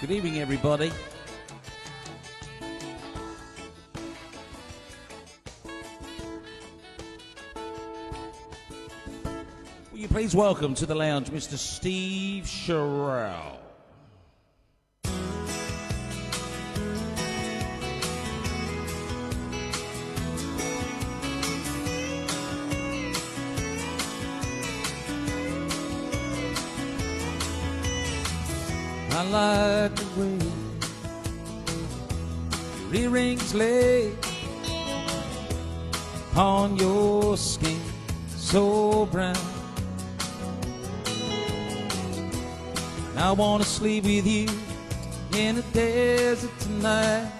Good evening, everybody. Will you please welcome to the lounge Mr. Steve Cherelle. I like the way your earrings lay upon your skin, so brown. And I want to sleep with you in the desert tonight.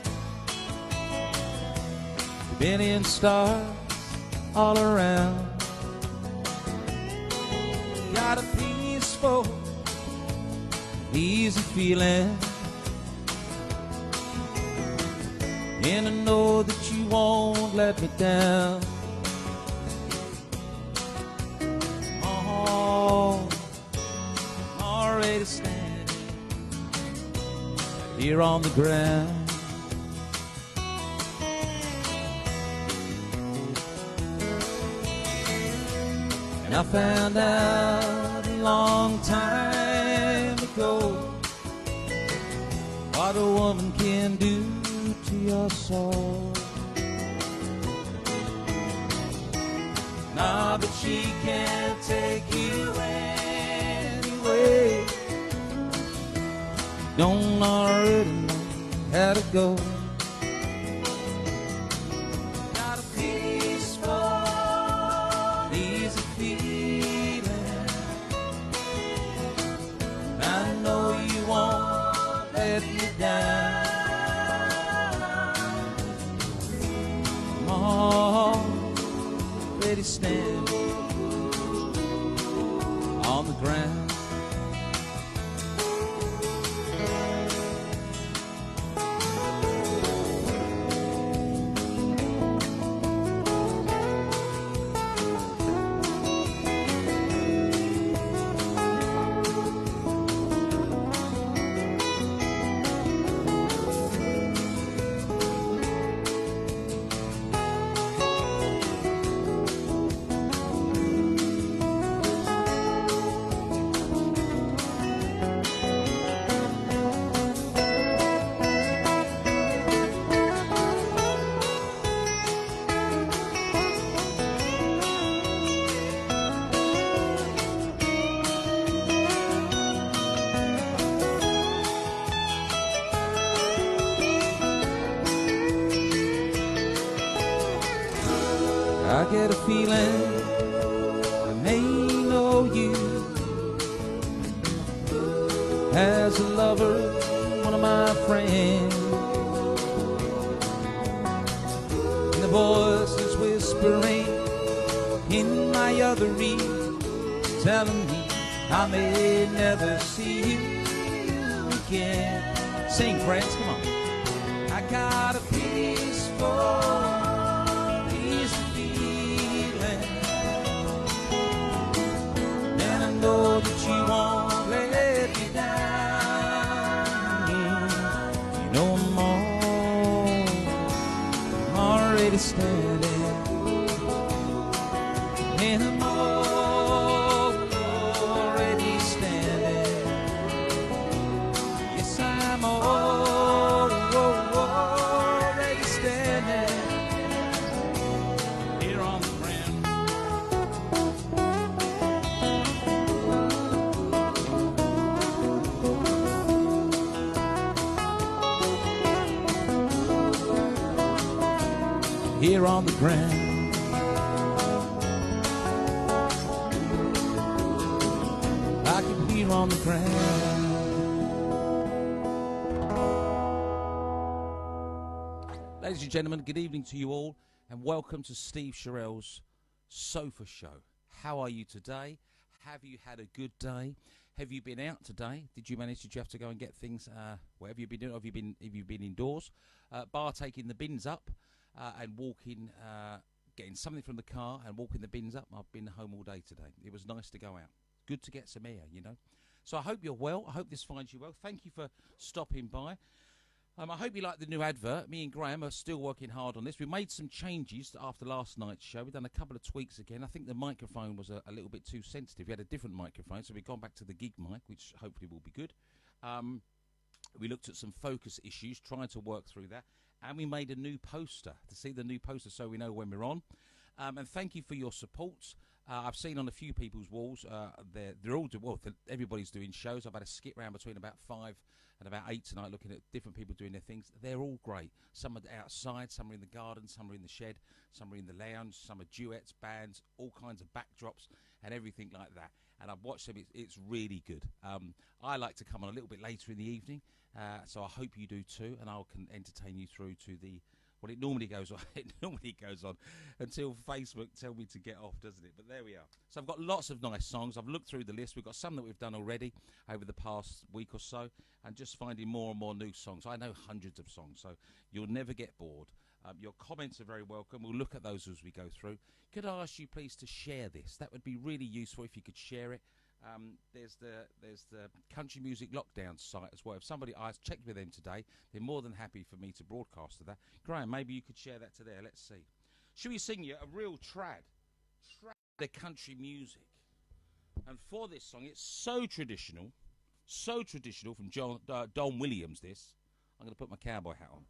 You've been in stars all around. Got a peaceful, easy feeling, and I know that you won't let me down. Oh, I'm already standing here on the ground. And I found out a long time ago what a woman can do to your soul. Nah, but she can't take you anyway. Don't already know how to go. Got a peaceful, easy feeling. I know you won't let me down. I'm already standing on the ground. I get a feeling I may know you as a lover, one of my friends. And the voice is whispering in my other ear, telling me I may never see you again. Sing, friends, come on. I got a peaceful, know that you won't let me down. You know I'm already standing, and I'm already standing. Yes, I'm already standing here on the ground. Here on the ground. I can be on the ground. Ladies and gentlemen, good evening to you all, and welcome to Steve Cherelle's Sofa Show. How are you today? Have you had a good day? Have you been out today? Did you have to go and get things? What have you been doing? Have you been indoors? Bar taking the bins up. And walking, getting something from the car and walking the bins up. I've been home all day today. It was nice to go out. Good to get some air, you know. So I hope you're well. I hope this finds you well. Thank you for stopping by. I hope you like the new advert. Me and Graham are still working hard on this. We made some changes after last night's show. We've done a couple of tweaks again. I think the microphone was a little bit too sensitive. We had a different microphone, so we've gone back to the gig mic, which hopefully will be good. We looked at some focus issues, trying to work through that. And we made a new poster to see the new poster so we know when we're on. And thank you for your support. I've seen on a few people's walls, they're all everybody's doing shows. I've had a skip round between about 5 and about 8 tonight, looking at different people doing their things. They're all great. Some are outside, some are in the garden, some are in the shed, some are in the lounge, some are duets, bands, all kinds of backdrops and everything like that. And I've watched them. It's really good. I like to come on a little bit later in the evening, so I hope you do too, and I can entertain you through to the. Well, it normally goes on. It normally goes on until Facebook tell me to get off, doesn't it? But there we are. So I've got lots of nice songs. I've looked through the list. We've got some that we've done already over the past week or so, and just finding more and more new songs. I know hundreds of songs, so you'll never get bored. Your comments are very welcome. We'll look at those as we go through. Could I ask you please to share this? That would be really useful if you could share it. There's the Country Music Lockdown site as well. If somebody, I checked with them today, they're more than happy for me to broadcast to that. Graham, maybe you could share that to there. Let's see. Should we sing you a real trad? The country music. And for this song, it's so traditional from Don Williams. This, I'm going to put my cowboy hat on.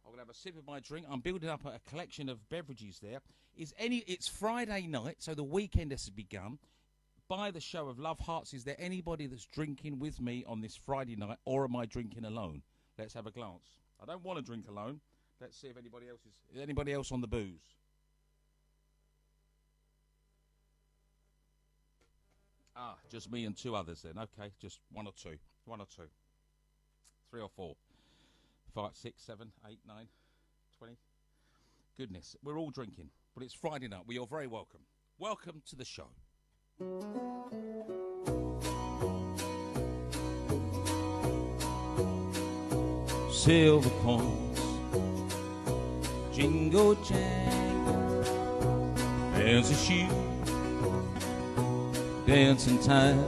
I'm going to have a sip of my drink. I'm building up a collection of beverages there. It's Friday night, so the weekend has begun. By the show of love hearts, is there anybody that's drinking with me on this Friday night, or am I drinking alone? Let's have a glance. I don't want to drink alone. Let's see if anybody else is anybody else on the booze. Just me and 2 others then. Okay, just 1 or 2. 1 or 2. 3 or 4. 5, 6, 7, 8, 9, 20. Goodness, we're all drinking, but it's Friday night. Well, you're very welcome. Welcome to the show. Silver coins, jingle jangle, there's a shoe, dancing time,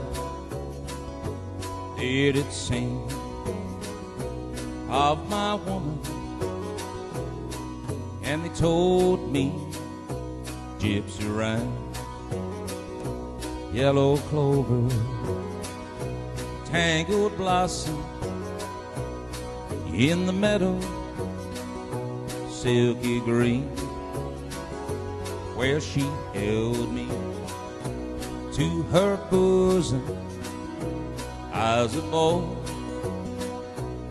did it sing of my woman, and they told me gypsy rhyme. Yellow clover, tangled blossom in the meadow, silky green, where she held me to her bosom as a boy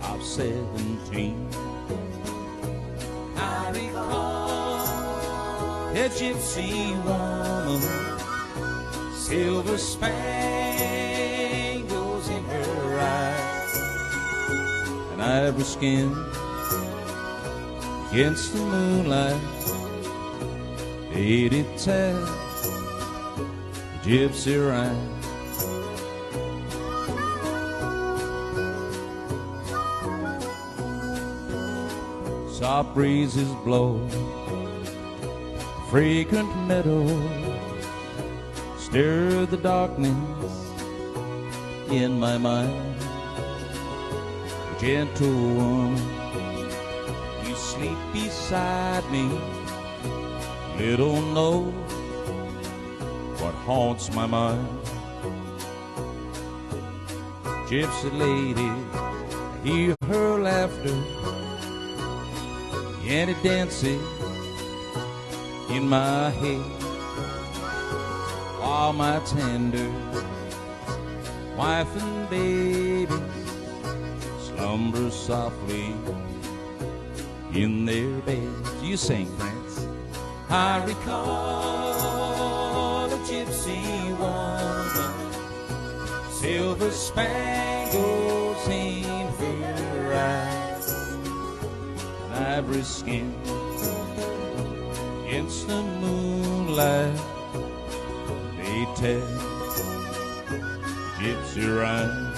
of 17. I recall a gypsy woman, silver spangles in her eyes, and ivory skin against the moonlight. Did it tell the gypsy rhyme? Soft breezes blow, fragrant meadows stir the darkness in my mind. Gentle woman, you sleep beside me, little know what haunts my mind. Gypsy lady, I hear her laughter, and it dances in my head, while my tender wife and baby slumber softly in their beds. You sing, France. I recall a gypsy woman, silver spangles in her eyes, an ivory skin against the moonlight. They tell gypsy rhyme.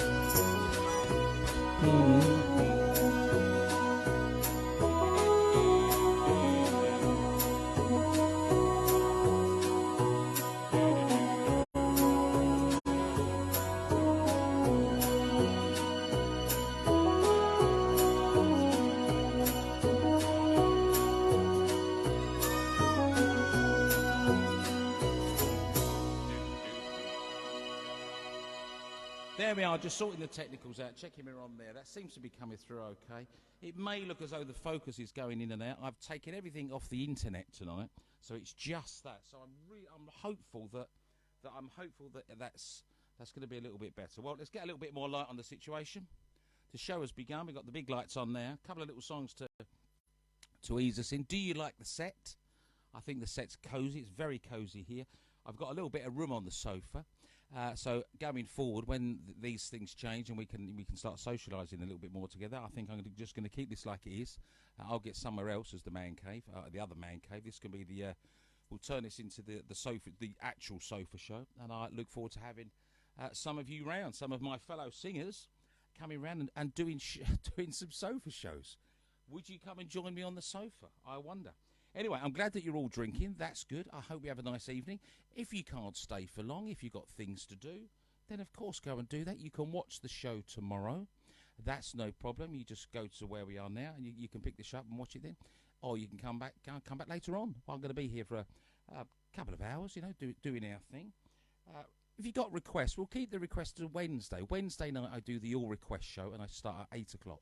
there we are, just sorting the technicals out, checking we're on there. That seems to be coming through okay. It may look as though the focus is going in and out. I've taken everything off the internet tonight, so it's just that. So I'm hopeful that that's going to be a little bit better. Well, let's get a little bit more light on the situation. The show has begun. We've got the big lights on there. A couple of little songs to ease us in. Do you like the set? I think the set's cosy. It's very cosy here. I've got a little bit of room on the sofa. So going forward, when these things change and we can start socialising a little bit more together, I think I'm just going to keep this like it is. I'll get somewhere else as the man cave, the other man cave. This can be the. We'll turn this into the sofa, the actual sofa show, and I look forward to having some of you round, some of my fellow singers coming round and doing doing some sofa shows. Would you come and join me on the sofa? I wonder. Anyway, I'm glad that you're all drinking. That's good. I hope you have a nice evening. If you can't stay for long, if you've got things to do, then of course go and do that. You can watch the show tomorrow. That's no problem. You just go to where we are now and you can pick this up and watch it then. Or you can come back later on. Well, I'm going to be here for a couple of hours, doing our thing. If you've got requests, we'll keep the requests to Wednesday. Wednesday night I do the all request show and I start at 8 o'clock.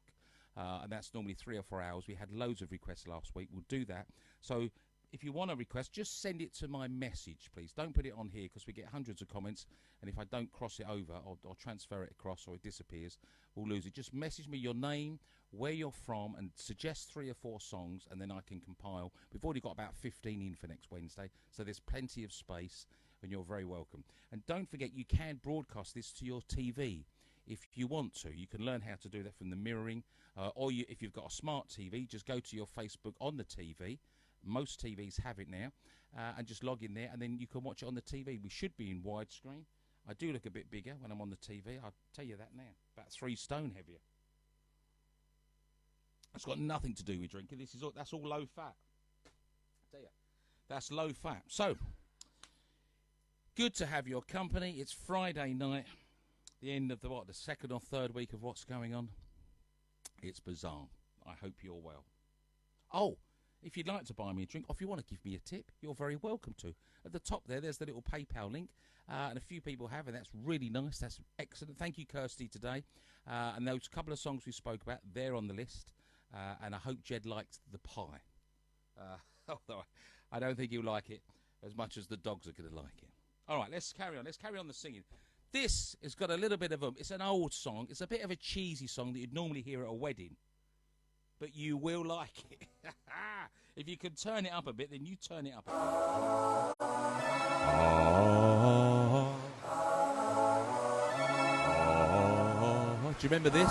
And that's normally 3 or 4 hours. We had loads of requests last week. We'll do that. So if you want a request, just send it to my message, please. Don't put it on here because we get hundreds of comments. And if I don't cross it over or transfer it across or it disappears, we'll lose it. Just message me your name, where you're from, and suggest 3 or 4 songs, and then I can compile. We've already got about 15 in for next Wednesday, so there's plenty of space, and you're very welcome. And don't forget, you can broadcast this to your TV. If you want to, you can learn how to do that from the mirroring, or if you've got a smart TV, just go to your Facebook on the TV. Most TVs have it now, and just log in there, and then you can watch it on the TV. We should be in widescreen. I do look a bit bigger when I'm on the TV. I'll tell you that now. About 3 stone heavier. It's got nothing to do with drinking. That's all low fat. I tell you, that's low fat. So, good to have your company. It's Friday night. The end of the second or third week of what's going on. It's bizarre. I hope you're well. Oh, if you'd like to buy me a drink, or if you want to give me a tip, you're very welcome to. At the top there's the little PayPal link, and a few people have, and that's really nice. That's excellent. Thank you, Kirsty, today. And those couple of songs we spoke about, they're on the list, and I hope Jed liked the pie. Although I don't think he'll like it as much as the dogs are going to like it. All right, let's carry on. Let's carry on the singing. This has got a little bit of it's an old song. It's a bit of a cheesy song that you'd normally hear at a wedding. But you will like it. If you can turn it up a bit, then you turn it up a bit. Do you remember this?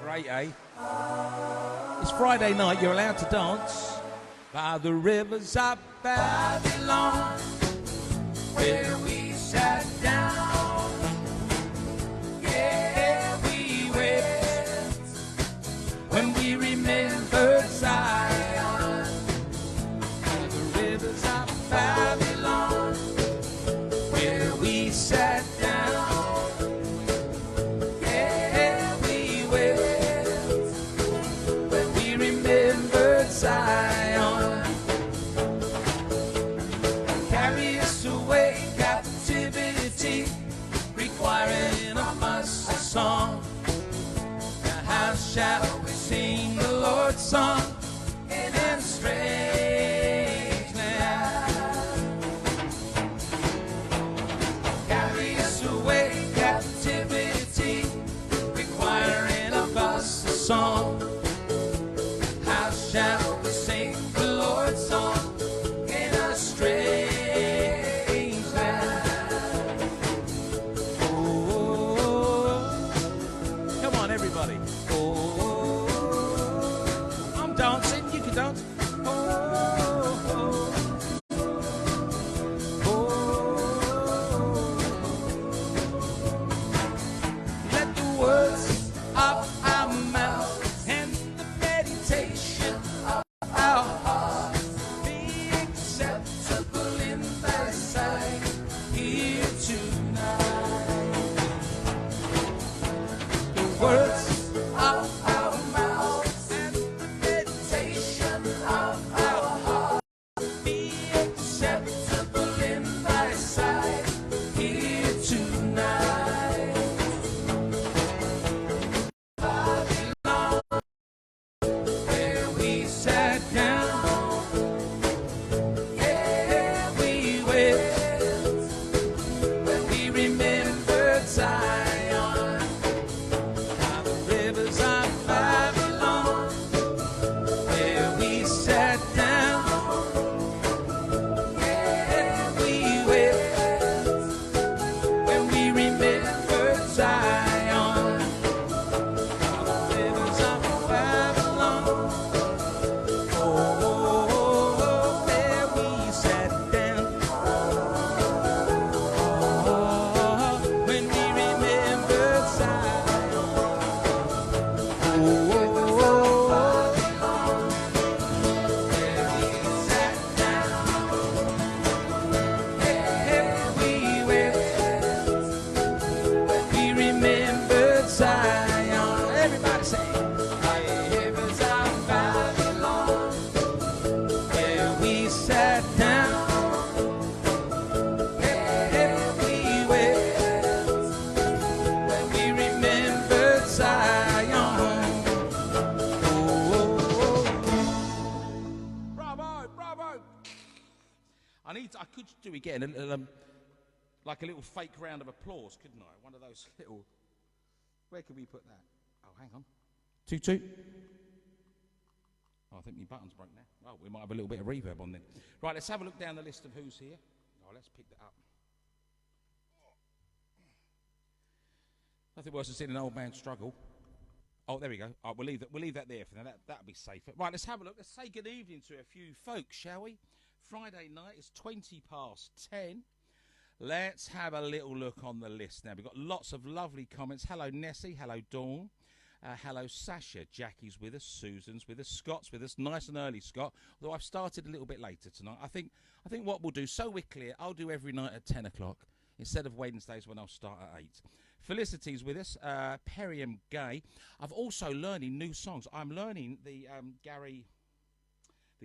Great, eh? It's Friday night. You're allowed to dance by the rivers of Babylon, where we sat down. Yeah, we wept when we remembered Zion, by the rivers of Babylon, where we sat down. Yeah, we wept when we remembered Zion. Carry us away, captivity, requiring of us a song. Now how shall we sing the Lord's song in a strange land? Carry us away, captivity, requiring of us a song. How shall we sing the Lord's song in a strange land? Oh, come on, everybody. Oh, I'm dancing. You can dance. Oh, let the words of our mouth and the meditation of our hearts be acceptable in thy sight here tonight. The words of our mouths and the meditation of our hearts be acceptable in thy sight here tonight. I could do again a little, like a little fake round of applause, couldn't I? One of those little. Where could we put that? Oh, hang on. Toot toot. Oh, I think my button's broke now. Oh, we might have a little bit of reverb on then. Right, let's have a look down the list of who's here. Oh, let's pick that up. Nothing worse than seeing an old man struggle. Oh, there we go. Oh, we'll leave that there for now. That'll be safer. Right, let's have a look. Let's say good evening to a few folks, shall we? Friday night is 10:20. Let's have a little look on the list now. We've got lots of lovely comments. Hello, Nessie. Hello, Dawn. Hello, Sasha. Jackie's with us. Susan's with us. Scott's with us. Nice and early, Scott. Although I've started a little bit later tonight. I think what we'll do, so we're clear, I'll do every night at 10 o'clock instead of Wednesdays when I'll start at 8. Felicity's with us. Perry and Gay. I've also learning new songs. I'm learning the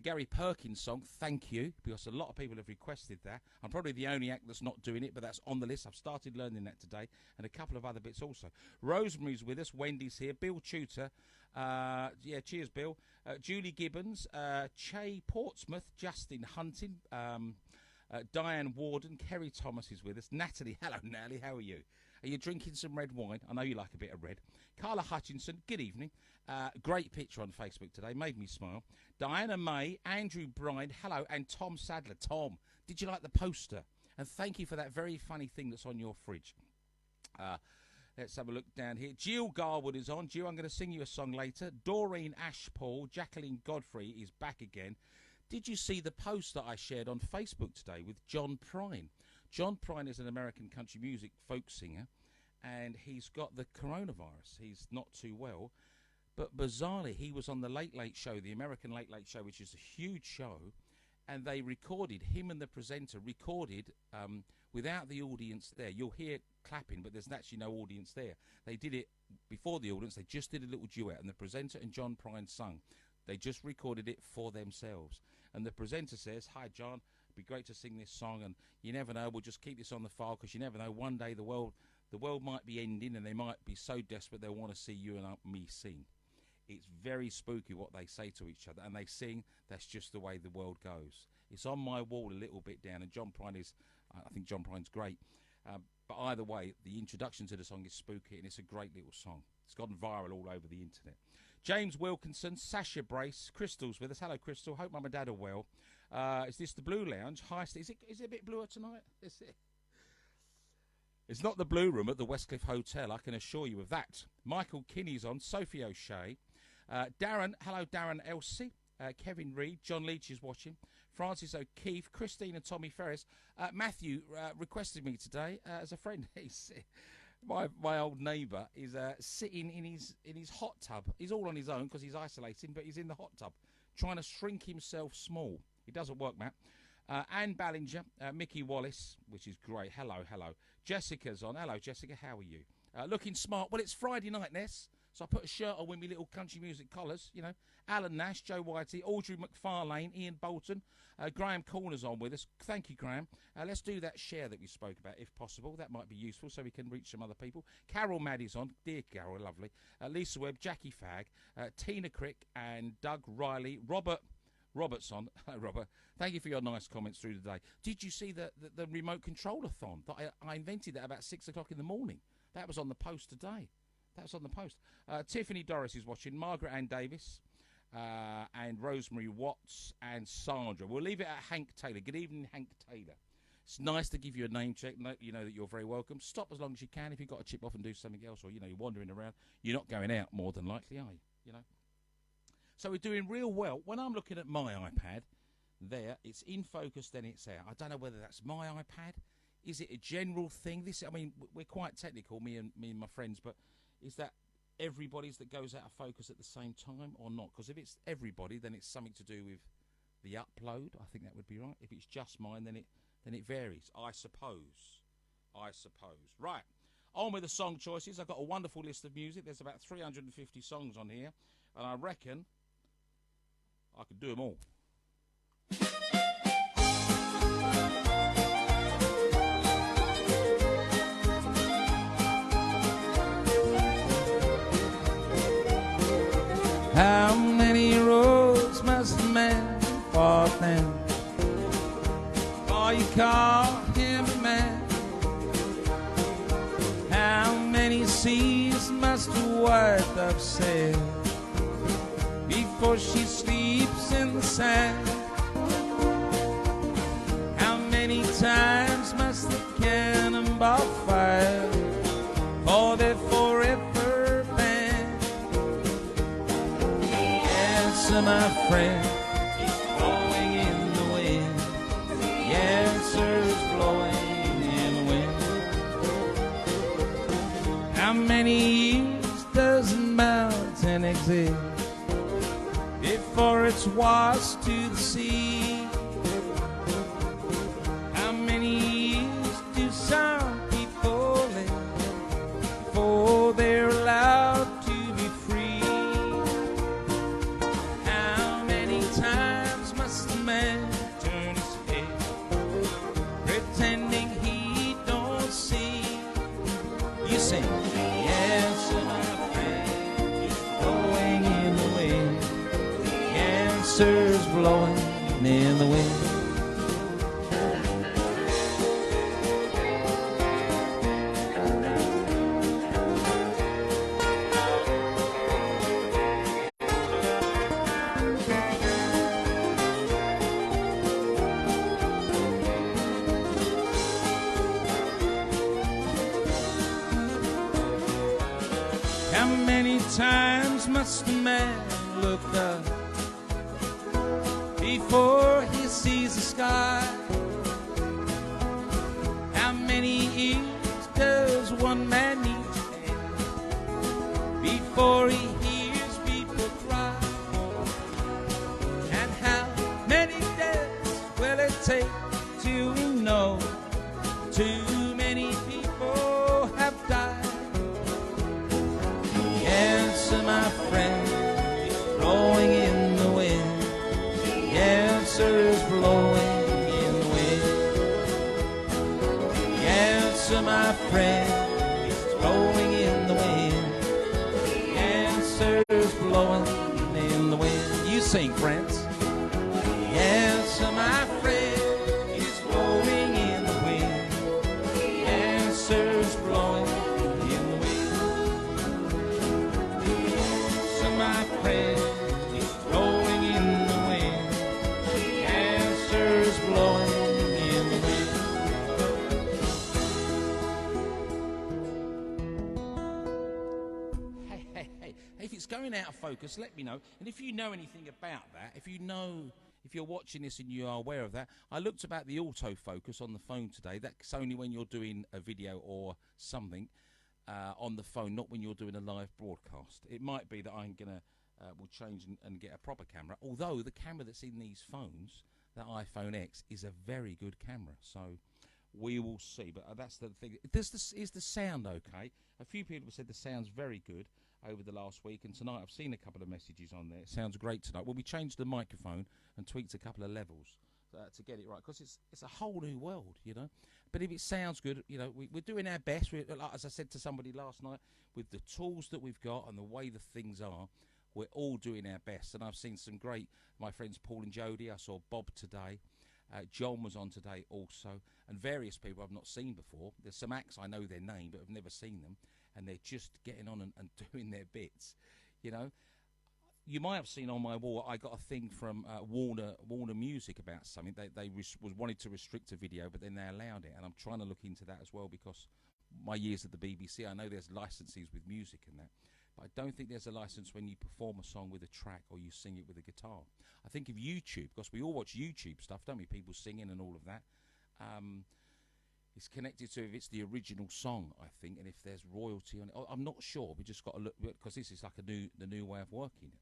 Gary Perkins song, Thank You, because a lot of people have requested that. I'm probably the only act that's not doing it, but that's on the list. I've started learning that today, and a couple of other bits also. Rosemary's with us. Wendy's here. Bill Tudor. Yeah, cheers, Bill. Julie Gibbons. Che Portsmouth. Justin Hunting. Diane Warden. Kerry Thomas is with us. Natalie. Hello, Natalie. How are you? Are you drinking some red wine? I know you like a bit of red. Carla Hutchinson, good evening. Great picture on Facebook today, made me smile. Diana May, Andrew Bride, hello, and Tom Sadler. Tom, did you like the poster? And thank you for that very funny thing that's on your fridge. Let's have a look down here. Jill Garwood is on. Jill, I'm going to sing you a song later. Doreen Ashpool, Jacqueline Godfrey is back again. Did you see the post that I shared on Facebook today with John Prine? John Prine is an American country music folk singer, and he's got the coronavirus. He's not too well. But bizarrely, he was on the Late Late Show, the American Late Late Show, which is a huge show, and they recorded, him and the presenter recorded without the audience there. You'll hear clapping, but there's actually no audience there. They did it before the audience. They just did a little duet, and the presenter and John Prine sung. They just recorded it for themselves. And the presenter says, "Hi, John. It'd be great to sing this song, and you never know, we'll just keep this on the file, because you never know, one day the world might be ending, and they might be so desperate they'll want to see you and me sing." It's very spooky what they say to each other, and they sing, "That's just the way the world goes." It's on my wall a little bit down, and John Prine is, I think John Prine's great. But either way, the introduction to the song is spooky, and it's a great little song. It's gone viral all over the internet. James Wilkinson, Sasha Brace, Crystal's with us. Hello, Crystal. Hope Mum and Dad are well. Is this the Blue Lounge? Hi, is it a bit bluer tonight? Is it? It's not the Blue Room at the Westcliff Hotel, I can assure you of that. Michael Kinney's on. Sophie O'Shea. Darren, hello, Darren Elsie. Kevin Reed. John Leach is watching. Francis O'Keefe. Christine and Tommy Ferris. Matthew requested me today as a friend. He's, my old neighbour is sitting in his hot tub. He's all on his own because he's isolating, but he's in the hot tub trying to shrink himself small. It doesn't work, Matt. Anne Ballinger, Mickey Wallace, which is great. Hello. Jessica's on. Hello, Jessica. How are you? Looking smart. Well, it's Friday night, Ness, so I put a shirt on with me little country music collars, you know. Alan Nash, Joe Whitey, Audrey McFarlane, Ian Bolton, Graham Corner's on with us. Thank you, Graham. Let's do that share that we spoke about, if possible. That might be useful so we can reach some other people. Carol Maddie's on. Dear Carol, lovely. Lisa Webb, Jackie Fagg, Tina Crick, and Doug Riley. Robert's on. Hello, Robert. Thank you for your nice comments through the day. Did you see the remote control-a-thon? I invented that about 6 o'clock in the morning. That was on the post today. That was on the post. Tiffany Doris is watching. Margaret Ann Davis and Rosemary Watts and Sandra. We'll leave it at Hank Taylor. Good evening, Hank Taylor. It's nice to give you a name check. You know that you're very welcome. Stop as long as you can. If you've got to chip off and do something else, or, you know, you're wandering around, you're not going out more than likely, are you? You know? So we're doing real well. When I'm looking at my iPad, there, it's in focus, then it's out. I don't know whether that's my iPad. Is it a general thing? I mean, we're quite technical, me and my friends, but is that everybody's that goes out of focus at the same time or not? Because if it's everybody, then it's something to do with the upload. I think that would be right. If it's just mine, then it varies. I suppose. Right. On with the song choices. I've got a wonderful list of music. There's about 350 songs on here, and I reckon I could do them all. How many roads must a man walk down before you call him a man? How many seas must a wife up sail before she sleeps in the sand? How many times must the cannonball fire for their forever band? Answer, my friend, it's blowing in the wind. The answer's blowing in the wind. How many years does a mountain exist before it's washed to the sea? How many years do some people live before they're allowed to be free? How many times must a man turn his head, pretending he don't see? You sing, yes, my friend, it's blowing in the wind. The answer's blowing in the wind. How many times must a man look up before he sees the sky? How many ears does one man need to have before he hears people cry? And how many deaths will it take till we know too many people have died? Answer, my friend, it's blowing in the wind. The answer is blowing in the wind. The answer, my friend, it's blowing in the wind. The answer is blowing in the wind. You sing, friends. The answer, my friend, is blowing in the wind. The answer is blowing in the wind. My friend, it's blowing in the wind. The answer's blowing in the wind. Hey, if it's going out of focus, let me know. And if you know anything about that, if you're watching this and you are aware of that, I looked about the autofocus on the phone today. That's only when you're doing a video or something on the phone, not when you're doing a live broadcast. It might be that I'm gonna will change and get a proper camera. Although the camera that's in these phones, that iPhone X, is a very good camera. So we will see. But that's the thing. Is the sound okay? A few people have said the sound's very good over the last week, and tonight I've seen a couple of messages on there. It sounds great tonight. Well, we changed the microphone and tweaked a couple of levels to get it right, because it's a whole new world, you know. But if it sounds good, you know, we're doing our best. As I said to somebody last night, with the tools that we've got and the way the things are, we're all doing our best. And I've seen some great, my friends Paul and Jody. I saw Bob today. John was on today also. And various people I've not seen before. There's some acts I know their name, but I've never seen them. And they're just getting on and doing their bits, you know. You might have seen on my wall, I got a thing from Warner Music about something. They wanted to restrict a video, but then they allowed it. And I'm trying to look into that as well, because my years at the BBC, I know there's licenses with music and that. But I don't think there's a license when you perform a song with a track or you sing it with a guitar. I think of YouTube, because we all watch YouTube stuff, don't we? People singing and all of that. It's connected to if it's the original song, I think, and if there's royalty on it. I'm not sure. We just got to look because this is like the new way of working.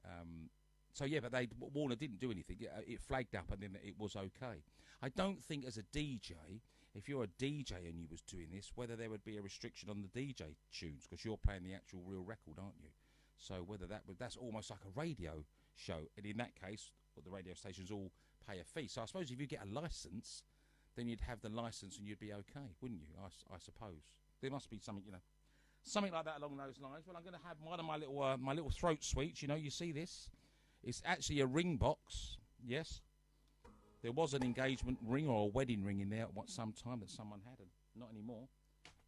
So yeah, but Warner didn't do anything. It flagged up and then it was okay. I don't think as a DJ, if you're a DJ and you was doing this, whether there would be a restriction on the DJ tunes because you're playing the actual real record, aren't you? So whether that's almost like a radio show, and in that case, the radio stations all pay a fee. So I suppose if you get a license, then you'd have the license and you'd be okay, wouldn't you? I suppose there must be something, something like that along those lines. Well, I'm going to have one of my little throat sweets. You see this? It's actually a ring box. Yes, there was an engagement ring or a wedding ring in there at some time that someone had, and not anymore.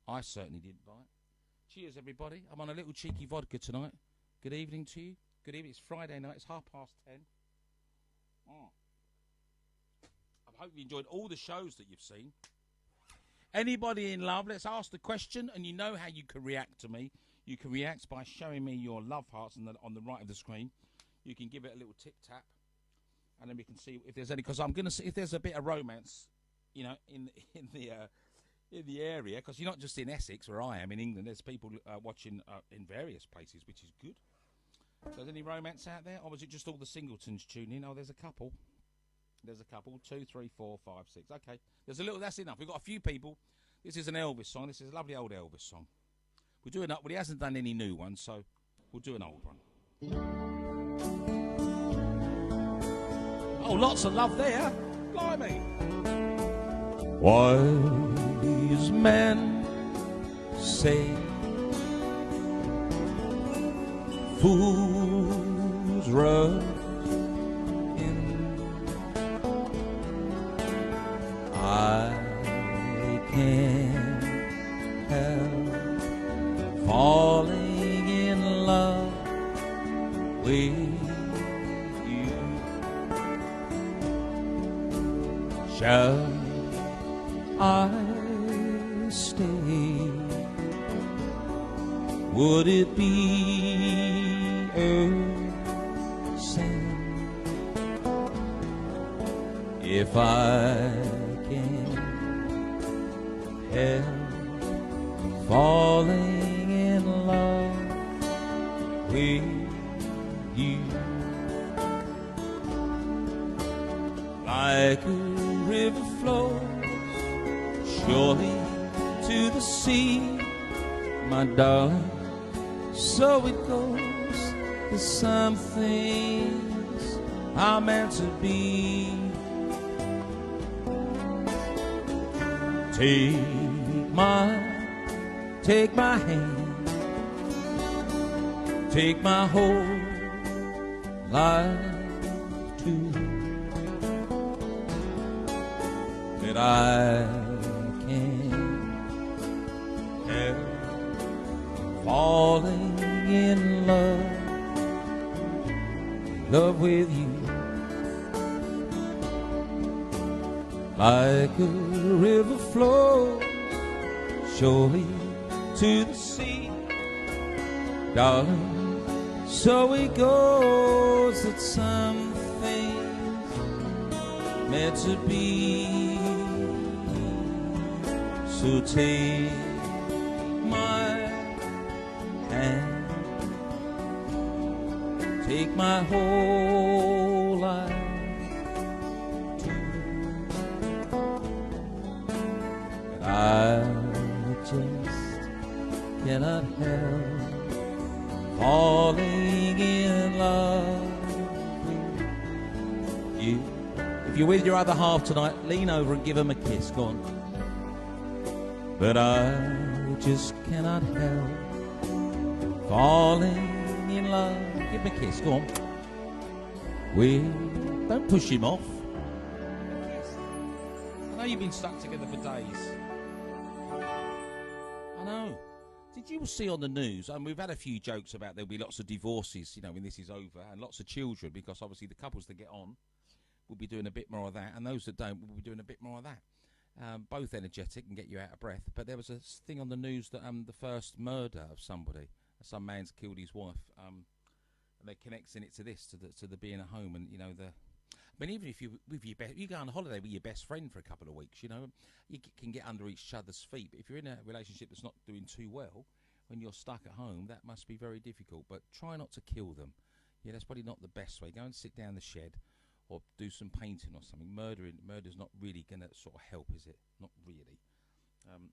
I certainly didn't buy it. Cheers, everybody. I'm on a little cheeky vodka tonight. Good evening to you. Good evening. It's Friday night. It's 10:30. I hope you enjoyed all the shows that you've seen. Anybody in love? Let's ask the question, and you know how you can react to me. You can react by showing me your love hearts on the right of the screen. You can give it a little tip tap, and then we can see if there's any. Because I'm going to see if there's a bit of romance, in the area. Because you're not just in Essex, where I am in England. There's people watching in various places, which is good. So there's any romance out there, or was it just all the singletons tuning in? Oh, there's a couple. There's a couple. 2, 3, 4, 5, 6. Okay. There's a little. That's enough. We've got a few people. This is an Elvis song. This is a lovely old Elvis song. We're doing up. Well, he hasn't done any new ones, so we'll do an old one. Oh, lots of love there. Blimey. Wise men say fools rush in. I can't help falling in love with you. Shall I stay? Would it be a sin if I can help falling in love with you? Like a river flows surely to the sea, my darling, so it goes. There's some things are meant to be. Take my hand, take my whole life too, that I can help falling in love with you. Like a river flows surely to the sea, darling, so it goes, that some things meant to be. So take my hand, take my whole life too, and I just cannot help falling in love with you. If you're with your other half tonight, lean over and give him a kiss. Go on. But I just cannot help falling in love. Give him a kiss. Go on. Don't push him off. I know you've been stuck together for days. I know. Did you see on the news, and we've had a few jokes about there'll be lots of divorces, when this is over, and lots of children, because obviously the couples that get on will be doing a bit more of that, and those that don't will be doing a bit more of that. Both energetic and get you out of breath. But there was a thing on the news that the first murder of somebody, some man's killed his wife, and they're connecting it to this, to the being at home, and I mean, even if you go on holiday with your best friend for a couple of weeks, you know, can get under each other's feet. But if you're in a relationship that's not doing too well, when you're stuck at home, that must be very difficult. But try not to kill them. Yeah, that's probably not the best way. Go and sit down in the shed or do some painting or something. Murder's not really going to sort of help, is it? Not really.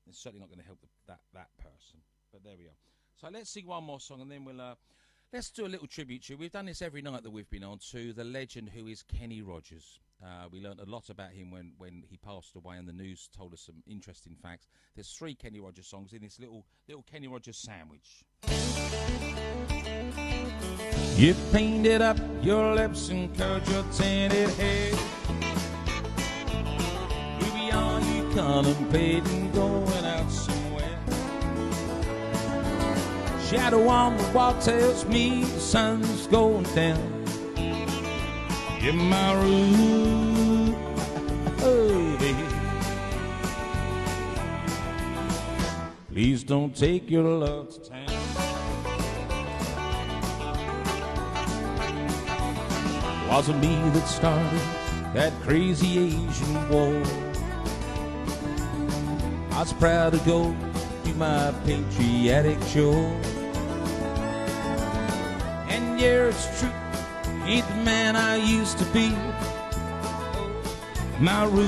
It's certainly not going to help that person. But there we are. So let's sing one more song, and then let's do a little tribute to. We've done this every night that we've been on, to the legend who is Kenny Rogers. We learned a lot about him when he passed away, and the news told us some interesting facts. There's 3 Kenny Rogers songs in this little Kenny Rogers sandwich. You painted up your lips and curled your tinted hair. Maybe are you contemplating going out somewhere? Shadow on the wall tells me the sun's going down. In my room, oh baby, please don't take your love to town. Wasn't me that started that crazy Asian war. I was proud to go to my patriotic shore. And yeah, it's true, ain't the man I used to be. My ruby,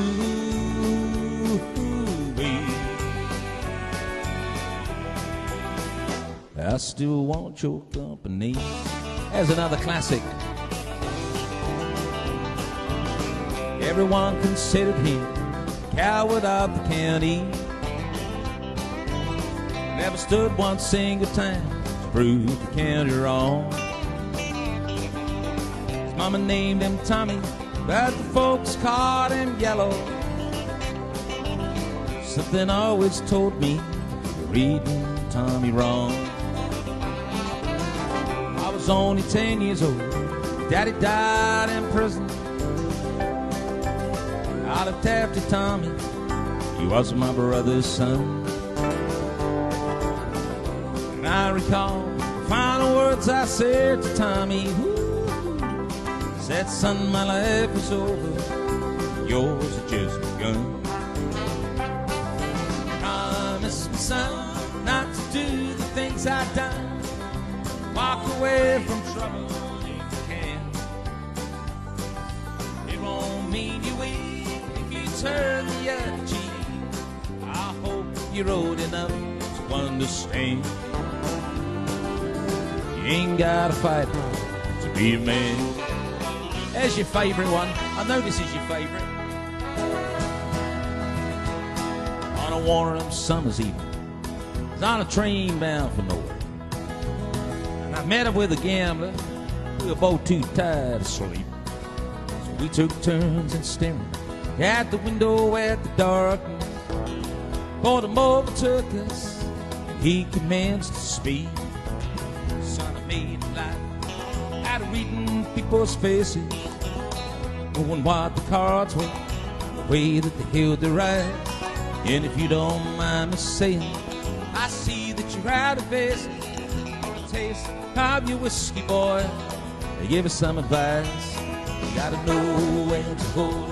I still want your company. There's another classic. Everyone considered him coward of the county. Never stood one single time to prove the county wrong. His mama named him Tommy, but the folks called him Yellow. Something always told me you're reading Tommy wrong. I was only 10 years old. Daddy died in prison. I looked after Tommy, he was my brother's son. And I recall the final words I said to Tommy. Said, son, my life is over, yours has just begun. Promise me, son, not to do the things I've done. Walk away from trouble if you can. It won't mean you will turn the other cheek. I hope you're old enough to understand. You ain't gotta fight to be a man. There's your favourite one. I know this is your favourite. On a warm summer's evening, I was on a train bound for nowhere, and I met up with a gambler. We were both too tired to sleep, so we took turns in staring at the window at the darkness. Boredom overtook us, and he commenced to speak. Son, I made a life out of reading people's faces, knowing what the cards were, the way that they held their eyes. And if you don't mind me saying, I see that you're out of faces. The taste of your whiskey, boy, they give us some advice. You gotta know when to hold on,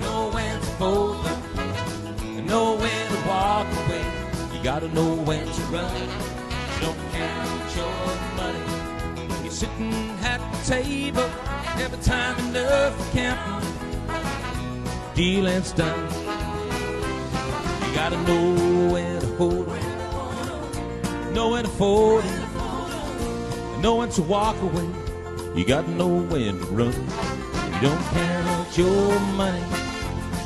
know when to fold up, and know when to walk away. You gotta know when to run. You don't count your money when you're sitting at the table. Every time enough for counting, dealing's done. You gotta know when to hold on, know when to fold up, and know when to walk away. You gotta know when to run. You don't count your money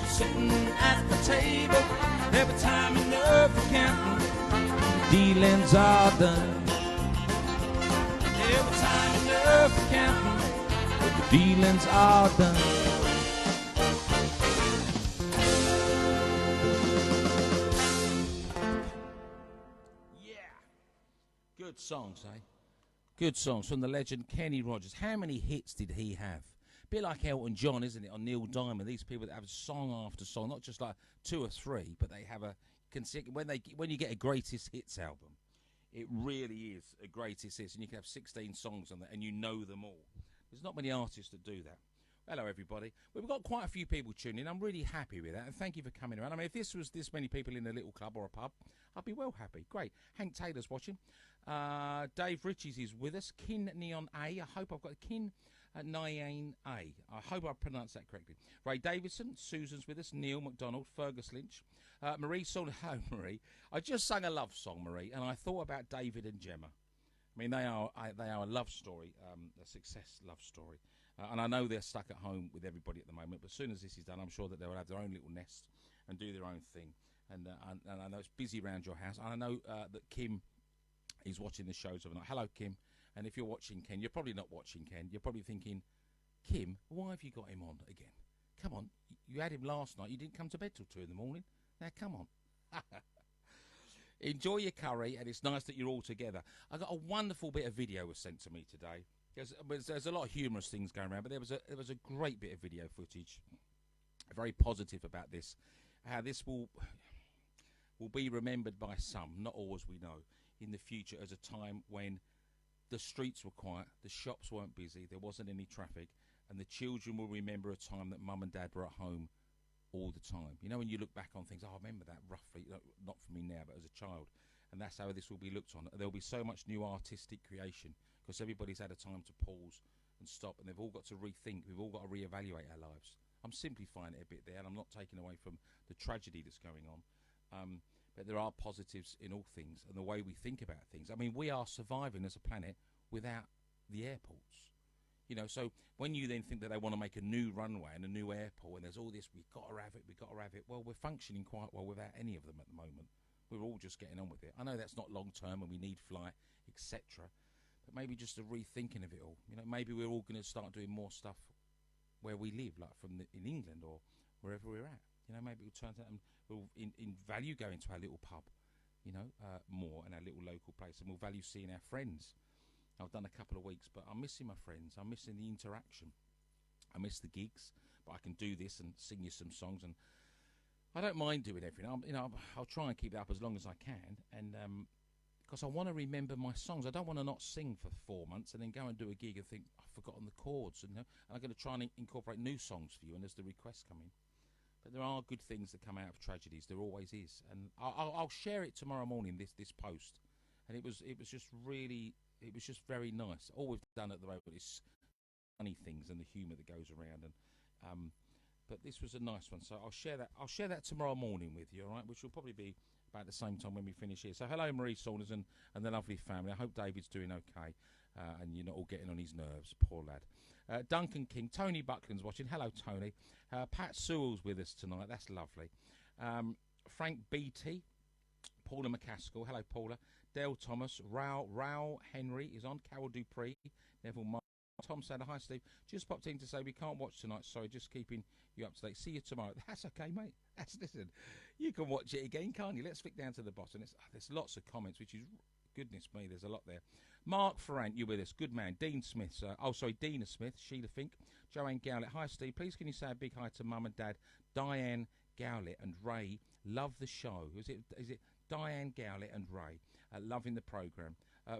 sitting at the table. Every time enough for counting, dealings are done. Every time enough for counting, the dealings are done. Yeah, good songs, eh? Good songs from the legend Kenny Rogers. How many hits did he have? Bit like Elton John, isn't it, or Neil Diamond? These people that have song after song, not just like 2 or 3, but they have a when you get a greatest hits album, it really is a greatest hits, and you can have 16 songs on that, and you know them all. There's not many artists that do that. Hello, everybody. We've got quite a few people tuning in. I'm really happy with that, and thank you for coming around. I mean, if this was this many people in a little club or a pub, I'd be well happy. Great. Hank Taylor's watching. Dave Ritchie's is with us. Kin Neon A. I hope I've got Kin Neon A. I hope I pronounced that correctly. Ray Davidson. Susan's with us. Neil McDonald. Fergus Lynch. Marie Saul. Hello, Marie. I just sang a love song, Marie, and I thought about David and Gemma. I mean, they are a love story, a success love story. And I know they're stuck at home with everybody at the moment, but as soon as this is done, I'm sure that they'll have their own little nest and do their own thing. And I know it's busy around your house. And I know that Kim is watching the shows overnight. Hello, Kim. And if you're watching Ken, you're probably not watching Ken. You're probably thinking, Kim, why have you got him on again? Come on. You had him last night. You didn't come to bed till 2 in the morning. Now, come on. Enjoy your curry, and it's nice that you're all together. I got a wonderful bit of video was sent to me today. There's a lot of humorous things going around, but there was a great bit of video footage, very positive about this, how this will be remembered by some, not all as we know, in the future as a time when the streets were quiet, the shops weren't busy, there wasn't any traffic, and the children will remember a time that mum and dad were at home all the time. You know, when you look back on things, I remember that roughly, not for me now, but as a child. And that's how this will be looked on. There'll be so much new artistic creation because everybody's had a time to pause and stop, and they've all got to rethink. We've all got to reevaluate our lives. I'm simplifying it a bit there, and I'm not taking away from the tragedy that's going on. But there are positives in all things and the way we think about things. I mean, we are surviving as a planet without the airports. You know, so when you then think that they want to make a new runway and a new airport and there's all this, we've got to have it. Well, we're functioning quite well without any of them at the moment. We're all just getting on with it. I know that's not long term and we need flight, etc. But maybe just a rethinking of it all. You know, maybe we're all going to start doing more stuff where we live, like in England or wherever we're at. You know, maybe we'll turn to and we'll in value going to our little pub, you know, more and our little local place, and we'll value seeing our friends. I've done a couple of weeks, but I'm missing my friends. I'm missing the interaction. I miss the gigs, but I can do this and sing you some songs, and I don't mind doing everything. I'll try and keep it up as long as I can, and because I want to remember my songs. I don't want to not sing for 4 months and then go and do a gig and think I've forgotten the chords, and I'm going to try and incorporate new songs for you, and as the requests come in. But there are good things that come out of tragedies. There always is, and I'll share it tomorrow morning. This post, and it was just really. It was just very nice. All we've done at the moment is funny things and the humour that goes around, and but this was a nice one. So I'll share that tomorrow morning with you, all right? Which will probably be about the same time when we finish here. So hello, Marie Saunders and the lovely family. I hope David's doing okay, and you're not all getting on his nerves. Poor lad. Duncan King, Tony Buckland's watching. Hello, Tony. Pat Sewell's with us tonight. That's lovely. Frank Beattie, Paula McCaskill. Hello, Paula. Dale Thomas, Raoul Henry is on. Carol Dupree, Neville Mark. Tom said, hi, Steve. Just popped in to say we can't watch tonight. Sorry, just keeping you up to date. See you tomorrow. That's okay, mate. Listen, you can watch it again, can't you? Let's flick down to the bottom. There's lots of comments, which is, goodness me, there's a lot there. Mark Ferrant, you with us. Good man. Dean Smith. Dina Smith. Sheila Fink. Joanne Gowlett. Hi, Steve. Please can you say a big hi to Mum and Dad, Diane Gowlett and Ray. Love the show. Is it Diane Gowlett and Ray? Loving the programme.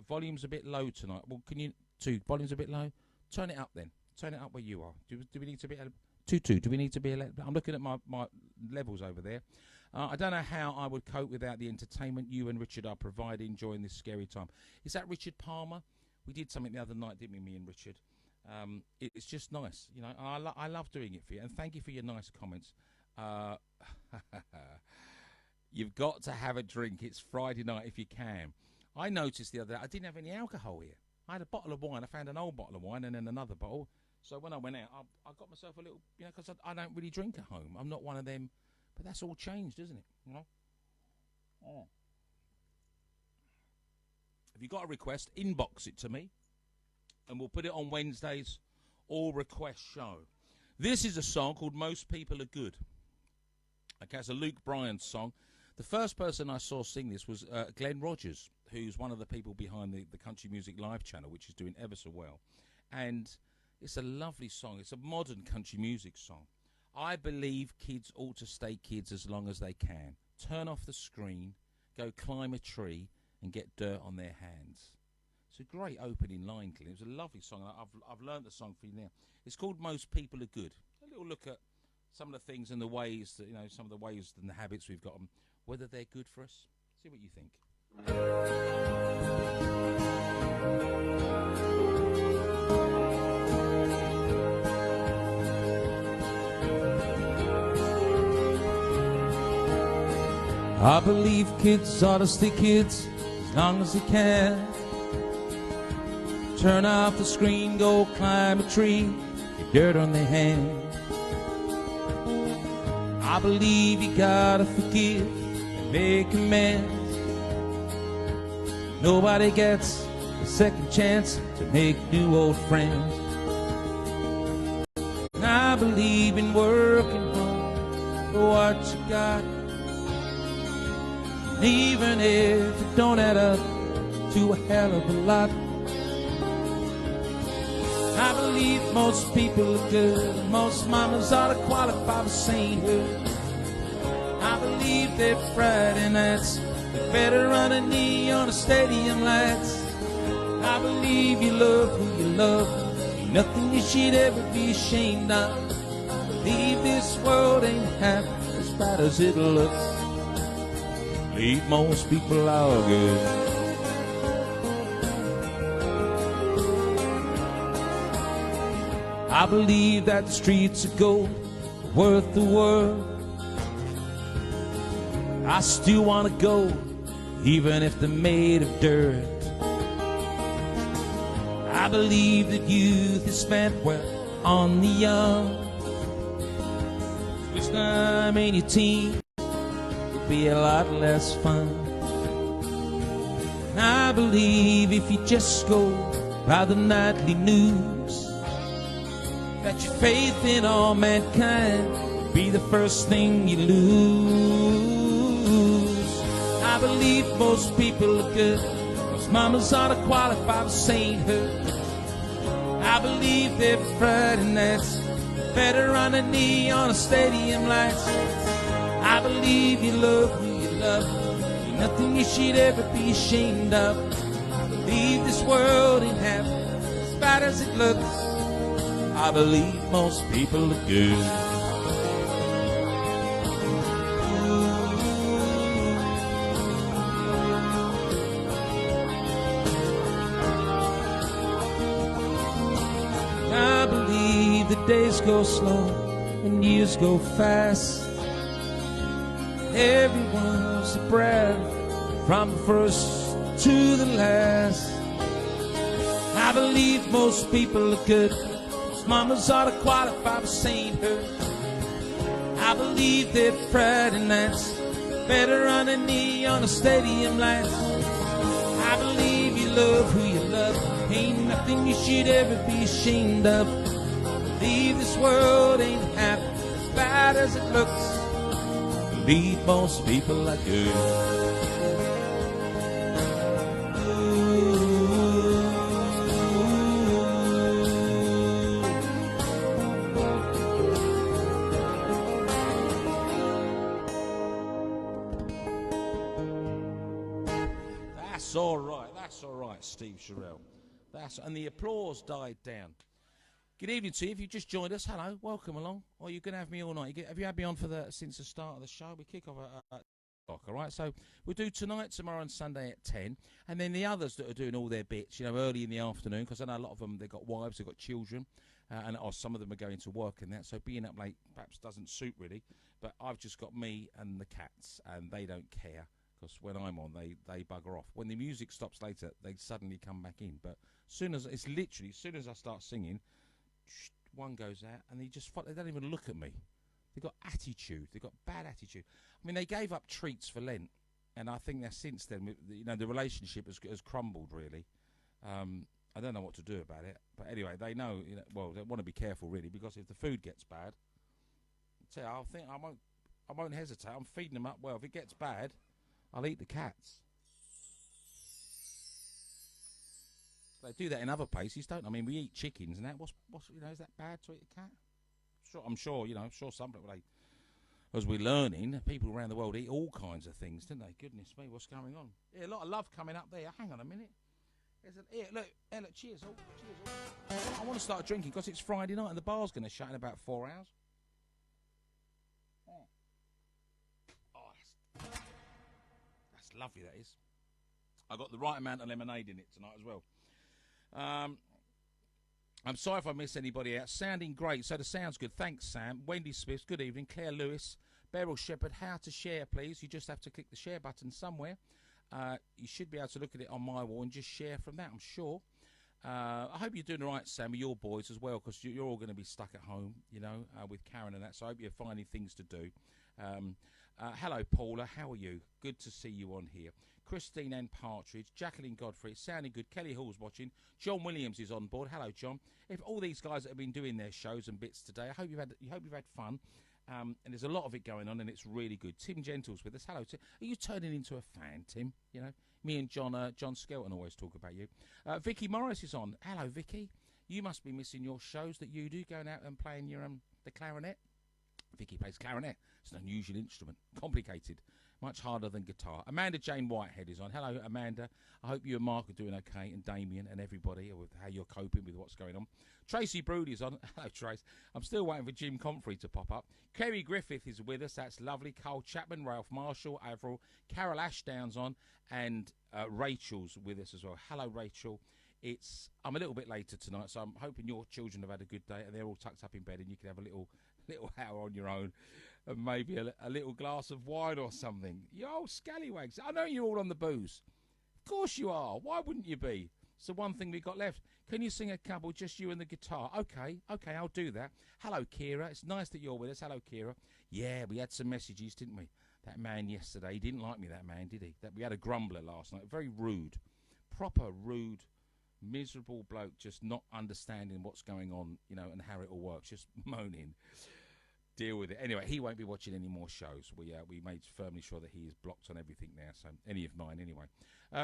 Volume's a bit low tonight. Well, can you... Volume's a bit low? Turn it up then. Turn it up where you are. Do we need to be... 2-2. Do we need to be... I'm looking at my levels over there. I don't know how I would cope without the entertainment you and Richard are providing during this scary time. Is that Richard Palmer? We did something the other night, didn't we, me and Richard? It's just nice. You know, I love doing it for you. And thank you for your nice comments. You've got to have a drink. It's Friday night if you can. I noticed the other day I didn't have any alcohol here. I had a bottle of wine. I found an old bottle of wine and then another bottle. So when I went out, I got myself a little, you know, because I don't really drink at home. I'm not one of them. But that's all changed, isn't it? You know? Oh. If you've got a request, inbox it to me. And we'll put it on Wednesday's All Request show. This is a song called Most People Are Good. Okay, it's a Luke Bryan song. The first person I saw sing this was Glenn Rogers, who's one of the people behind the Country Music Live channel, which is doing ever so well. And it's a lovely song. It's a modern country music song. I believe kids ought to stay kids as long as they can. Turn off the screen, go climb a tree, and get dirt on their hands. It's a great opening line, Clint. It was a lovely song. I've learned the song for you now. It's called Most People Are Good. A little look at some of the things and the ways that, some of the ways and the habits we've got, and whether they're good for us. See what you think. I believe kids ought to stay kids as long as they can. Turn off the screen, go climb a tree, get dirt on their hands. I believe you gotta forgive and make amends. Nobody gets a second chance to make new old friends. And I believe in working hard for what you got. And even if it don't add up to a hell of a lot, I believe most people are good. Most mamas ought to qualify for sainthood. I believe that Friday nights are better on a knee on a stadium lights. I believe you love who you love. Ain't nothing you should ever be ashamed of. I believe this world ain't half as bad as it looks. Believe most people are good. I believe that the streets of gold are worth the world. I still want to go, even if they're made of dirt. I believe that youth is spent well on the young. This time in your teen will be a lot less fun. And I believe if you just go by the nightly news, that your faith in all mankind will be the first thing you lose. I believe most people are good. Most mamas ought to qualify for sainthood. I believe that Friday nights are better on a knee on a stadium lights. I believe you love who you love. Ain't nothing you should ever be ashamed of. I believe this world ain't half as bad as it looks. I believe most people are good. I believe the days go slow and years go fast. Everyone's a breath from the first to the last. I believe most people are good. Mamas ought to qualify for sainthood. I believe that Friday nights better on a knee on a stadium lights. I believe you love who you love. Ain't nothing you should ever be ashamed of. I believe this world ain't half as bad as it looks. I believe most people are good. That's all right, Steve Cherelle. And the applause died down. Good evening to you. If you just joined us, hello, welcome along. Or you can have me all night. Have you had me on since the start of the show? We kick off at o'clock, all right? So we'll do tonight, tomorrow, and Sunday at 10. And then the others that are doing all their bits, early in the afternoon, because I know a lot of them, they've got wives, they've got children, or some of them are going to work and that. So being up late perhaps doesn't suit really. But I've just got me and the cats, and they don't care. Because when I'm on, they bugger off. When the music stops later, they suddenly come back in. But as soon as I start singing, one goes out, and they don't even look at me. They've got attitude. They've got bad attitude. I mean, they gave up treats for Lent, and I think that since then, the relationship has crumbled really. I don't know what to do about it. But anyway, they know. Well, they want to be careful really, because if the food gets bad, I won't hesitate. I'm feeding them up well. If it gets bad, I'll eat the cats. They do that in other places, don't they? I mean, we eat chickens and that. What's is that bad to eat a cat? I'm sure some people, as we're learning, people around the world eat all kinds of things, don't they? Goodness me, what's going on? Yeah, a lot of love coming up there. Hang on a minute. Here, look, cheers all, cheers all. I want to start drinking because it's Friday night and the bar's going to shut in about 4 hours. Oh, that's lovely, that is. I got the right amount of lemonade in it tonight as well. I'm sorry if I miss anybody out. Sounding great. So the sound's good. Thanks, Sam. Wendy Smith, good evening. Claire Lewis, Beryl Shepherd. How to share, please. You just have to click the share button somewhere. You should be able to look at it on my wall and just share from that, I'm sure. I hope you're doing all right, Sam, with your boys as well, because you're all going to be stuck at home, you know, with Karen and that. So I hope you're finding things to do. Hello, Paula. How are you? Good to see you on here. Christine N. Partridge, Jacqueline Godfrey, sounding good. Kelly Hall's watching. John Williams is on board. Hello, John. If all these guys that have been doing their shows and bits today, I hope you've had fun. And there's a lot of it going on, and it's really good. Tim Gentle's with us. Hello, Tim. Are you turning into a fan, Tim? You know, me and John Skelton always talk about you. Vicky Morris is on. Hello, Vicky. You must be missing your shows that you do, going out and playing your the clarinet. Vicky plays clarinet. It's an unusual instrument, complicated, much harder than guitar. Amanda Jane Whitehead is on. Hello, Amanda. I hope you and Mark are doing okay, and Damien and everybody, with how you're coping with what's going on. Tracy Brood is on. Hello, Trace. I'm still waiting for Jim Comfrey to pop up. Kerry Griffith is with us. That's lovely. Carl Chapman, Ralph Marshall, Avril, Carol Ashdown's on, and Rachel's with us as well. Hello, Rachel. I'm a little bit later tonight, so I'm hoping your children have had a good day and they're all tucked up in bed and you can have a little hour on your own and maybe a little glass of wine or something. You old scallywags. I know you're all on the booze. Of course you are. Why wouldn't you be? It's the one thing we got left. Can you sing a couple, just you and the guitar? Okay, I'll do that. Hello, Kira. It's nice that you're with us. Hello, Kira. Yeah, we had some messages, didn't we? That man yesterday, he didn't like me, that man, did he? We had a grumbler last night. Very rude. Proper rude, miserable bloke, just not understanding what's going on, you know, and how it all works. Just moaning. Deal with it. Anyway, he won't be watching any more shows. We made firmly sure that he is blocked on everything now, so any of mine anyway.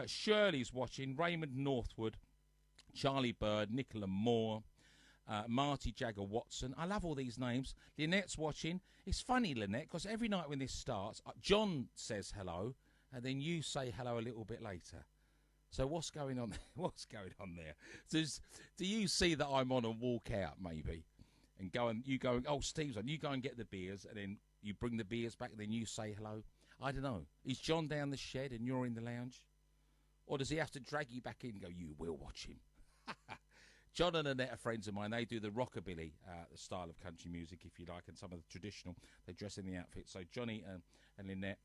Shirley's watching, Raymond Northwood, Charlie Bird, Nicola Moore, Marty Jagger Watson. I love all these names. Lynette's watching. It's funny, Lynette, because every night when this starts, John says hello, and then you say hello a little bit later. So what's going on? What's going on there? Do you see that I'm on and walk out, maybe? And oh, Steve's on. You go and get the beers, and then you bring the beers back, and then you say hello. I don't know. Is John down the shed and you're in the lounge? Or does he have to drag you back in and go, you will watch him? John and Annette are friends of mine. They do the rockabilly the style of country music, if you like, and some of the traditional. They dress in the outfit. So Johnny and Lynette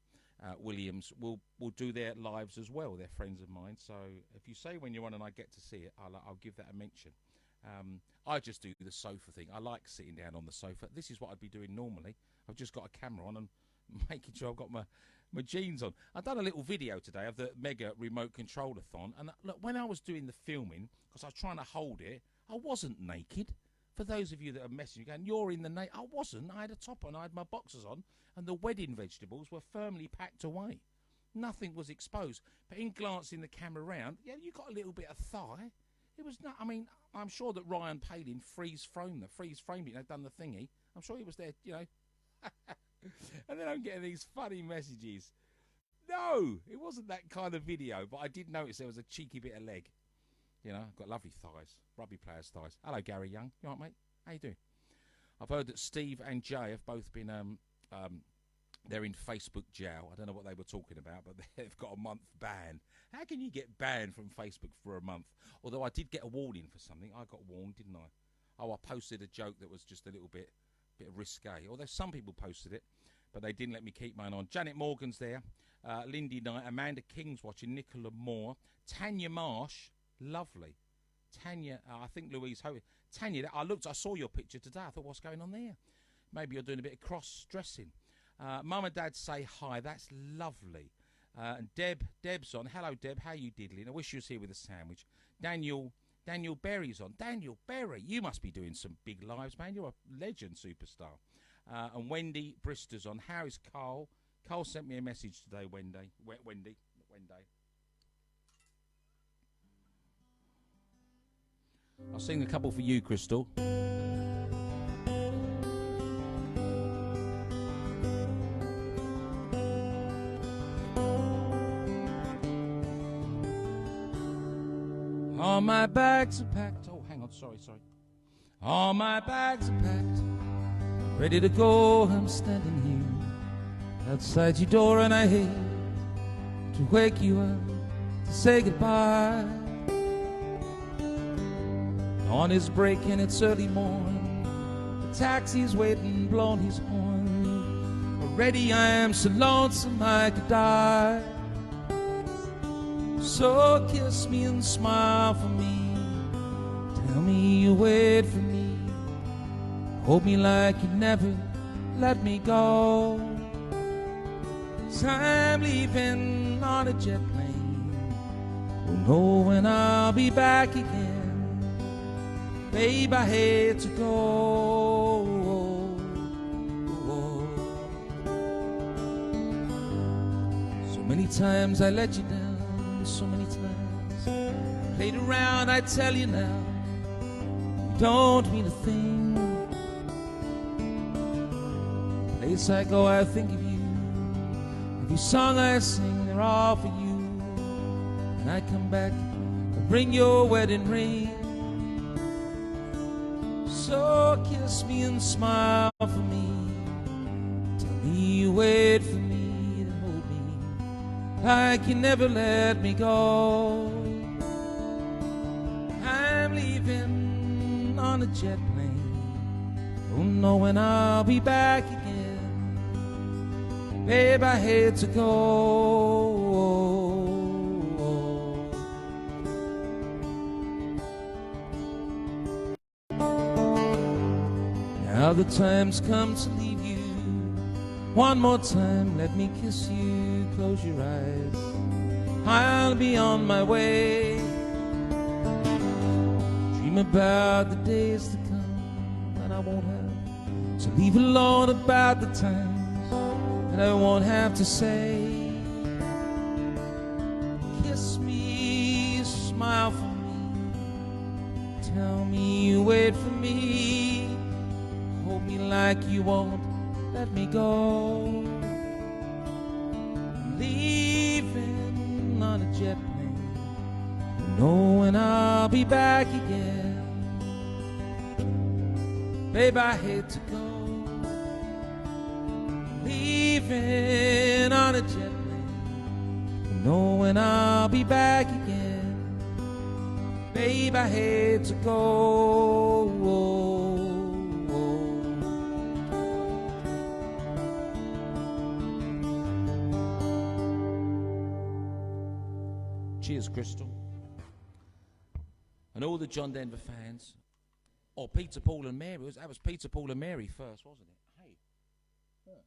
Williams will do their lives as well. They're friends of mine. So if you say when you're on and I get to see it, I'll give that a mention. I just do the sofa thing. I like sitting down on the sofa. This is what I'd be doing normally. I've just got a camera on and making sure I've got my jeans on. I've done a little video today of the mega remote control-a-thon. And look, when I was doing the filming, because I was trying to hold it, I wasn't naked. For those of you that are messaging, going, you're in the naked. I wasn't. I had a top on. I had my boxers on. And the wedding vegetables were firmly packed away. Nothing was exposed. But in glancing the camera around, yeah, you got a little bit of thigh. It was not. I mean, I'm sure that Ryan Palin freeze framed it. They've done the thingy. I'm sure he was there, you know. And then I'm getting these funny messages. No, it wasn't that kind of video, but I did notice there was a cheeky bit of leg. You know, I've got lovely thighs, rugby players' thighs. Hello, Gary Young. You all right, mate? How you doing? I've heard that Steve and Jay have both been they're in Facebook jail. I don't know what they were talking about, but they've got a month ban. How can you get banned from Facebook for a month? Although I did get a warning for something. I got warned, didn't I? Oh, I posted a joke that was just a little bit risque. Although some people posted it, but they didn't let me keep mine on. Janet Morgan's there. Lindy Knight. Amanda King's watching. Nicola Moore. Tanya Marsh. Lovely. Tanya, I think Louise Hoey. Tanya, I saw your picture today. I thought, what's going on there? Maybe you're doing a bit of cross-dressing. Mum and Dad say hi. That's lovely. And Deb's on. Hello, Deb. How you diddling? I wish you was here with a sandwich. Daniel Berry's on. Daniel Berry, you must be doing some big lives, man. You're a legend superstar. And Wendy Brister's on. How is Carl? Carl sent me a message today, Wendy. I'll sing a couple for you, Crystal. bags are packed. Oh, hang on, sorry. All my bags are packed, ready to go. I'm standing here outside your door, and I hate to wake you up to say goodbye. Dawn is breaking, it's early morning. The taxi's waiting, blowing his horn. Already I am so lonesome I could die. So kiss me and smile for me. Tell me you wait for me. Hold me like you never let me go. 'Cause I'm leaving on a jet plane. Don't know when I'll be back again. Babe, I hate to go. So many times I let you down, so many times played around. I tell you now, you don't mean a thing. Place I go, I think of you. Every song I sing, they're all for you. And I come back, I bring your wedding ring. So kiss me and smile for me. Tell me you wait for me to hold me like you never let me go. I'm leaving on a jet plane. Don't know when I'll be back again. Babe, I hate to go. Now the time's come to leave you. One more time, let me kiss you. Close your eyes, I'll be on my way. Dream about the days to come that I won't have to leave alone, about the times that I won't have to say. Kiss me, smile for me. Tell me you wait for me. Hold me like you won't let me go. I'm leaving on a jet plane. Don't know when I'll be back again. Babe, I hate to go. I'm leaving on a jet plane. Don't know when I'll be back again. Babe, I hate to go. Cheers, Crystal. And all the John Denver fans. Oh, Peter, Paul and Mary. That was Peter, Paul and Mary first, wasn't it? Hey. Yeah.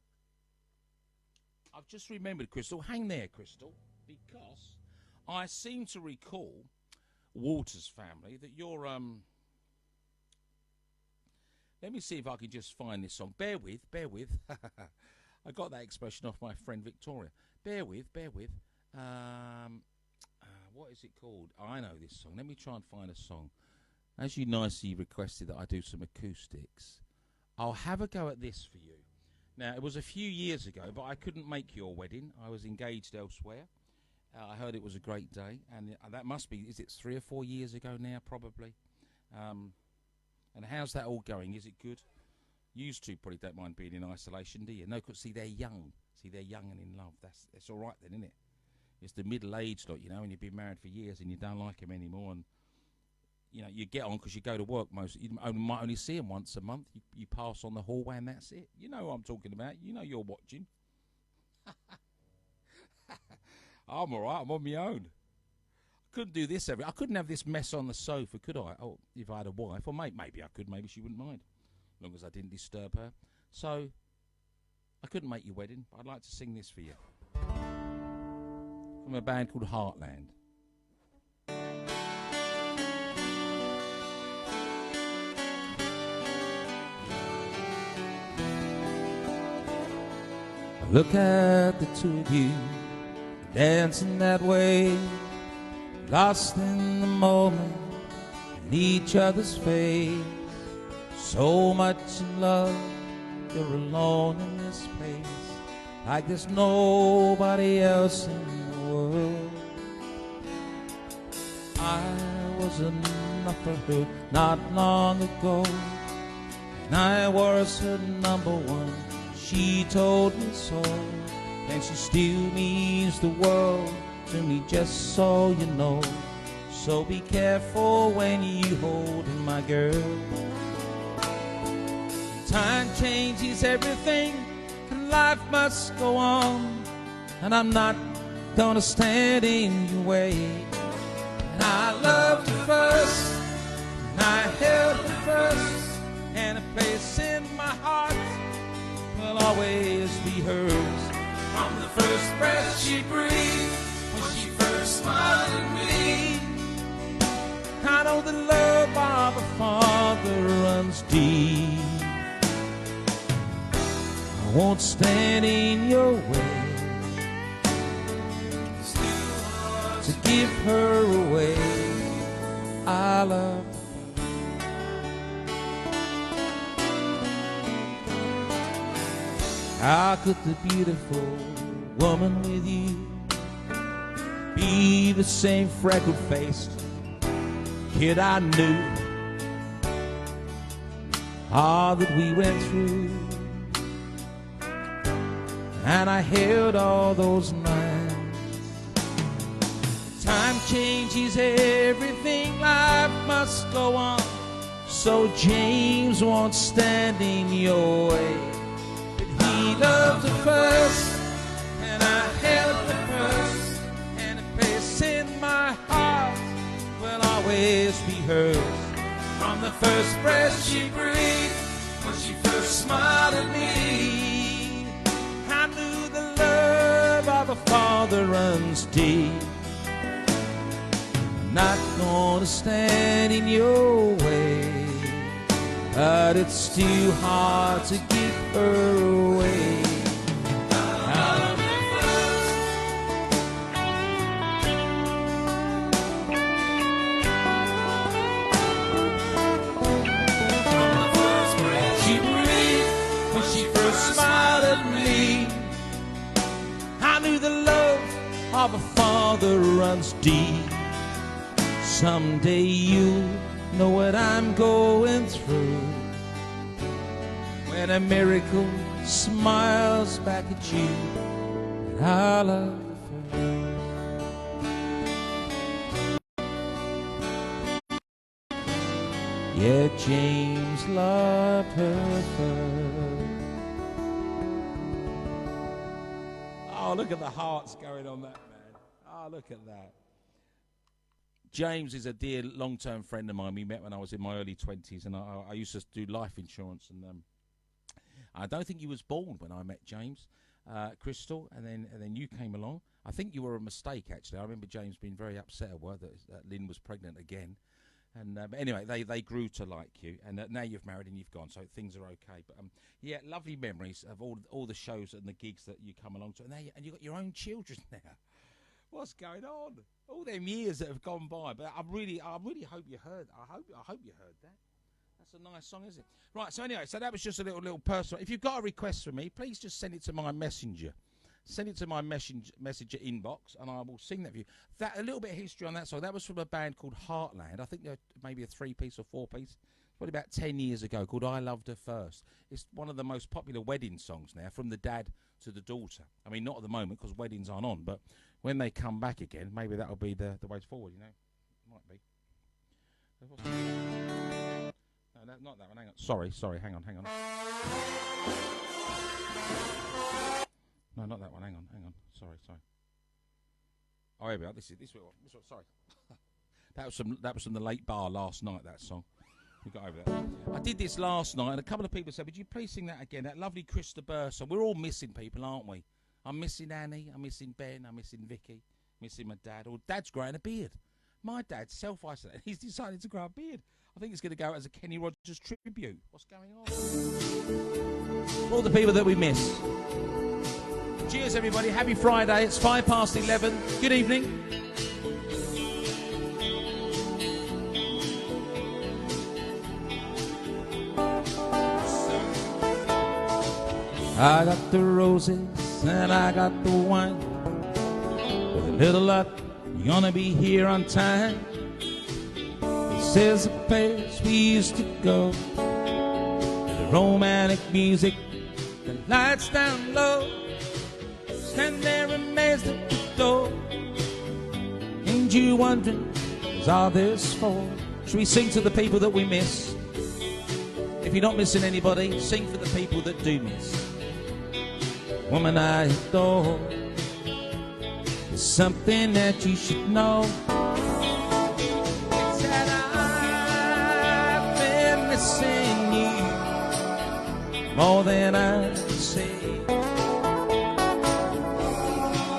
I've just remembered, Crystal. Hang there, Crystal. Because I seem to recall, Walter's family, that you're, let me see if I can just find this song. Bear with. I got that expression off my friend Victoria. Bear with. What is it called? I know this song. Let me try and find a song. As you nicely requested that I do some acoustics, I'll have a go at this for you. Now, it was a few years ago, but I couldn't make your wedding. I was engaged elsewhere. I heard it was a great day, and that must be, is it 3 or 4 years ago now, probably? And how's that all going? Is it good? Used to probably don't mind being in isolation, do you? No, because see, they're young. See, they're young and in love. That's all right then, isn't it? It's the middle-aged lot, you know, and you've been married for years and you don't like him anymore, and you know you get on because you go to work most. You might only see him once a month. You pass on the hallway and that's it. You know what I'm talking about. You know you're watching. I'm all right. I'm on my own. I couldn't do this I couldn't have this mess on the sofa, could I? Oh, if I had a wife, or maybe I could. Maybe she wouldn't mind, as long as I didn't disturb her. So I couldn't make your wedding, but I'd like to sing this for you. From a band called Heartland. Look at the two of you dancing that way, lost in the moment, in each other's face. So much in love, you're alone in this place, like there's nobody else in the world. I was was enough for her not long ago. And I was her number one, she told me so. And she still means the world to me, just so you know. So be careful when you hold him, my girl. Time changes everything, and life must go on. And I'm not gonna stand in your way. And I loved her first, and I held her first, and a place in my heart will always be hers. From the first breath she breathed, when she first smiled at me, I know the love of a father runs deep. I won't stand in your way to give her away. I love her. How could the beautiful woman with you be the same freckled-faced kid I knew? All that we went through, and I held all those nights. Time changes everything, life must go on. So James won't stand in your way. But he loved her first, and I held her first, and a place in my heart will always be hers. From the first breath she breathed, when she first smiled at me, I knew the love of a father runs deep. I'm not gonna stand in your way, but it's too hard to give her away. Of a father runs deep. Someday you'll know what I'm going through, when a miracle smiles back at you, and I love her. Yeah, James loved her first. Oh, look at the hearts going on that, man. Oh, look at that. James is a dear long-term friend of mine. We met when I was in my early 20s, and I used to do life insurance. And I don't think you was born when I met James, Crystal, and then you came along. I think you were a mistake, actually. I remember James being very upset at work that Lynn was pregnant again. And but anyway, they grew to like you, and now you've married and you've gone, so things are okay. But yeah, lovely memories of all the shows and the gigs that you come along to, and you got your own children now. What's going on? All them years that have gone by. But I really hope you heard. I hope you heard that. That's a nice song, isn't it? Right. So anyway, so that was just a little personal. If you've got a request for me, please just send it to my messenger. Send it to my messenger inbox, and I will sing that for you. That a little bit of history on that song. That was from a band called Heartland. I think they're maybe a 3-piece or 4-piece. Probably about 10 years ago, called I Loved Her First. It's one of the most popular wedding songs now, from the dad to the daughter. I mean, not at the moment because weddings aren't on, but when they come back again, maybe that'll be the way forward. You know, might be. No, not that one. Hang on. Sorry. Hang on. No, not that one. Hang on. Sorry. Oh, here we are. This one. Sorry. that was from the late bar last night. That song. We got over that. I did this last night, and a couple of people said, "Would you please sing that again?" That lovely Krista Burr song. We're all missing people, aren't we? I'm missing Annie. I'm missing Ben. I'm missing Vicky. Missing my dad. Or Dad's growing a beard. My dad's self-isolated. He's decided to grow a beard. I think it's going to go as a Kenny Rogers tribute. What's going on? All the people that we miss. Cheers, everybody. Happy Friday. It's 11:05. Good evening. I got the roses and I got the wine. With a little luck, you're gonna be here on time. This is the place we used to go. The romantic music, the lights down low. Stand there amazed at the door. Ain't you wondering, what's all this for? Should we sing to the people that we miss? If you're not missing anybody, sing for the people that do miss. Woman I adore, there's something that you should know. It's that I've been missing you more than I can say.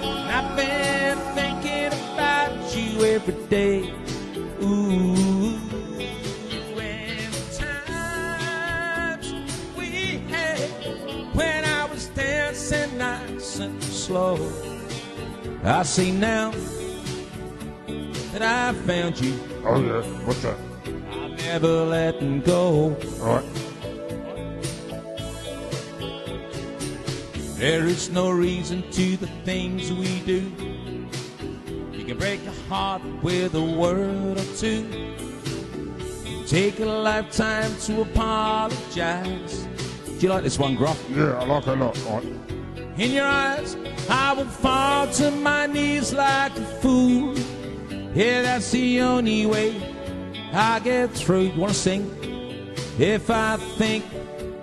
And I've been thinking about you every day. Ooh, and the times we had when I was dancing nice and slow. I see now that I found you. Oh yeah, what's that? I'm never letting go. All right. There is no reason to the things we do. You can break a heart with a word or two. Take a lifetime to apologize. Do you like this one, Gruff? Yeah, I like it a lot. All right. In your eyes, I will fall to my knees like a fool. Yeah, that's the only way I get through. You want to sing? If I think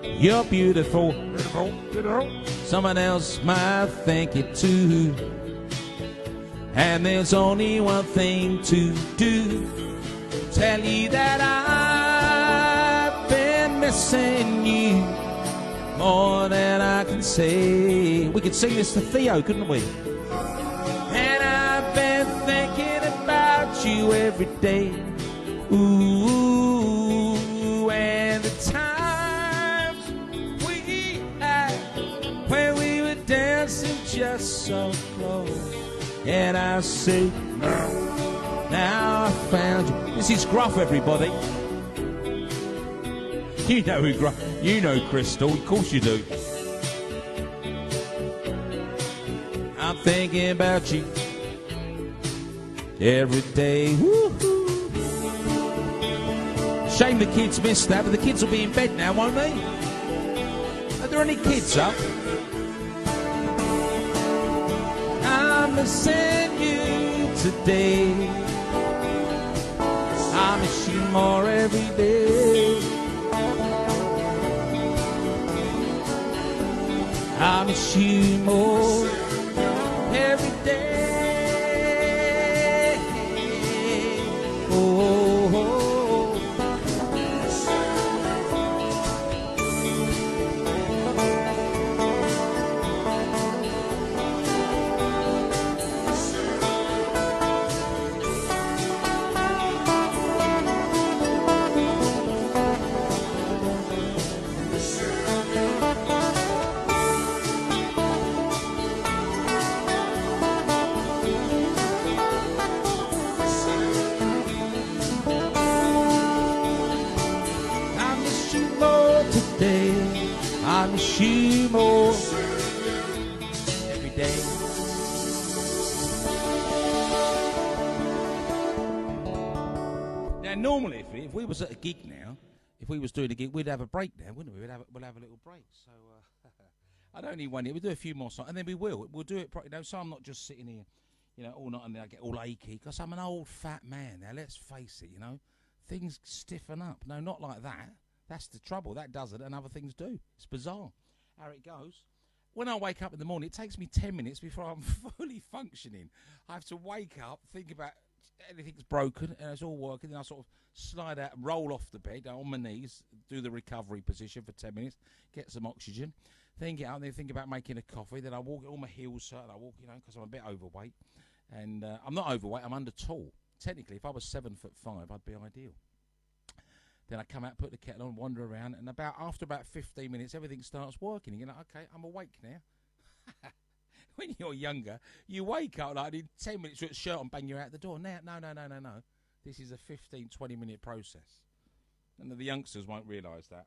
you're beautiful, someone else might think it too. And there's only one thing to do. Tell you that I've been missing you more than I can say. We could sing this to Theo, couldn't we? And I've been thinking about you every day. Ooh, and the times we had when we were dancing just so close. And I say, now I found you. This is Gruff, everybody. You know who Gruff. You know Crystal. Of course you do. I'm thinking about you every day. Woo-hoo. Shame the kids missed that, but the kids will be in bed now, won't they? Are there any kids up? I'm missing you today. I miss you more every day. I miss you more every day. Oh. I miss you more every day. Now, normally, if we was at a gig now, if we was doing a gig, we'd have a break now, wouldn't we? We'll have a little break. So I don't need one here. We'll do a few more songs, and then we'll do it. So I'm not just sitting here, all night, and then I get all achy because I'm an old fat man. Now, let's face it, things stiffen up. No, not like that. That's the trouble. That does it, and other things do. It's bizarre how it goes. When I wake up in the morning, it takes me 10 minutes before I'm fully functioning. I have to wake up, think about anything's broken, and it's all working. Then I sort of slide out, roll off the bed on my knees, do the recovery position for 10 minutes, get some oxygen, then get out, then think about making a coffee. Then I walk all my heels, and I walk, because I'm a bit overweight. And I'm not overweight, I'm under tall. Technically, if I was 7'5", I'd be ideal. Then I come out, put the kettle on, wander around, and after about 15 minutes, everything starts working. You're like, okay, I'm awake now. When you're younger, you wake up like in 10 minutes with a shirt on, bang, you're out the door. Now, no. This is a 15, 20-minute process. And the youngsters won't realise that.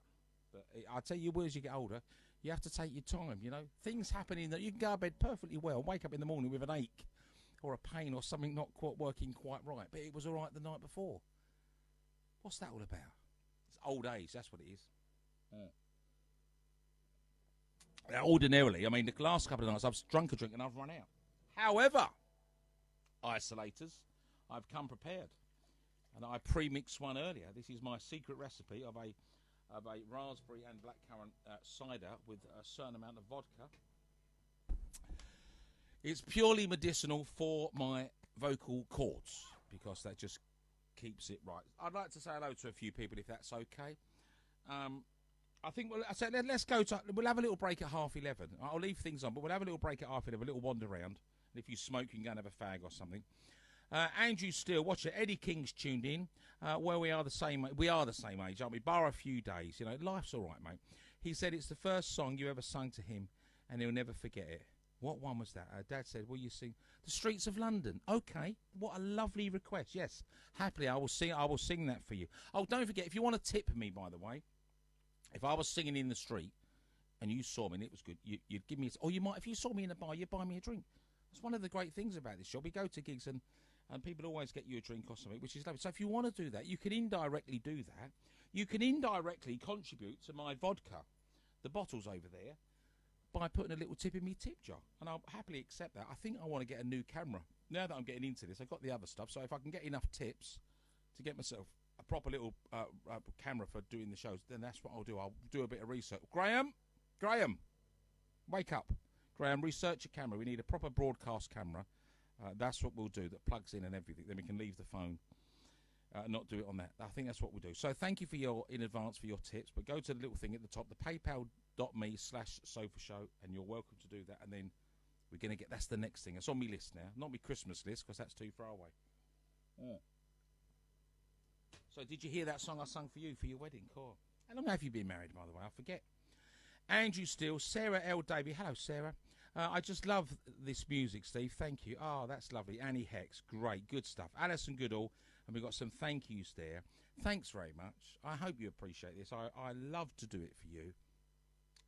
But I tell you, as you get older, you have to take your time, Things happen in that you can go to bed perfectly well, wake up in the morning with an ache or a pain or something not quite working quite right, but it was all right the night before. What's that all about? It's old age, that's what it is. Ordinarily, I mean, the last couple of nights I've drunk a drink and I've run out. However, isolators, I've come prepared. And I pre-mixed one earlier. This is my secret recipe of a raspberry and blackcurrant cider with a certain amount of vodka. It's purely medicinal for my vocal cords because that just keeps it right. I'd like to say hello to a few people if that's okay. I think let's go to. We'll have a little break at 11:30. I'll leave things on, but we'll have a little break at 11:30, a little wander around. And if you smoke, you can go and have a fag or something. Andrew Steele, watch it. Eddie King's tuned in. Where we are the same. We are the same age, aren't we? Bar a few days. You know, life's all right, mate. He said it's the first song you ever sung to him, and he'll never forget it. What one was that? Dad said, "Will you sing The Streets of London?" Okay, what a lovely request. Yes, happily I will sing. I will sing that for you. Oh, don't forget, if you want to tip me, by the way, if I was singing in the street and you saw me and it was good, you'd give me. Or you might, if you saw me in a bar, you'd buy me a drink. It's one of the great things about this job. We go to gigs and people always get you a drink or something, which is lovely. So if you want to do that, you can indirectly do that. You can indirectly contribute to my vodka, the bottles over there, by putting a little tip in me tip jar. And I'll happily accept that. I think I want to get a new camera. Now that I'm getting into this, I've got the other stuff. So if I can get enough tips to get myself a proper little camera for doing the shows, then that's what I'll do. I'll do a bit of research. Graham, wake up. Graham, research a camera. We need a proper broadcast camera. That's what we'll do, that plugs in and everything. Then we can leave the phone, not do it on that. I think that's what we'll do. So thank you in advance for your tips. But go to the little thing at the top, the paypal.me/Sofashow, and you're welcome to do that. And then we're going to get, that's the next thing. It's on my list now. Not my Christmas list, because that's too far away. Yeah. So did you hear that song I sung for you for your wedding? Cool. How long have you been married, by the way? I forget. Andrew Steele, Sarah L. Davey. Hello, Sarah. I just love this music, Steve. Thank you. Oh, that's lovely. Annie Hex. Great. Good stuff. Alison Goodall. And we've got some thank yous there. Thanks very much. I hope you appreciate this. I love to do it for you.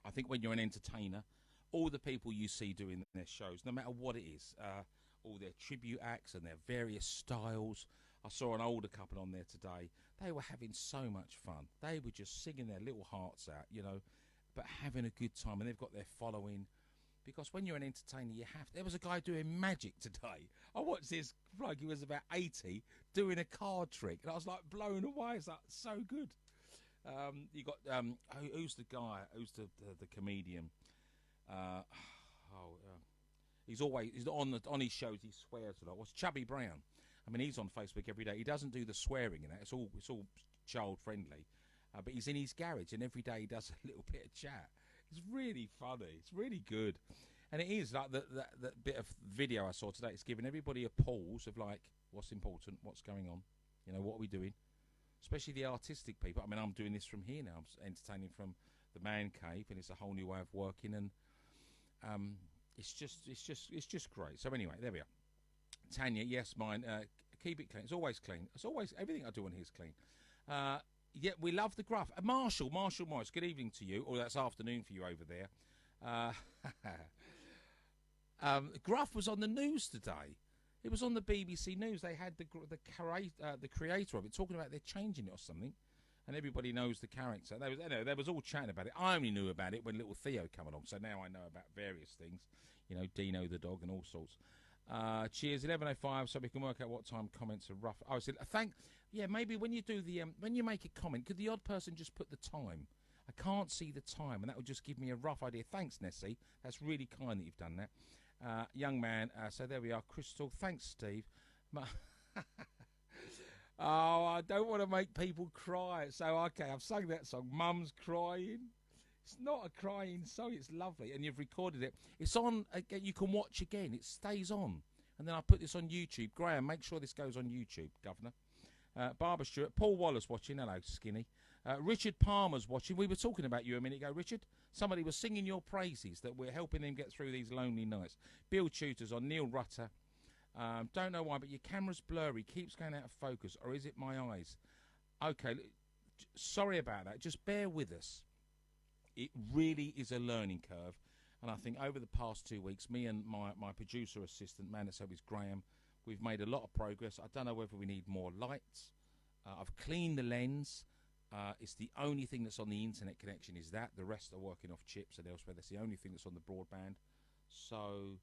I think when you're an entertainer, all the people you see doing their shows, no matter what it is, all their tribute acts and their various styles. I saw an older couple on there today. They were having so much fun. They were just singing their little hearts out, you know, but having a good time. And they've got their following. Because when you're an entertainer, you have to. There was a guy doing magic today. I watched this bloke, he was about 80, doing a card trick. And I was like blown away. It's like so good. You got, who's the guy? Who's the comedian? He's on his shows, he swears a lot. What's Chubby Brown? I mean, he's on Facebook every day. He doesn't do the swearing in that. It's all child friendly. But he's in his garage, and every day he does a little bit of chat. It's really funny. It's really good. And it is like that bit of video I saw today. It's giving everybody a pause of like, what's important, what's going on, you know, what are we doing? Especially the artistic people. I mean, I'm doing this from here now. I'm entertaining from the man cave, and it's a whole new way of working. And it's just great. So anyway, there we are. Tanya, yes, mine. Keep it clean. It's always clean. It's always, everything I do on here is clean. Yeah, we love the Gruff. Marshall Morris, good evening to you. Or that's afternoon for you over there. Gruff was on the news today. It was on the BBC News. They had the creator of it talking about they're changing it or something. And everybody knows the character. They was all chatting about it. I only knew about it when little Theo came along. So now I know about various things. You know, Dino the dog and all sorts. Cheers, 11:05, so we can work out what time comments are rough. I said, yeah, maybe when you do the when you make a comment, could the odd person just put the time? I can't see the time, and that would just give me a rough idea. Thanks, Nessie. That's really kind that you've done that. Young man, so there we are. Crystal, thanks, Steve. Oh, I don't want to make people cry. So, okay, I've sung that song. Mum's crying. It's not a crying song. It's lovely. And you've recorded it. It's on. You can watch again. It stays on. And then I put this on YouTube. Graham, make sure this goes on YouTube, Governor. Barbara Stewart. Paul Wallace watching. Hello, Skinny. Richard Palmer's watching. We were talking about you a minute ago, Richard. Somebody was singing your praises, that we're helping them get through these lonely nights. Bill Tutor's on. Neil Rutter. Don't know why, but your camera's blurry. Keeps going out of focus. Or is it my eyes? Okay. Sorry about that. Just bear with us. It really is a learning curve. And I think over the past 2 weeks, me and my producer assistant, man, so is Graham, we've made a lot of progress. I don't know whether we need more lights. I've cleaned the lens. It's the only thing that's on the internet connection is that. The rest are working off chips and elsewhere. That's the only thing that's on the broadband. So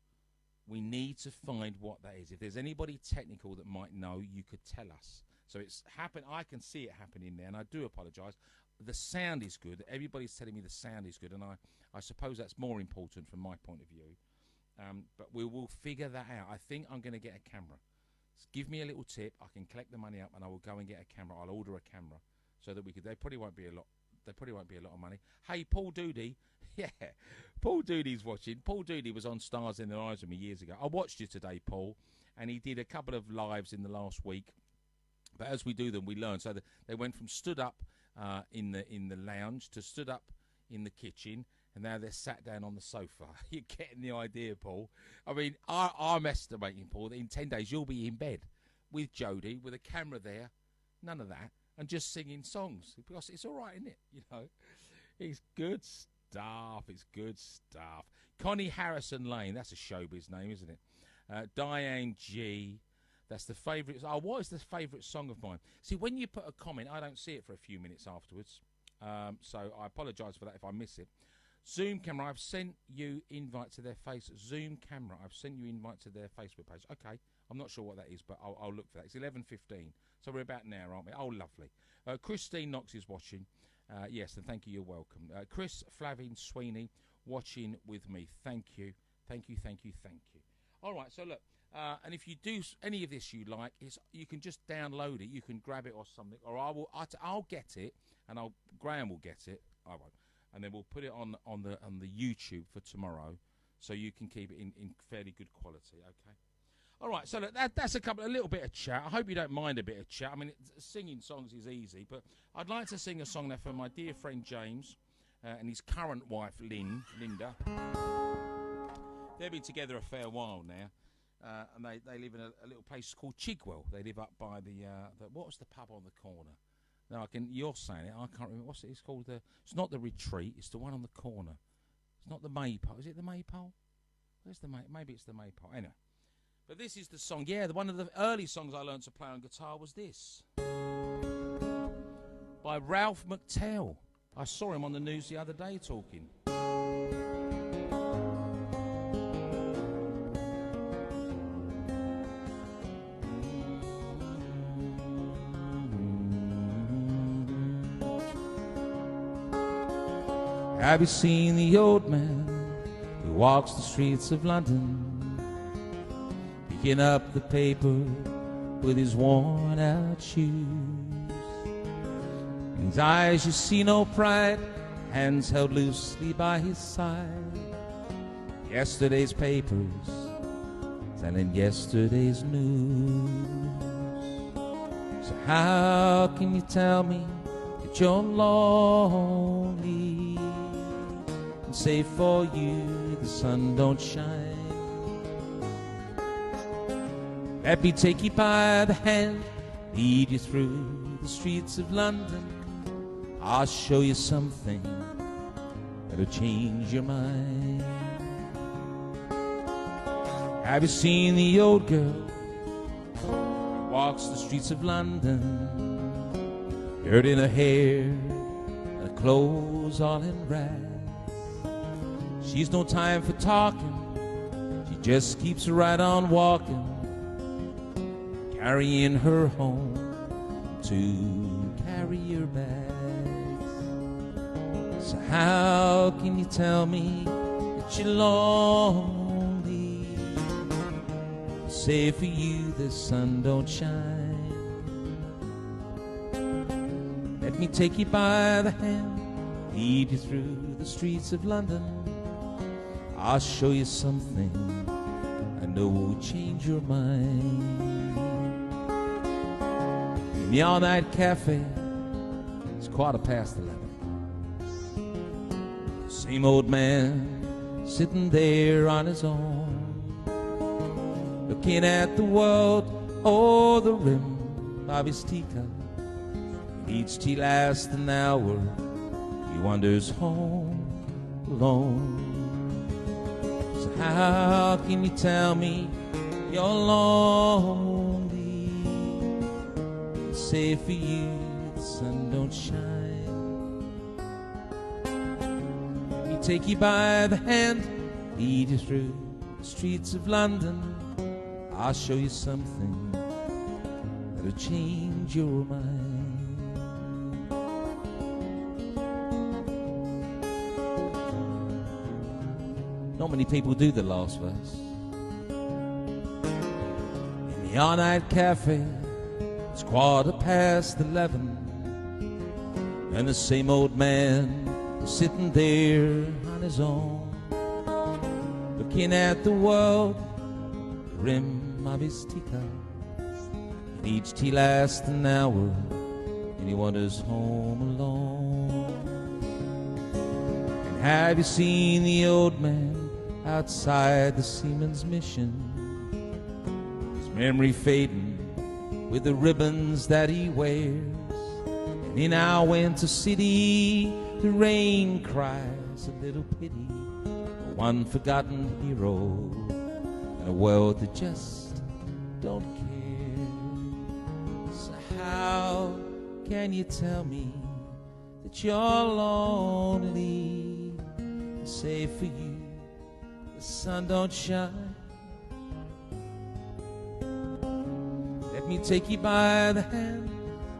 we need to find what that is. If there's anybody technical that might know, you could tell us. So it's happened. I can see it happening there, and I do apologise. The sound is good. Everybody's telling me the sound is good, and I suppose that's more important from my point of view. But we will figure that out. I think I'm going to get a camera. So give me a little tip. I can collect the money up, and I will go and get a camera. I'll order a camera so that we could. They probably won't be a lot. There probably won't be a lot of money. Hey, Paul Doody. Yeah, Paul Doody's watching. Paul Doody was on Stars in the Eyes with me years ago. I watched you today, Paul, and he did a couple of lives in the last week. But as we do them, we learn. So they went from stood up in the lounge to stood up in the kitchen, and now they're sat down on the sofa. You're getting the idea, Paul. I mean, I'm estimating, Paul, that in 10 days you'll be in bed with Jodie, with a camera there, none of that, and just singing songs. Because it's all right, isn't it? You know, it's good stuff. It's good stuff. Connie Harrison Lane, that's a showbiz name, isn't it? Diane G. That's the favourite. Oh, what is the favourite song of mine? See, when you put a comment, I don't see it for a few minutes afterwards. So I apologise for that if I miss it. Zoom camera, I've sent you invite to their face. Zoom camera, I've sent you invite to their Facebook page. Okay, I'm not sure what that is, but I'll look for that. It's 11:15, so we're about now, aren't we? Oh, lovely. Christine Knox is watching. Yes, and thank you. You're welcome. Chris Flavin Sweeney watching with me. Thank you. Thank you, thank you, thank you. All right, so look, and if you do any of this you like, you can just download it. You can grab it or something, or I'll get it, and Graham will get it. I won't, and then we'll put it on the YouTube for tomorrow, so you can keep it in fairly good quality. Okay. All right, so look, that's a little bit of chat. I hope you don't mind a bit of chat. I mean, singing songs is easy, but I'd like to sing a song now for my dear friend James and his current wife Linda. They've been together a fair while now, and they live in a little place called Chigwell. They live up by the what was the pub on the corner? No, you're saying it. I can't remember. What's it? It's called it's not the Retreat. It's the one on the corner. It's not the Maypole. Is it the Maypole? Where's the Maypole? Maybe it's the Maypole. Anyway. But this is the song. Yeah, one of the early songs I learned to play on guitar was this. By Ralph McTell. I saw him on the news the other day talking. Have you seen the old man who walks the streets of London, picking up the paper with his worn out shoes? In his eyes you see no pride, hands held loosely by his side. Yesterday's papers telling yesterday's news. So how can you tell me that you're lonely and say for you the sun don't shine? Let me take you by the hand, lead you through the streets of London. I'll show you something that'll change your mind. Have you seen the old girl who walks the streets of London, dirt in her hair and her clothes all in rags? She's no time for talking, she just keeps right on walking, carrying her home to carry your bags. So how can you tell me that you're lonely? Say for you the sun don't shine. Let me take you by the hand, lead you through the streets of London. I'll show you something I know will change your mind. In the all-night cafe, it's 11:15. Same old man sitting there on his own, looking at the world o'er the rim of his teacup. Each tea lasts an hour, he wanders home alone. So how can you tell me you're lonely? Say for you the sun don't shine. Let me take you by the hand, lead you through the streets of London. I'll show you something that'll change your mind. Not many people do the last verse. In the all-night cafe, it's 11:15, and the same old man is sitting there on his own, looking at the world, the rim of his teacup. And each tea lasts an hour, and he wanders home alone. And have you seen the old man outside the Seaman's Mission? His memory fading with the ribbons that he wears. And in our winter city, the rain cries a little pity for one forgotten hero in a world that just don't care. So how can you tell me that you're lonely? Say for you the sun don't shine. Let me take you by the hand,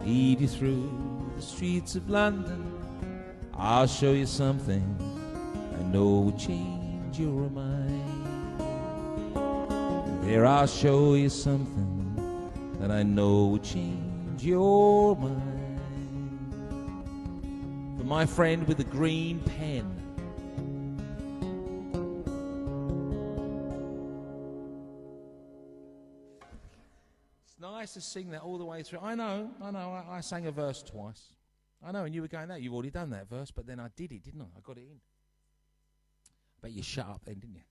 lead you through the streets of London. I'll show you something I know will change your mind. There I'll show you something that I know will change your mind. For my friend with the green pen, nice to sing that all the way through. I know, I sang a verse twice. I know, and you were going, that you've already done that verse, but then I did it, didn't I? I got it in. I bet you shut up then, didn't you?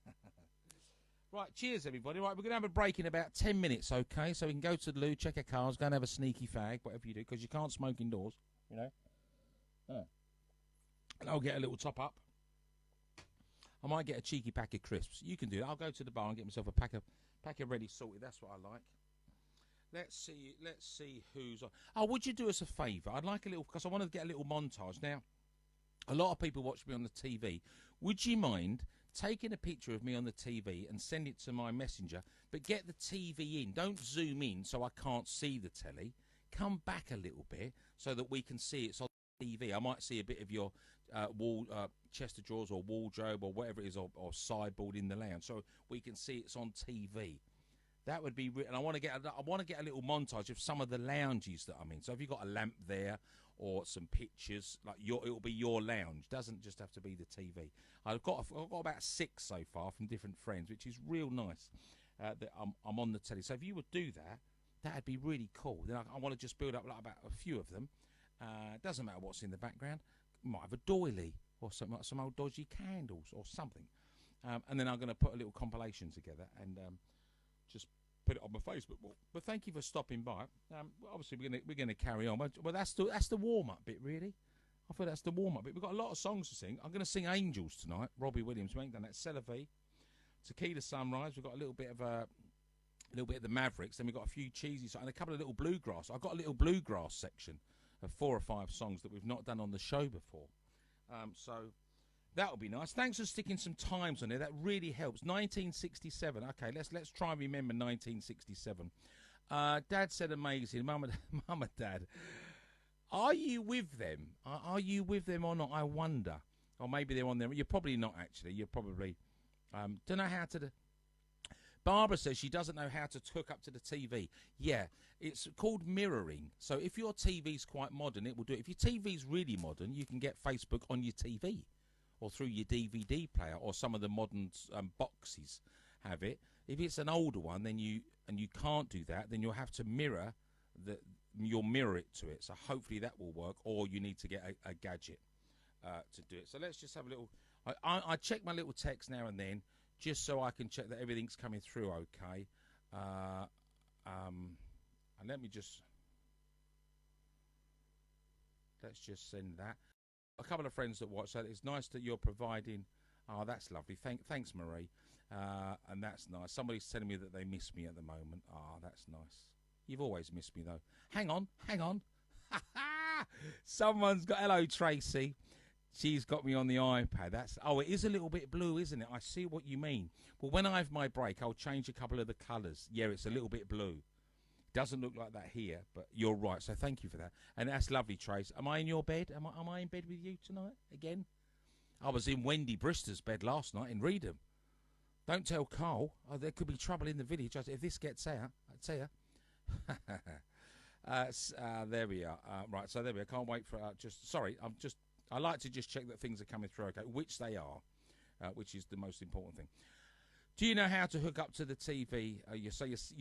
Right, cheers, everybody. Right, we're going to have a break in about 10 minutes, okay? So we can go to the loo, check our cars, go and have a sneaky fag, whatever you do, because you can't smoke indoors, you know? Oh. And I'll get a little top up. I might get a cheeky pack of crisps. You can do that. I'll go to the bar and get myself a pack of ready salted. That's what I like. Let's see who's on. Oh, would you do us a favour? I'd like a little, because I want to get a little montage. Now, a lot of people watch me on the TV. Would you mind taking a picture of me on the TV and send it to my messenger, but get the TV in? Don't zoom in so I can't see the telly. Come back a little bit so that we can see it's on TV. I might see a bit of your wall, chest of drawers or wardrobe or whatever it is, or sideboard in the lounge, so we can see it's on TV. That would be, and I want to get a little montage of some of the lounges that I'm in. So if you've got a lamp there or some pictures, like it'll be your lounge. Doesn't just have to be the TV. I've got about 6 so far from different friends, which is real nice. That I'm on the telly. So if you would do that, that'd be really cool. Then I want to just build up like about a few of them. Doesn't matter what's in the background. Might have a doily or some old dodgy candles or something. And then I'm going to put a little compilation together and just put it on my Facebook wall. But thank you for stopping by. Obviously, we're gonna carry on. Well, that's the warm up bit, really. I thought that's the warm up bit. We've got a lot of songs to sing. I'm gonna sing Angels tonight. Robbie Williams. We ain't done that. Celavi, Tequila Sunrise. We've got a little bit of the Mavericks. Then we've got a few cheesy songs and a couple of little bluegrass. I've got a little bluegrass section of 4 or 5 songs that we've not done on the show before. So that would be nice. Thanks for sticking some times on there. That really helps. 1967. Okay, let's try and remember 1967. Dad said amazing. Mum and Dad. Are you with them? Are you with them or not? I wonder. Or maybe they're on there. You're probably not, actually. You're probably... don't know how to... Barbara says she doesn't know how to hook up to the TV. Yeah, it's called mirroring. So if your TV's quite modern, it will do it. If your TV's really modern, you can get Facebook on your TV or through your DVD player, or some of the modern boxes have it. If it's an older one, then you can't do that, then you'll have to mirror you'll mirror it to it. So hopefully that will work, or you need to get a gadget to do it. So let's just have a little... I check my little text now and then, just so I can check that everything's coming through okay. And let me just... Let's just send that. A couple of friends that watch, so it's nice that you're providing... Oh, that's lovely. Thanks, Marie. And that's nice. Somebody's telling me that they miss me at the moment. Oh, that's nice. You've always missed me, though. Hang on, hang on. Someone's got... Hello, Tracy. She's got me on the iPad. Oh, it is a little bit blue, isn't it? I see what you mean. Well, when I have my break, I'll change a couple of the colours. Yeah, it's a little bit blue. Doesn't look like that here, but you're right. So thank you for that. And that's lovely, Trace. Am I in your bed? Am I in bed with you tonight again? I was in Wendy Brister's bed last night in Reedham. Don't tell Carl. Oh, there could be trouble in the village. If this gets out, I'd tell you. There we are. Right, so there we are. Can't wait for... I like to just check that things are coming through okay, which they are, which is the most important thing. Do you know how to hook up to the TV? You're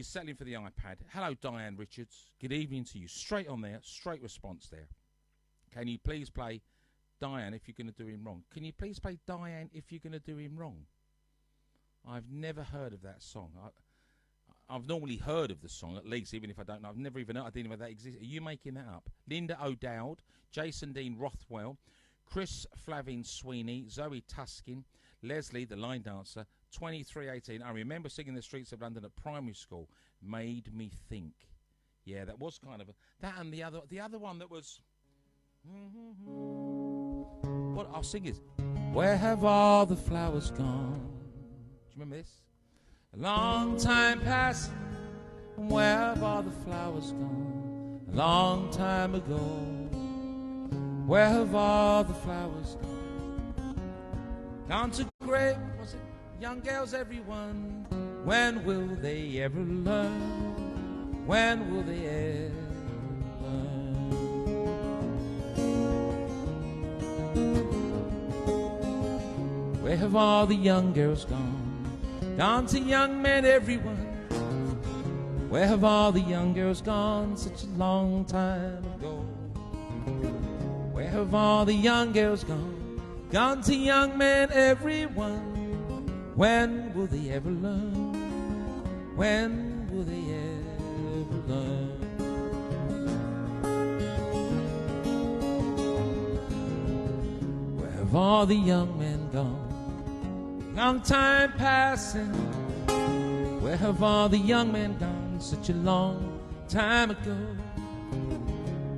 settling for the iPad. Hello, Diane Richards. Good evening to you. Straight on there, straight response there. Can you please play Diane if you're going to do him wrong? Can you please play Diane if you're going to do him wrong? I've never heard of that song. I've normally heard of the song, at least, even if I don't know. I've never even heard. I didn't know that existed. Are you making that up? Linda O'Dowd, Jason Dean Rothwell, Chris Flavin Sweeney, Zoe Tuskin, Leslie, the line dancer, 2318. I remember singing the streets of London at primary school. Made me think. Yeah, that was kind of that, and the other one that was. What I'll sing is, where have all the flowers gone? Do you remember this? A long time passing. Where have all the flowers gone? A long time ago. Where have all the flowers gone? Gone to grave, was it? Young girls, everyone. When will they ever learn? When will they ever learn? Where have all the young girls gone? Gone to young men, everyone. Where have all the young girls gone? Such a long time ago. Where have all the young girls gone? Gone to young men, everyone. When will they ever learn? When will they ever learn? Where have all the young men gone? Long time passing. Where have all the young men gone? Such a long time ago.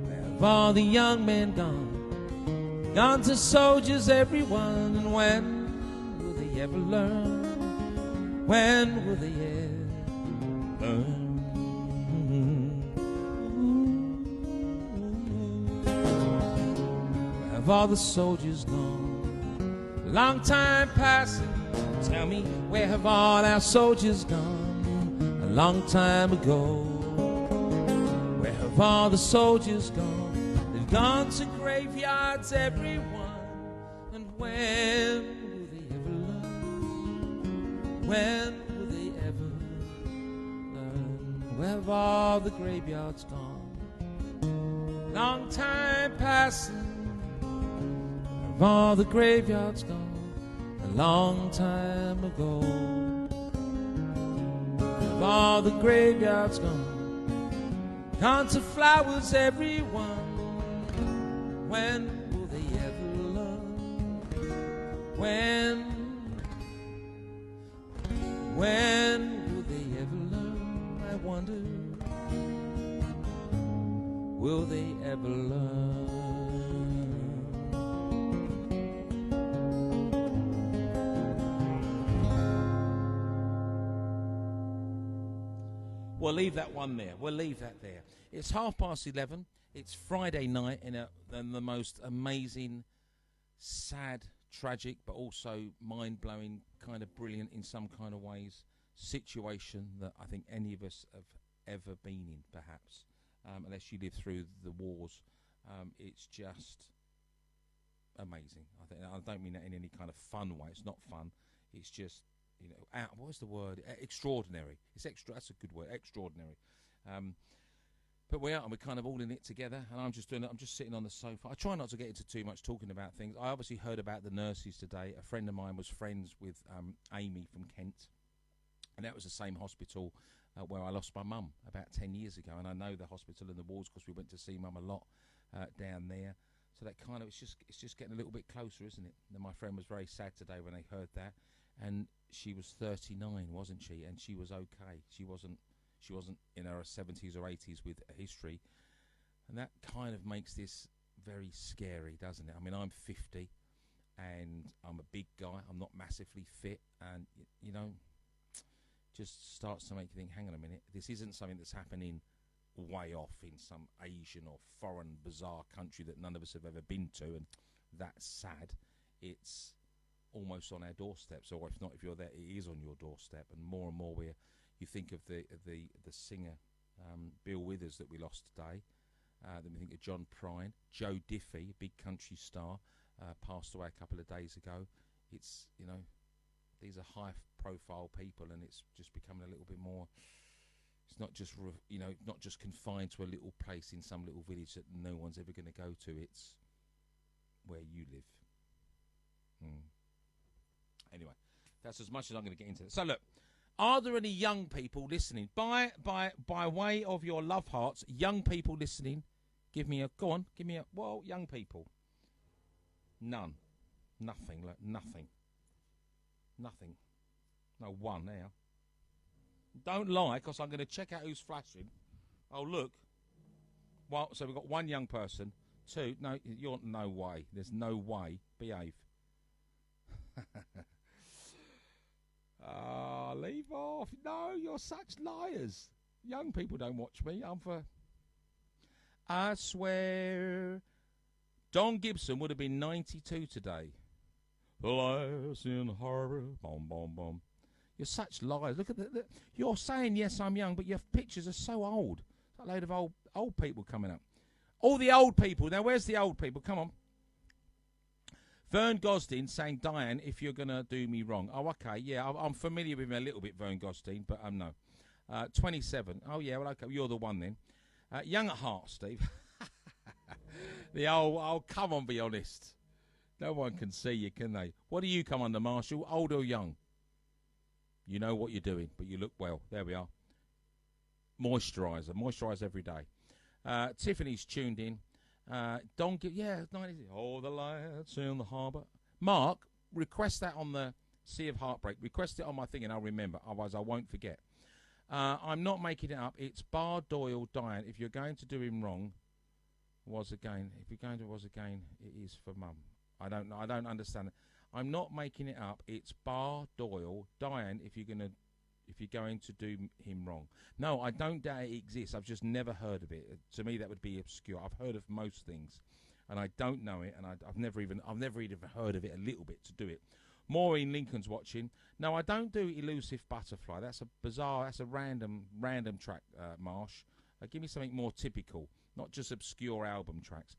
Where have all the young men gone? Gone to soldiers, everyone. And when will they ever learn? When will they ever learn? Where have all the soldiers gone? Long time passing. Tell me, where have all our soldiers gone? A long time ago. Where have all the soldiers gone? They've gone to graveyards, everyone. And when will they ever learn? When will they ever learn? Where have all the graveyards gone? Long time passing. Where have all the graveyards gone? A long time ago. Of all the graveyards gone, gone to flowers, everyone. When will they ever learn? When will they ever learn? I wonder. Will they ever learn? We'll leave that one there. We'll leave that there. It's 11:30. It's Friday night in the most amazing, sad, tragic, but also mind-blowing, kind of brilliant in some kind of ways, situation that I think any of us have ever been in, perhaps, unless you lived through the wars. It's just amazing. I don't mean that in any kind of fun way. It's not fun. It's just, you know, what's the word? Extraordinary. It's extra. That's a good word. Extraordinary. But we are, and we're kind of all in it together. And I'm just sitting on the sofa. I try not to get into too much talking about things. I obviously heard about the nurses today. A friend of mine was friends with Amy from Kent, and that was the same hospital where I lost my mum about 10 years ago. And I know the hospital and the wards because we went to see mum a lot down there. So that kind of it's just getting a little bit closer, isn't it? And my friend was very sad today when they heard that. And she was 39, wasn't she? And she was okay. She She wasn't in her 70s or 80s with a history. And that kind of makes this very scary, doesn't it? I mean, I'm 50 and I'm a big guy. I'm not massively fit. And, you know, just starts to make you think, hang on a minute, this isn't something that's happening way off in some Asian or foreign bizarre country that none of us have ever been to, and that's sad. It's almost on our doorsteps, or if not, if you're there, it is on your doorstep. And more you think of the singer Bill Withers that we lost today. Then we think of John Prine, Joe Diffie, a big country star, passed away a couple of days ago. It's, you know, these are high-profile people, and it's just becoming a little bit more. It's not just not just confined to a little place in some little village that no one's ever going to go to. It's where you live. Anyway, that's as much as I'm going to get into it. So look, are there any young people listening? By way of your love hearts, young people listening, give me a young people. None. Nothing. Nothing. Nothing. No, one now. Don't lie, because I'm going to check out who's flashing. Oh, look. Well, so we've got one young person. Two. No, you're no way. There's no way. Behave. Leave off. No, you're such liars. Young people don't watch me. I swear. Don Gibson would have been 92 today. The lights in the harbour. Boom, boom, boom. You're such liars. Look at you're saying, yes, I'm young, but your pictures are so old. It's a load of old people coming up. All the old people. Now, where's the old people? Come on. Vern Gosdin saying, Diane, if you're going to do me wrong. Oh, okay. Yeah, I'm familiar with him a little bit, Vern Gosdin, but no. 27. Oh, yeah, well, okay. You're the one then. Young at heart, Steve. The old, come on, be honest. No one can see you, can they? What do you come under, Marshall? Old or young? You know what you're doing, but you look well. There we are. Moisturiser. Moisturise every day. Tiffany's tuned in. Don, yeah, 90. Oh, the lights in the harbour. Mark, request that on the Sea of Heartbreak. Request it on my thing and I'll remember. Otherwise, I won't forget. I'm not making it up. It's Bar Doyle Diane. If you're going to do him wrong, was again. If you're going to was again, it is for mum. I don't know. I don't understand it. I'm not making it up. It's Bar Doyle Diane. If you're going to do him wrong. No, I don't doubt it exists. I've just never heard of it. To me, that would be obscure. I've heard of most things, and I don't know it. And I've never even heard of it a little bit to do it. Maureen Lincoln's watching. No, I don't do Elusive Butterfly. That's a bizarre. That's a random track, Marsh. Give me something more typical, not just obscure album tracks.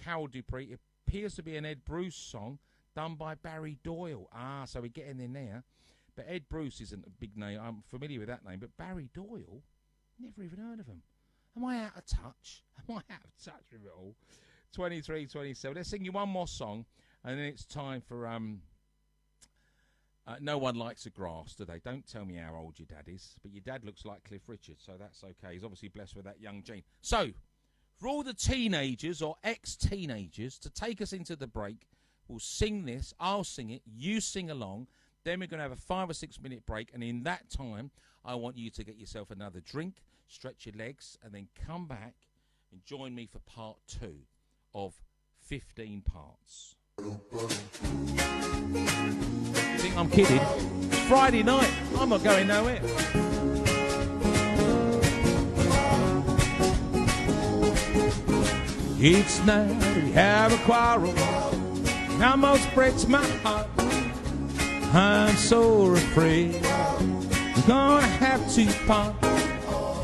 Carol Dupree. It appears to be an Ed Bruce song done by Barry Doyle. So we're getting in there. But Ed Bruce isn't a big name. I'm familiar with that name. But Barry Doyle, never even heard of him. Am I out of touch? Am I out of touch with it all? 23, 27. Let's sing you one more song, and then it's time for No One Likes the Grass, do they? Don't tell me how old your dad is, but your dad looks like Cliff Richard, so that's okay. He's obviously blessed with that young gene. So, for all the teenagers or ex-teenagers to take us into the break, we'll sing this. I'll sing it. You sing along. Then we're going to have a 5 or 6 minute break, and in that time, I want you to get yourself another drink, stretch your legs, and then come back and join me for part 2 of 15 parts. You think I'm kidding? It's Friday night. I'm not going nowhere. Each night we have a quarrel. It almost breaks my heart. I'm so afraid we're gonna have to part.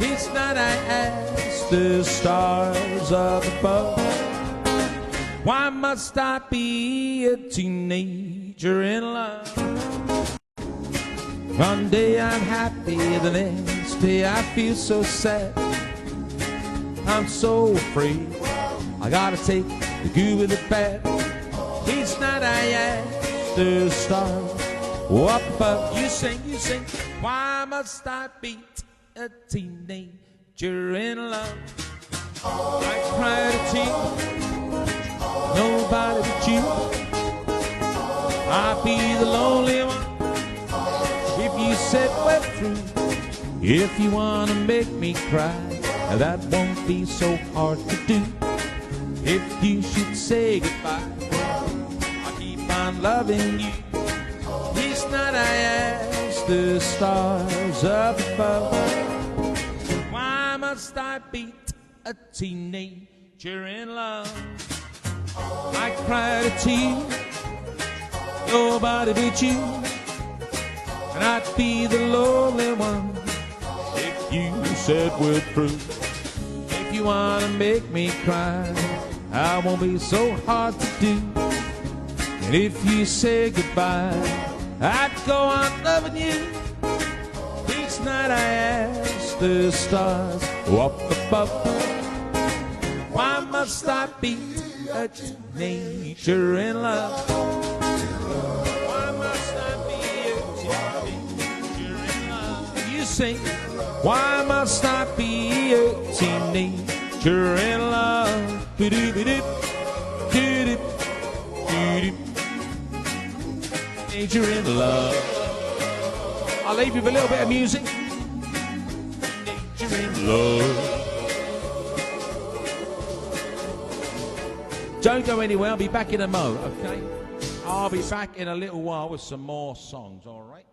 Each night I ask the stars up above, why must I be a teenager in love? One day I'm happy, the next day I feel so sad. I'm so afraid I gotta take the good with the bad. Each night I ask the stars up above, you sing, why must I be a teenager in love? I cried a tear, nobody but you. I'd be the lonely one if you said we're through. If you wanna make me cry, that won't be so hard to do. If you should say goodbye, I'll keep on loving you. Each night I ask the stars up above, why must I beat a teenager in love? I cried a tear, nobody but you, and I'd be the lonely one if you said we're through. If you wanna make me cry, I won't be so hard to do. And if you say goodbye, I'd go on loving you. Each night I ask the stars up above, why must I beat a teenager in love? Why must I be a teenager in love? You sing, why must I be a teenager in love? Teenager in love. I'll leave you with a little bit of music. Teenager in love. Don't go anywhere, I'll be back in a mo, okay? I'll be back in a little while with some more songs, all right?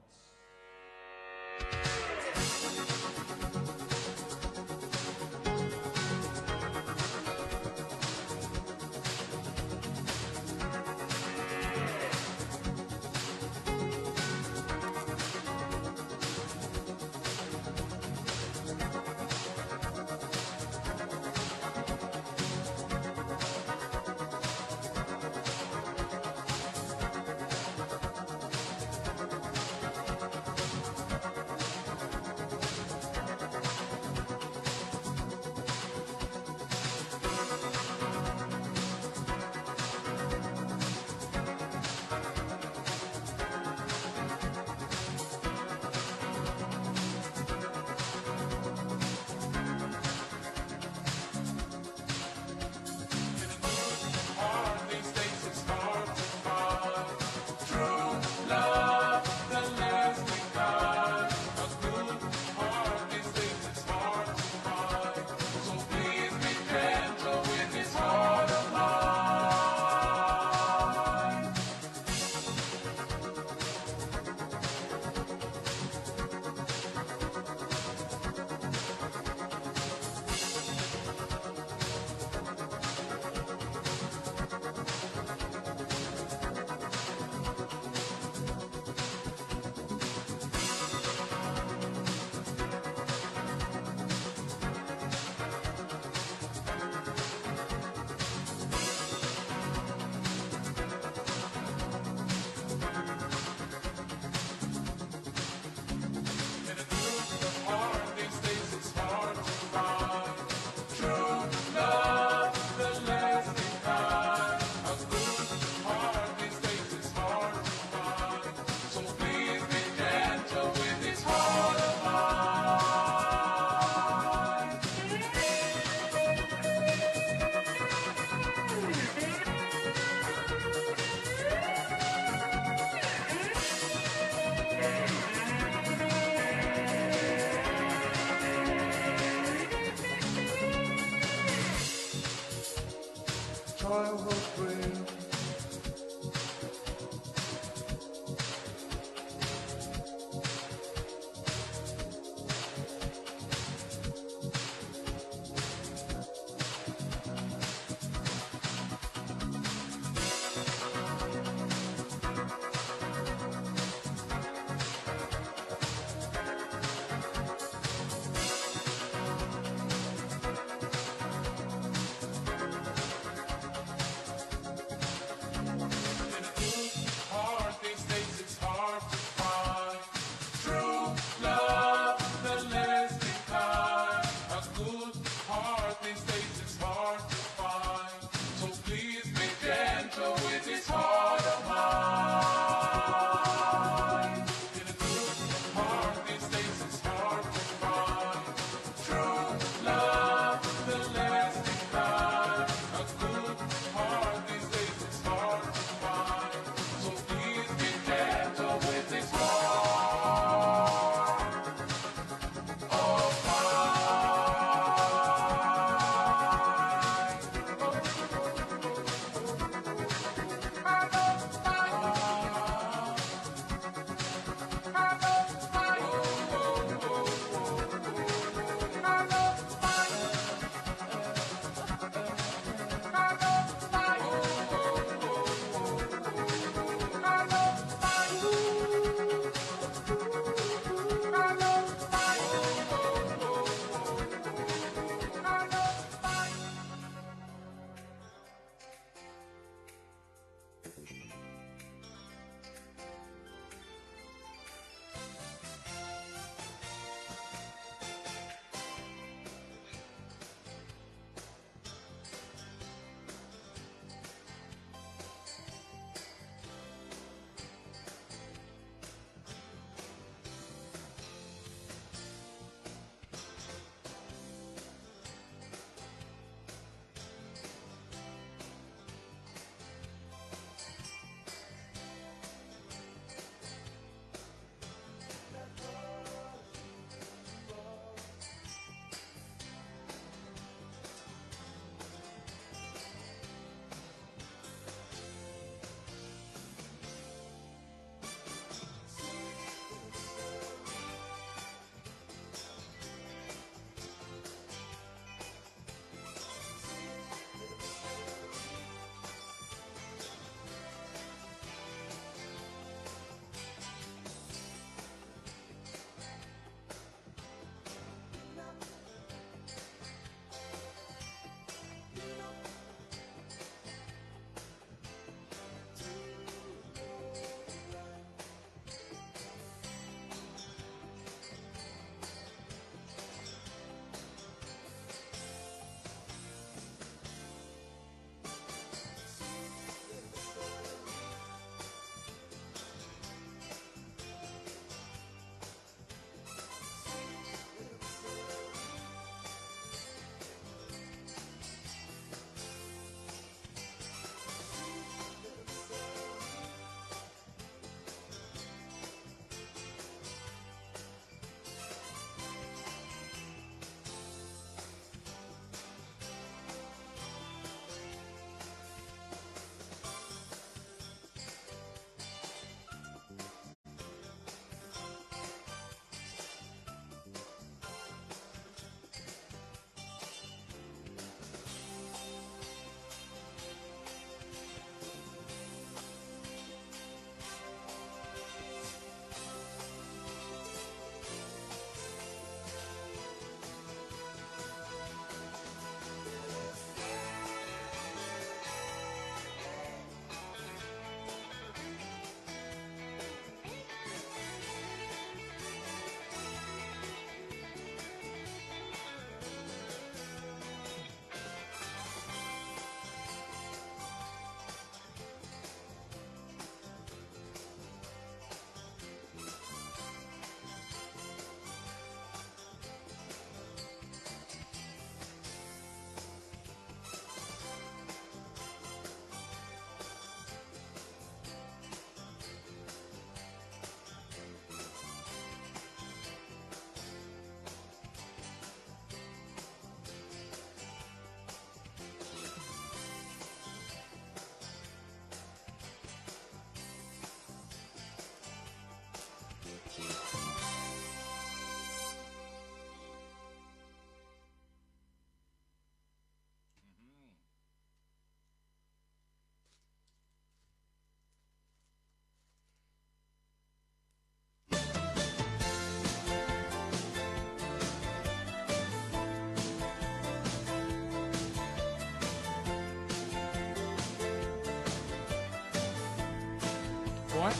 right?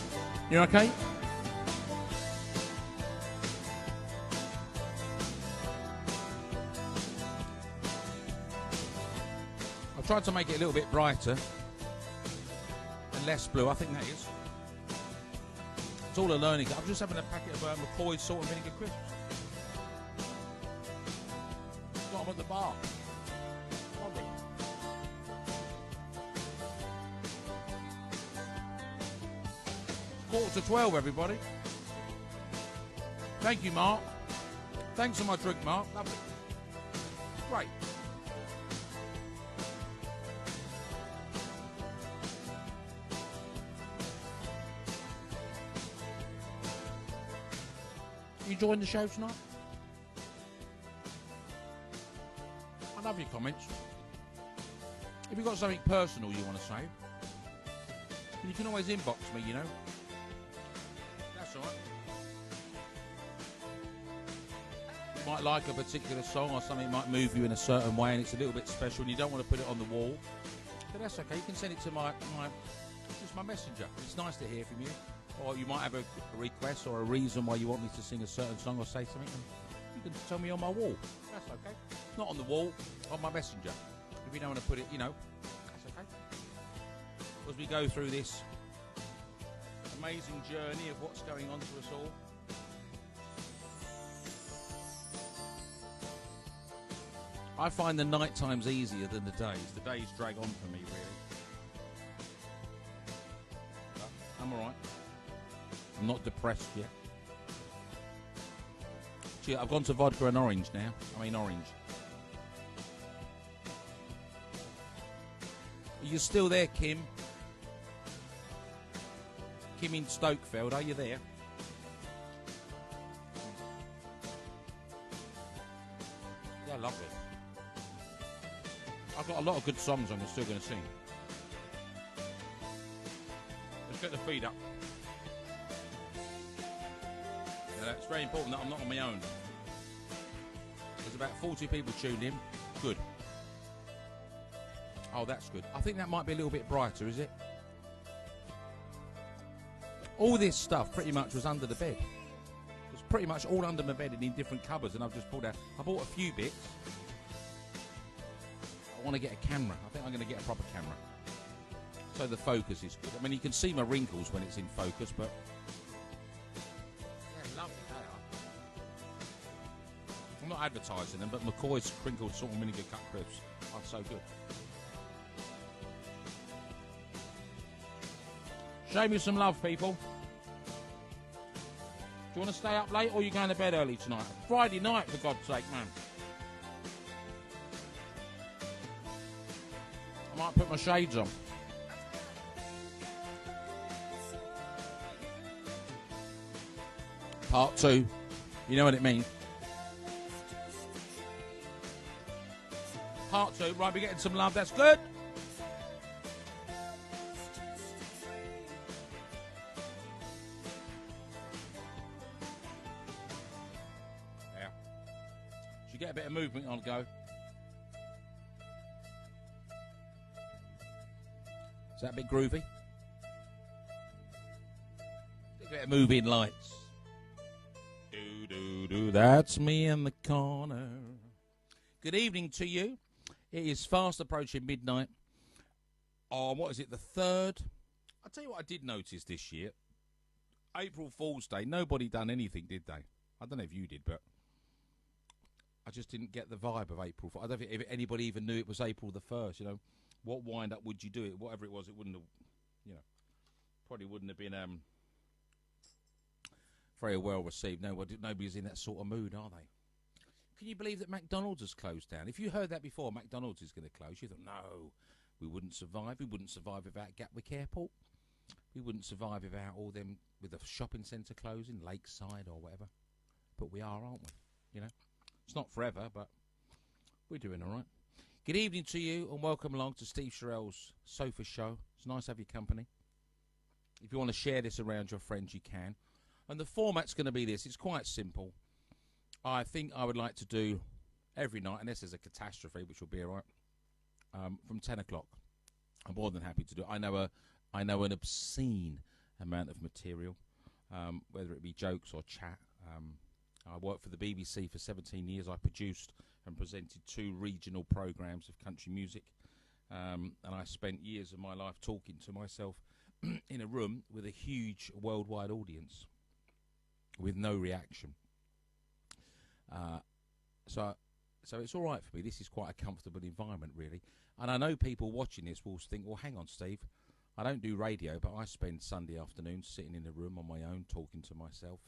You okay? I've tried to make it a little bit brighter and less blue. I think that is. It's all a learning. I'm just having a packet of McCoy's salt and vinegar crisps. Got them at the bar. Lovely. Quarter to 12, everybody. Thank you, Mark. Thanks for my drink, Mark. Lovely. Great. You enjoying the show tonight? I love your comments. If you've got something personal you want to say, you can always inbox me, you know. That's all right. You might like a particular song or something might move you in a certain way and it's a little bit special and you don't want to put it on the wall. But that's okay. You can send it to my messenger. It's nice to hear from you. Or you might have a request or a reason why you want me to sing a certain song or say something. And you can tell me on my wall. That's okay. Not on the wall, on my messenger. If you don't want to put it, you know, that's okay. As we go through this amazing journey of what's going on to us all. I find the night times easier than the days. The days drag on for me, really. But I'm all right. I'm not depressed yet. Gee, I've gone to vodka and orange now. I mean orange. Are you still there, Kim? Kim in Stokefeld, are you there? Yeah, lovely. I've got a lot of good songs I'm still going to sing. Let's get the feed up. It's very important that I'm not on my own. There's about 40 people tuned in. Good. Oh, that's good. I think that might be a little bit brighter, is it? All this stuff pretty much was under the bed. It was pretty much all under my bed and in different cupboards, and I've just pulled out. I bought a few bits. I want to get a camera. I think I'm going to get a proper camera. So the focus is good. I mean, you can see my wrinkles when it's in focus, but... I'm not advertising them, but McCoy's crinkled salt and vinegar cut crisps are so good. Show me some love, people. Do you want to stay up late or are you going to bed early tonight? Friday night, for God's sake, man. I might put my shades on. Part 2. You know what it means. Part 2. Right, we're getting some love. That's good. Yeah. Should get a bit of movement on go. Is that a bit groovy? A bit of moving lights. Do, do, do. That's me in the corner. Good evening to you. It is fast approaching midnight. On, what is it, the 3rd? I'll tell you what I did notice this year. April Fool's Day, nobody done anything, did they? I don't know if you did, but I just didn't get the vibe of April Fool's. I don't think if anybody even knew it was April the 1st, you know. What wind-up would you do it? Whatever it was, it wouldn't have, you know, probably wouldn't have been very well received. Nobody's in that sort of mood, are they? Can you believe that McDonald's has closed down? If you heard that before, McDonald's is going to close, you thought, no, we wouldn't survive. We wouldn't survive without Gatwick Airport. We wouldn't survive without all them, with a shopping centre closing, Lakeside or whatever. But we are, aren't we? You know, it's not forever, but we're doing all right. Good evening to you and welcome along to Steve Cherelle's Sofa Show. It's nice to have your company. If you want to share this around your friends, you can. And the format's going to be this. It's quite simple. I think I would like to do every night, unless there's a catastrophe, which will be all right, from 10 o'clock. I'm more than happy to do it. I know an obscene amount of material, whether it be jokes or chat. I worked for the BBC for 17 years. I produced and presented 2 regional programmes of country music, and I spent years of my life talking to myself in a room with a huge worldwide audience with no reaction. So it's all right for me. This is quite a comfortable environment, really. And I know people watching this will think, well, hang on, Steve, I don't do radio, but I spend Sunday afternoons sitting in a room on my own talking to myself.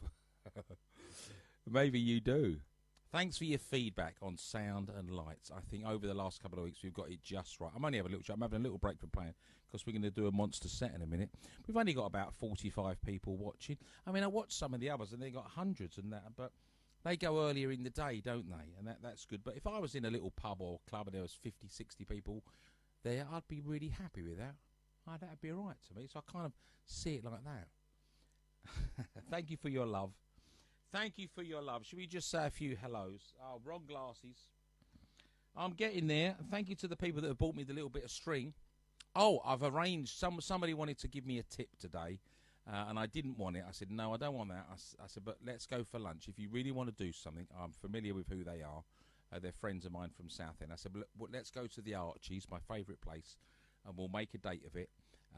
Maybe you do. Thanks for your feedback on sound and lights. I think over the last couple of weeks we've got it just right. I'm only having a little chat. I'm having a little break from playing because we're going to do a monster set in a minute. We've only got about 45 people watching. I mean, I watched some of the others and they got hundreds and that, but they go earlier in the day, don't they? And that's good. But if I was in a little pub or club and there was 50, 60 people there, I'd be really happy with that. That'd be all right to me. So I kind of see it like that. Thank you for your love. Thank you for your love. Should we just say a few hellos? Oh, wrong glasses. I'm getting there. Thank you to the people that have bought me the little bit of string. Oh, I've arranged. Somebody wanted to give me a tip today, and I didn't want it. I said, no, I don't want that. I said, but let's go for lunch. If you really want to do something, I'm familiar with who they are. They're friends of mine from Southend. I said, well, let's go to the Archies, my favourite place, and we'll make a date of it,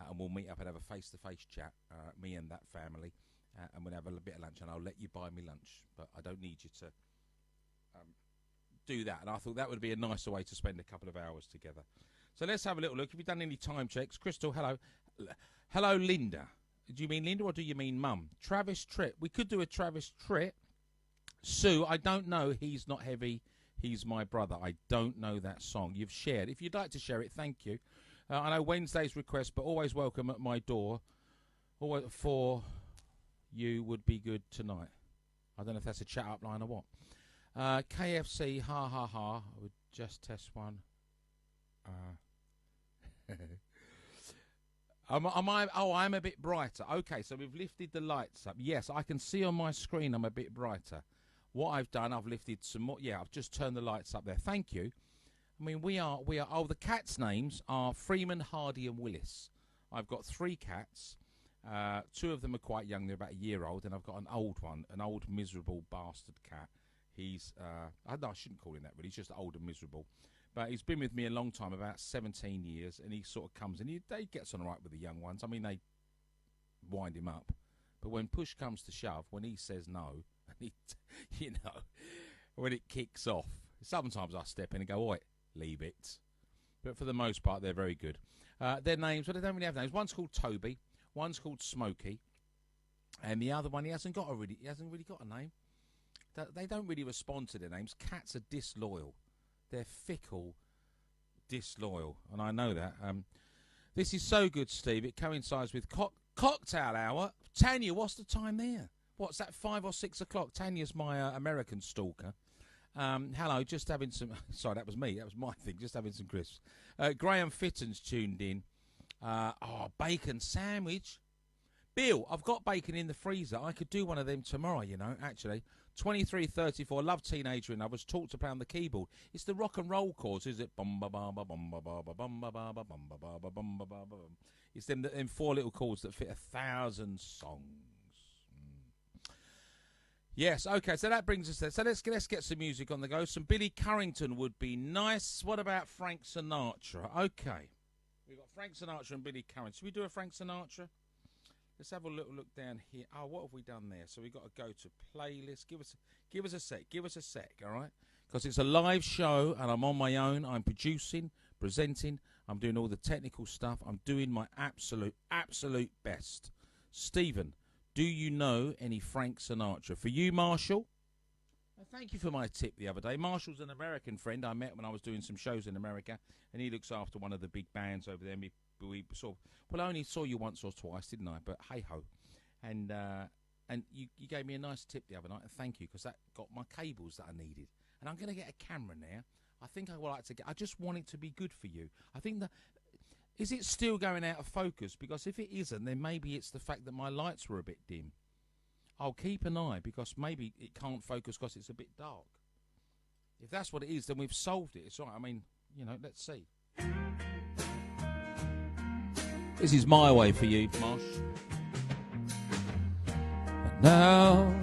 and we'll meet up and have a face-to-face chat, me and that family. And we'll have a bit of lunch, and I'll let you buy me lunch. But I don't need you to do that. And I thought that would be a nicer way to spend a couple of hours together. So let's have a little look. Have you done any time checks? Crystal, hello. Hello, Linda. Do you mean Linda or do you mean Mum? Travis Tritt. We could do a Travis Tritt. Sue, I don't know. He's Not Heavy. He's My Brother. I don't know that song. You've shared. If you'd like to share it, thank you. I know Wednesday's request, but always welcome at my door. Always for... You would be good tonight. I don't know if that's a chat up line or what. KFC, ha ha ha. I would just test one. I'm a bit brighter. Okay, so we've lifted the lights up. Yes, I can see on my screen I'm a bit brighter. What I've done, I've lifted some more. Yeah, I've just turned the lights up there. Thank you. I mean, we are. Oh, the cats' names are Freeman, Hardy, and Willis. I've got 3 cats. 2 of them are quite young. They're about a year old. And I've got an old one, an old miserable bastard cat. He's, I shouldn't call him that, but he's just old and miserable. But he's been with me a long time, about 17 years. And he sort of comes and he gets on all right with the young ones. I mean, they wind him up. But when push comes to shove, when he says no, and he, when it kicks off, sometimes I step in and go, oi, leave it. But for the most part, they're very good. Their names, well, they don't really have names. One's called Toby. One's called Smokey, and the other one he hasn't really got a name. They don't really respond to their names. Cats are disloyal. They're fickle, disloyal, and I know that. This is so good, Steve. It coincides with cocktail hour. Tanya, what's the time there? What's that? 5 or 6 o'clock? Tanya's my American stalker. Hello, just having some. Sorry, that was me. That was my thing. Just having some crisps. Graham Fitton's tuned in. Bacon sandwich. Bill, I've got bacon in the freezer. I could do one of them tomorrow, actually. 2334, love Teenager and Others, taught to play on the keyboard. It's the rock and roll chords, is it? It's them 4 little chords that fit 1,000 songs. Yes, okay, so that brings us there. So let's get some music on the go. Some Billy Currington would be nice. What about Frank Sinatra? Okay. We've got Frank Sinatra and Billy Currington. Should we do a Frank Sinatra? Let's have a little look down here. Oh, what have we done there? So we've got to go to playlist. Give us a sec, all right? Because it's a live show and I'm on my own. I'm producing, presenting. I'm doing all the technical stuff. I'm doing my absolute best. Stephen, do you know any Frank Sinatra? For you, Marshall? Thank you for my tip the other day. Marshall's an American friend I met when I was doing some shows in America, and he looks after one of the big bands over there. We I only saw you once or twice, didn't I? But hey-ho. And you gave me a nice tip the other night, and thank you, because that got my cables that I needed. And I'm going to get a camera now. I think I would like to I just want it to be good for you. I think is it still going out of focus? Because if it isn't, then maybe it's the fact that my lights were a bit dim. I'll keep an eye, because maybe it can't focus because it's a bit dark. If that's what it is, then we've solved it. It's all right. I mean, let's see. This is My Way for you, Marsh. Now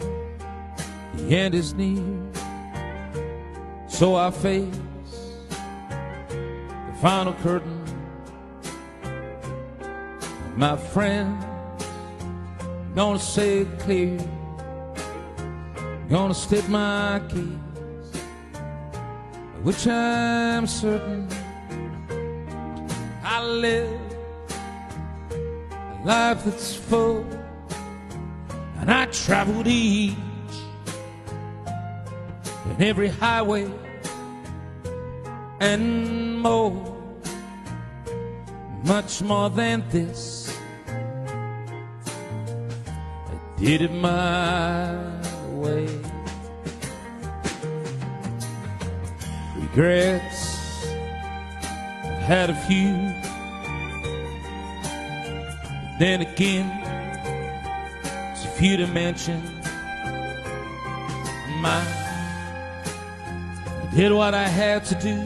the end is near, so I face the final curtain. My friend, gonna say it clear, gonna state my case, which I'm certain I live a life that's full, and I traveled each and every highway and more, much more than this. I did it my way. Regrets, I've had a few. Then again, it's a few to mention. I did what I had to do,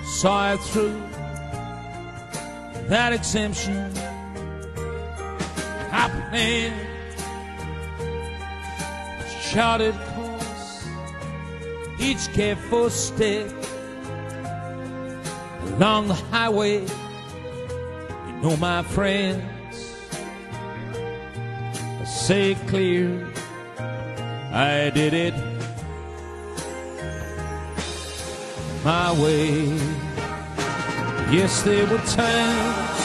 saw it through that exemption. I planned a charted course, each careful step along the highway. You know, my friends, I say it clear, I did it my way. Yes, there were times,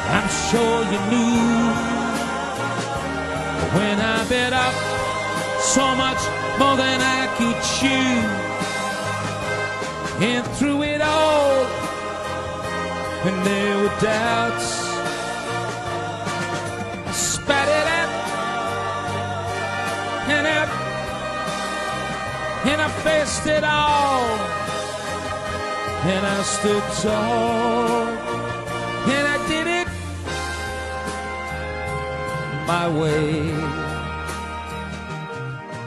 I'm sure you knew, when I bit up so much more than I could chew. And through it all, when there were doubts, I spat it out and out, and I faced it all, and I stood tall, and I did it my way.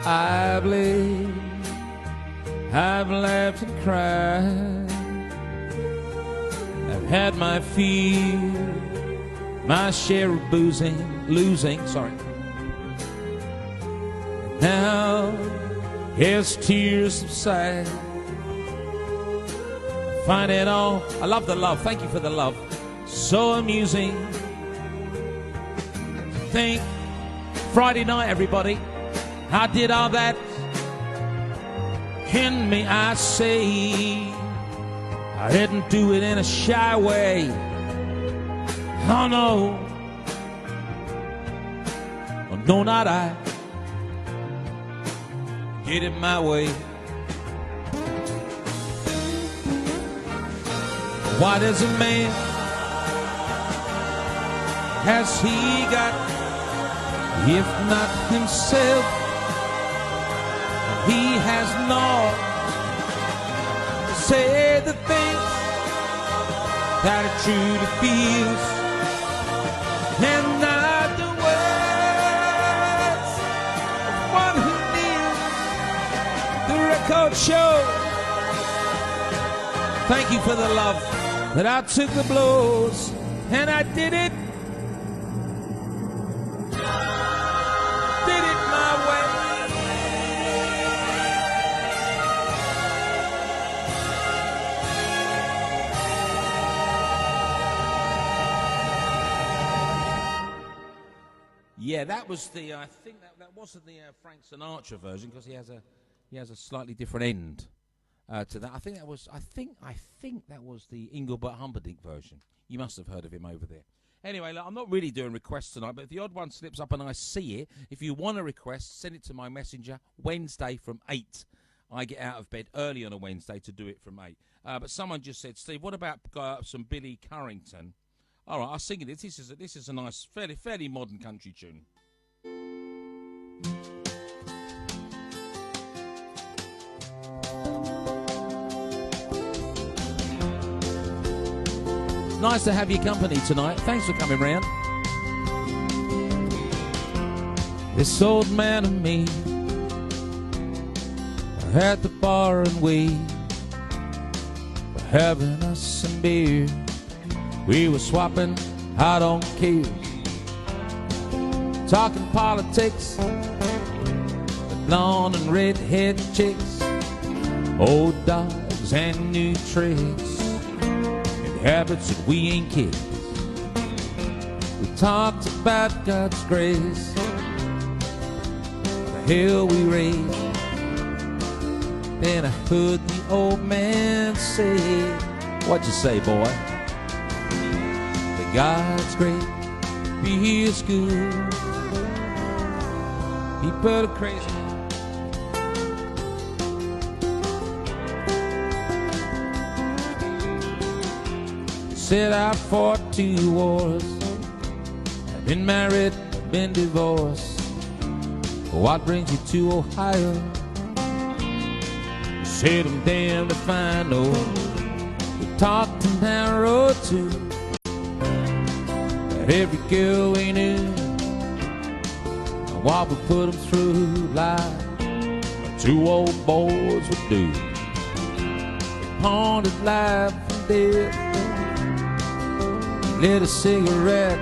I believe I've laughed and cried, I've had my fear, my share of losing. Now, as tears subside, find it all. I love the love. Thank you for the love. So amusing. Think Friday night, everybody. I did all that in me, I say. I didn't do it in a shy way. Oh no. Oh, no, not I. Did it my way. What is a man? Has he got, if not himself? He has not to say the things that he truly feels, and not the words of one who kneels the record show. Thank you for the love, that I took the blows and I did it my way. Yeah, that was the. I think that wasn't the Frank Sinatra version, because he has a slightly different end to that. I think that was the Engelbert Humperdinck version. You must have heard of him over there. Anyway, look, I'm not really doing requests tonight, but if the odd one slips up and I see it, if you want a request, send it to my messenger Wednesday from 8. I get out of bed early on a Wednesday to do it from 8. But someone just said, Steve, what about some Billy Currington? All right, I'll sing it. This is a nice, fairly modern country tune. It's nice to have your company tonight. Thanks for coming round. This old man and me are at the bar and we were having us some beer. We were swapping out on kids talking politics, with blonde and red-head chicks, old dogs and new tricks, and habits that we ain't kids. We talked about God's grace, the hell we raised. Then I heard the old man say, "What'd you say, boy?" "That God's great, He is good. People are crazy." Set out for 2 wars, I've been married, been divorced. What brings you to Ohio? Said I'm damned if I know. We talked in town road too, that every girl we knew, and what we put them through, like 2 old boys would do. They pondered life and death, lit a cigarette,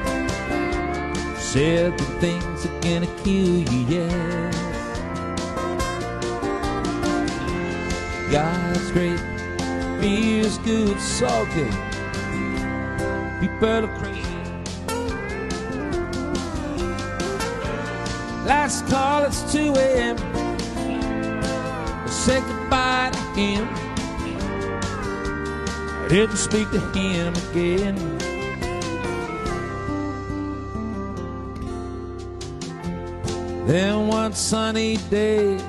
said the things are gonna kill you, yeah. God's great, feels good, so good. People are crazy. Last call, it's 2 a.m. Say goodbye to him. I didn't speak to him again. Then one sunny day,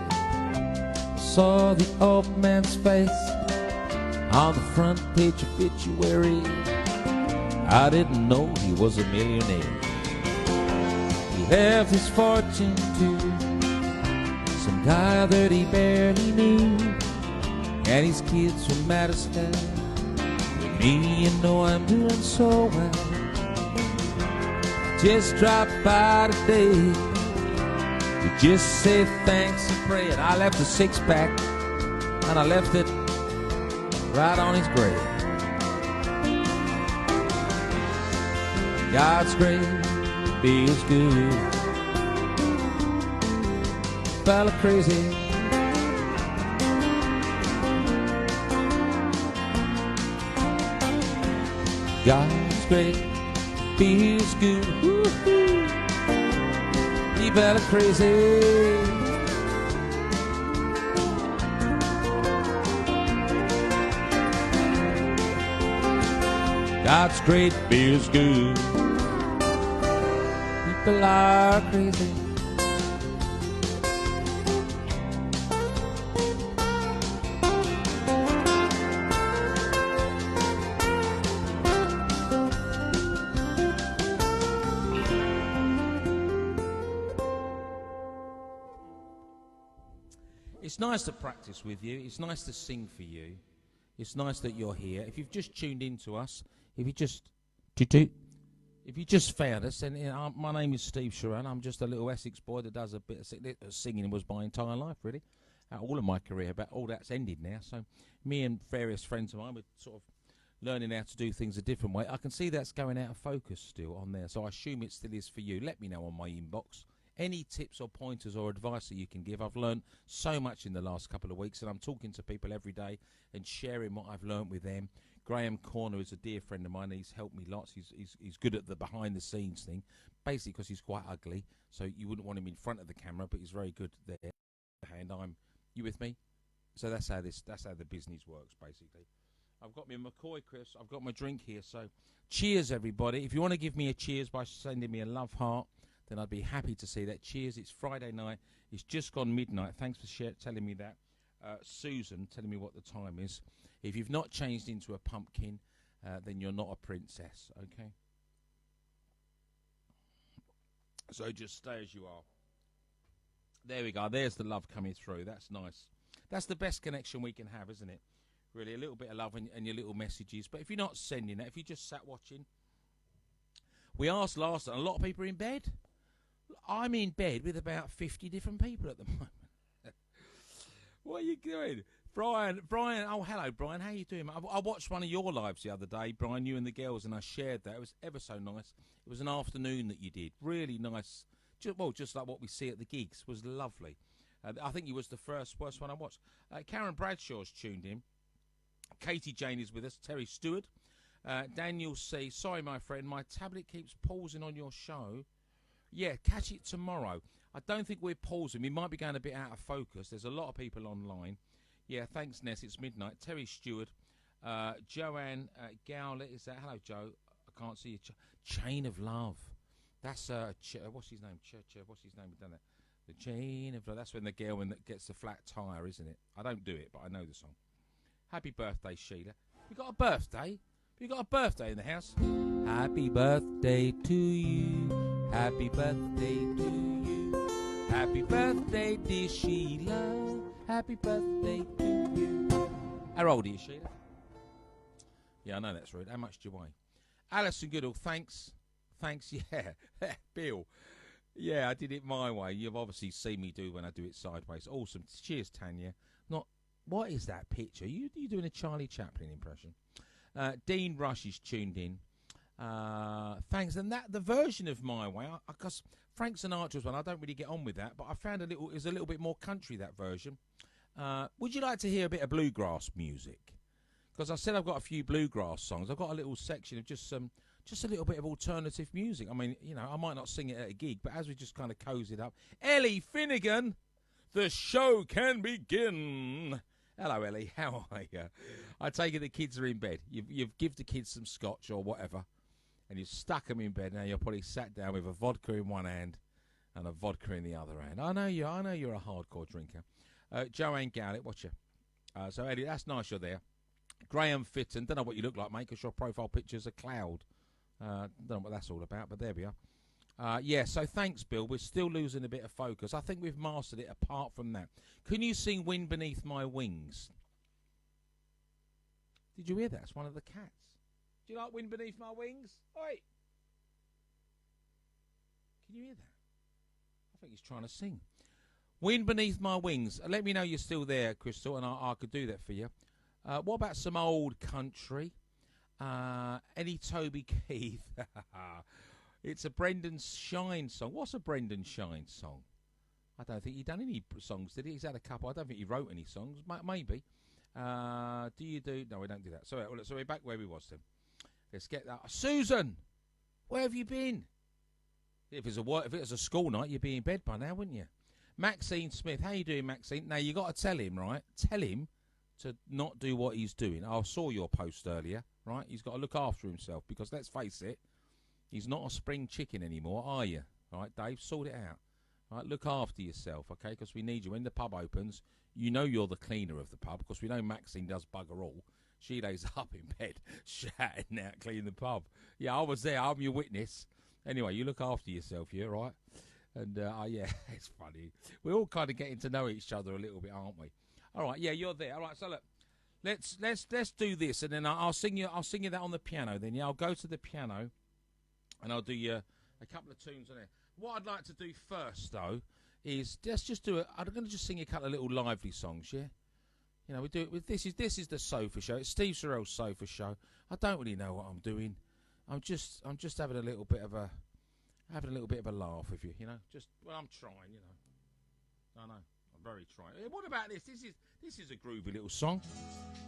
saw the old man's face on the front page obituary. I didn't know he was a millionaire. He left his fortune to some guy that he barely knew, and his kids from Madison. With me, you know I'm doing so well. Just dropped by today to just say thanks and pray. And I left a 6-pack, and I left it right on his grave. God's grace feels good. Fella crazy. God's grace feels good. Woo-hoo. He fella crazy. God's great feels good. People are crazy. It's nice to practice with you. It's nice to sing for you. It's nice that you're here. If you've just tuned in to us, if you just found us, then my name is Steve Cherelle. I'm just a little Essex boy that does a bit of singing. Was my entire life, really. All of my career, but all that's ended now. So me and various friends of mine were sort of learning how to do things a different way. I can see that's going out of focus still on there, so I assume it still is for you. Let me know on my inbox. Any tips or pointers or advice that you can give. I've learned so much in the last couple of weeks, and I'm talking to people every day and sharing what I've learned with them. Graham Corner is a dear friend of mine. He's helped me lots. He's good at the behind-the-scenes thing, basically because he's quite ugly, so you wouldn't want him in front of the camera, but he's very good there. You with me? So that's how the business works, basically. I've got my McCoy crisps. I've got my drink here. So cheers, everybody. If you want to give me a cheers by sending me a love heart, then I'd be happy to see that. Cheers. It's Friday night. It's just gone midnight. Thanks for telling me that. Susan, telling me what the time is. If you've not changed into a pumpkin, then you're not a princess, okay? So just stay as you are. There we go. There's the love coming through. That's nice. That's the best connection we can have, isn't it? Really, a little bit of love and your little messages. But if you're not sending that, if you just sat watching, we asked last night, a lot of people are in bed. I'm in bed with about 50 different people at the moment. What are you doing? Brian, oh, hello, Brian. How you doing? I watched one of your lives the other day, Brian, you and the girls, and I shared that. It was ever so nice. It was an afternoon that you did. Really nice just like what we see at the gigs, was lovely. I think he was the first one I watched. Karen Bradshaw's tuned in. Katie Jane is with us. Terry Stewart. Daniel C. Sorry, my friend, my tablet keeps pausing on your show. Yeah, catch it tomorrow. I don't think we're pausing. We might be going a bit out of focus. There's a lot of people online. Yeah, thanks, Ness. It's midnight. Terry Stewart. Joanne Gowlett. Is that? Hello, Joe. I can't see you. Chain of Love. That's, what's his name? What's his name? We've done that. The Chain of Love. That's when the girl that gets the flat tyre, isn't it? I don't do it, but I know the song. Happy birthday, Sheila. You got a birthday? You got a birthday in the house? Happy birthday to you. Happy birthday to you. Happy birthday, dear Sheila. Happy birthday to you. How old are you, Sheila? Yeah, I know that's rude. How much do you weigh? Alison Goodall, thanks. Thanks, yeah. Bill. Yeah, I did it my way. You've obviously seen me do when I do it sideways. Awesome. Cheers, Tanya. What is that picture? You doing a Charlie Chaplin impression? Dean Rush is tuned in. Thanks. And the version of My Way, because Frank Sinatra's one, I don't really get on with that, but I found it was a little bit more country, that version. Would you like to hear a bit of bluegrass music? Because I said I've got a few bluegrass songs. I've got a little section of just a little bit of alternative music. I mean, I might not sing it at a gig, but as we just kind of cozy it up. Ellie Finnegan, the show can begin. Hello, Ellie. How are you? I take it the kids are in bed. You've give the kids some scotch or whatever, and you've stuck them in bed. Now you're probably sat down with a vodka in one hand and a vodka in the other hand. I know you're a hardcore drinker. Joanne Gowlett, watch you. So, Ellie, that's nice you're there. Graham Fitton, don't know what you look like, mate, because your profile picture's a cloud. Don't know what that's all about, but there we are. Yeah, so thanks, Bill. We're still losing a bit of focus. I think we've mastered it apart from that. Can you sing Wind Beneath My Wings? Did you hear that? It's one of the cats. Do you like Wind Beneath My Wings? Oi! Can you hear that? I think he's trying to sing. Wind Beneath My Wings. Let me know you're still there, Crystal, and I could do that for you. What about some old country? Any Toby Keith? It's a Brendan Shine song. What's a Brendan Shine song? I don't think he done any songs, did he? He's had a couple. I don't think he wrote any songs. Maybe. Do you do? No, we don't do that. So we're back where we was then. Let's get that. Susan, where have you been? If it was a school night, you'd be in bed by now, wouldn't you? Maxine Smith, how you doing, Maxine? Now you got to tell him, right? Tell him to not do what he's doing. I saw your post earlier, right? He's got to look after himself because let's face it, he's not a spring chicken anymore, are you? All right, Dave, sort it out. All right, look after yourself, okay? Because we need you. When the pub opens, you know you're the cleaner of the pub because we know Maxine does bugger all. She lays up in bed, shouting out, clean the pub. Yeah, I was there. I'm your witness. Anyway, you look after yourself, you all right? And, yeah, it's funny. We're all kind of getting to know each other a little bit, aren't we? All right, yeah, you're there. All right, so look, let's do this, and then I'll sing you that on the piano. Then yeah, I'll go to the piano, and I'll do you a couple of tunes on there. What I'd like to do first, though, is let's just do it. I'm going to just sing a couple of little lively songs, yeah. You know, we do it with this is the Sofa Show. It's Steve Cherelle Sofa Show. I don't really know what I'm doing. I'm just having a little bit of a laugh with you. You know, I'm trying. You know, I know. Very trying. What about this? This is a groovy little song.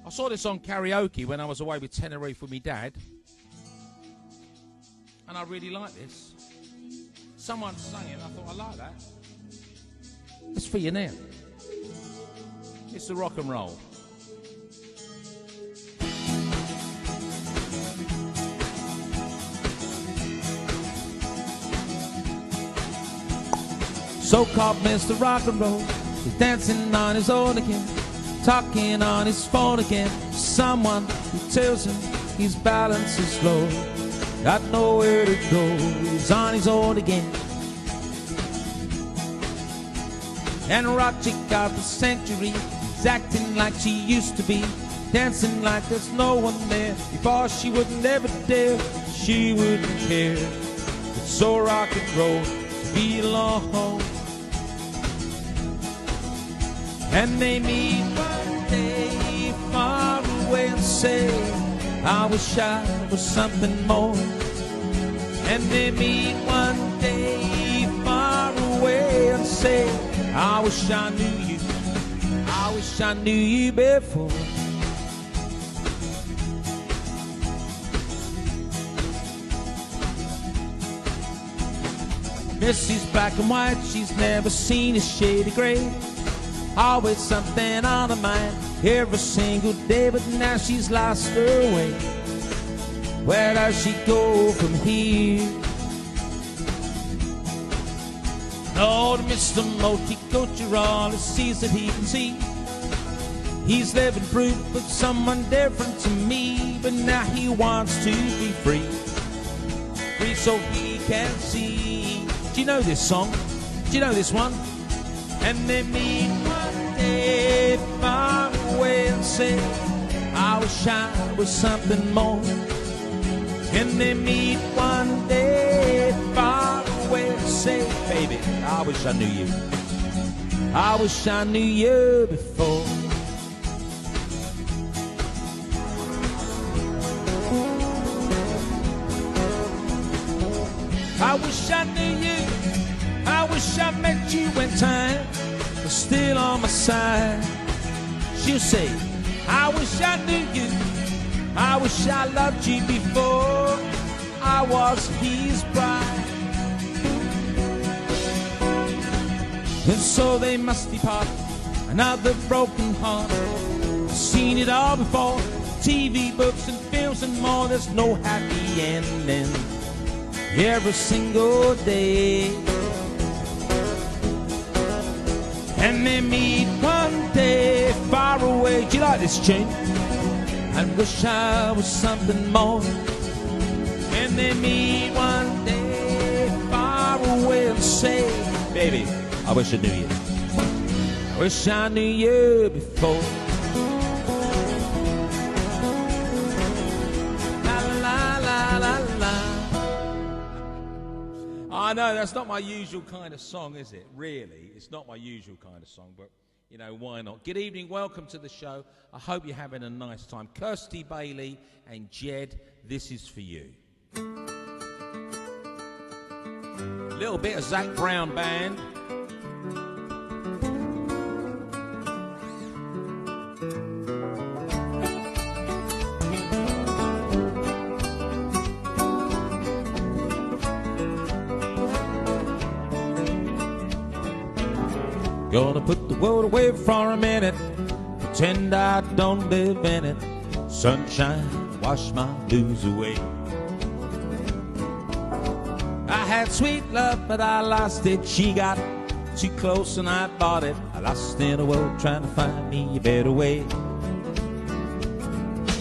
I saw this on karaoke when I was away with Tenerife with my dad, and I really like this. Someone sang it, and I thought I like that. It's for you now. It's the rock and roll. So-called Mr. Rock and Roll. He's dancing on his own again, talking on his phone again. Someone who tells him his balance is low, got nowhere to go, he's on his own again. And rock chick of the century, he's acting like she used to be, dancing like there's no one there. Before she would never dare, she wouldn't care. It's so rock and roll to be alone. And they meet one day far away and say, I wish I was something more. And they meet one day far say, I wish I knew you. I wish I knew you before. Missy's black and white, she's never seen a shade of gray. Always something on her mind every single day, but now she's lost her way. Where does she go from here? Old Mr. Multicultural, all he sees that he can see. He's living proof of someone different to me, but now he wants to be free. Free so he can see. Do you know this song? Do you know this one? And they meet one day far away and say, I wish I was something more. And they meet one day far away and say, baby, I wish I knew you. I wish I knew you before. I wish I knew you. I wish I met you when time was still on my side. She'll say, I wish I knew you. I wish I loved you before I was his bride. And so they must depart, another broken heart. Seen it all before, TV, books and films and more. There's no happy ending every single day. And they meet one day far away. Do you like this tune? I wish I was something more. And they meet one day far away and say, baby, I wish I knew you. I wish I knew you before. La la la la la. I know that's not my usual kind of song, is it? Really, it's not my usual kind of song, but you know, why not? Good evening, welcome to the show. I hope you're having a nice time. Kirsty Bailey and Jed, this is for you. A little bit of Zac Brown Band. Gonna put the world away for a minute, pretend I don't live in it. Sunshine, wash my blues away. I had sweet love, but I lost it. She got too close and I bought it. I lost in the world trying to find me a better way.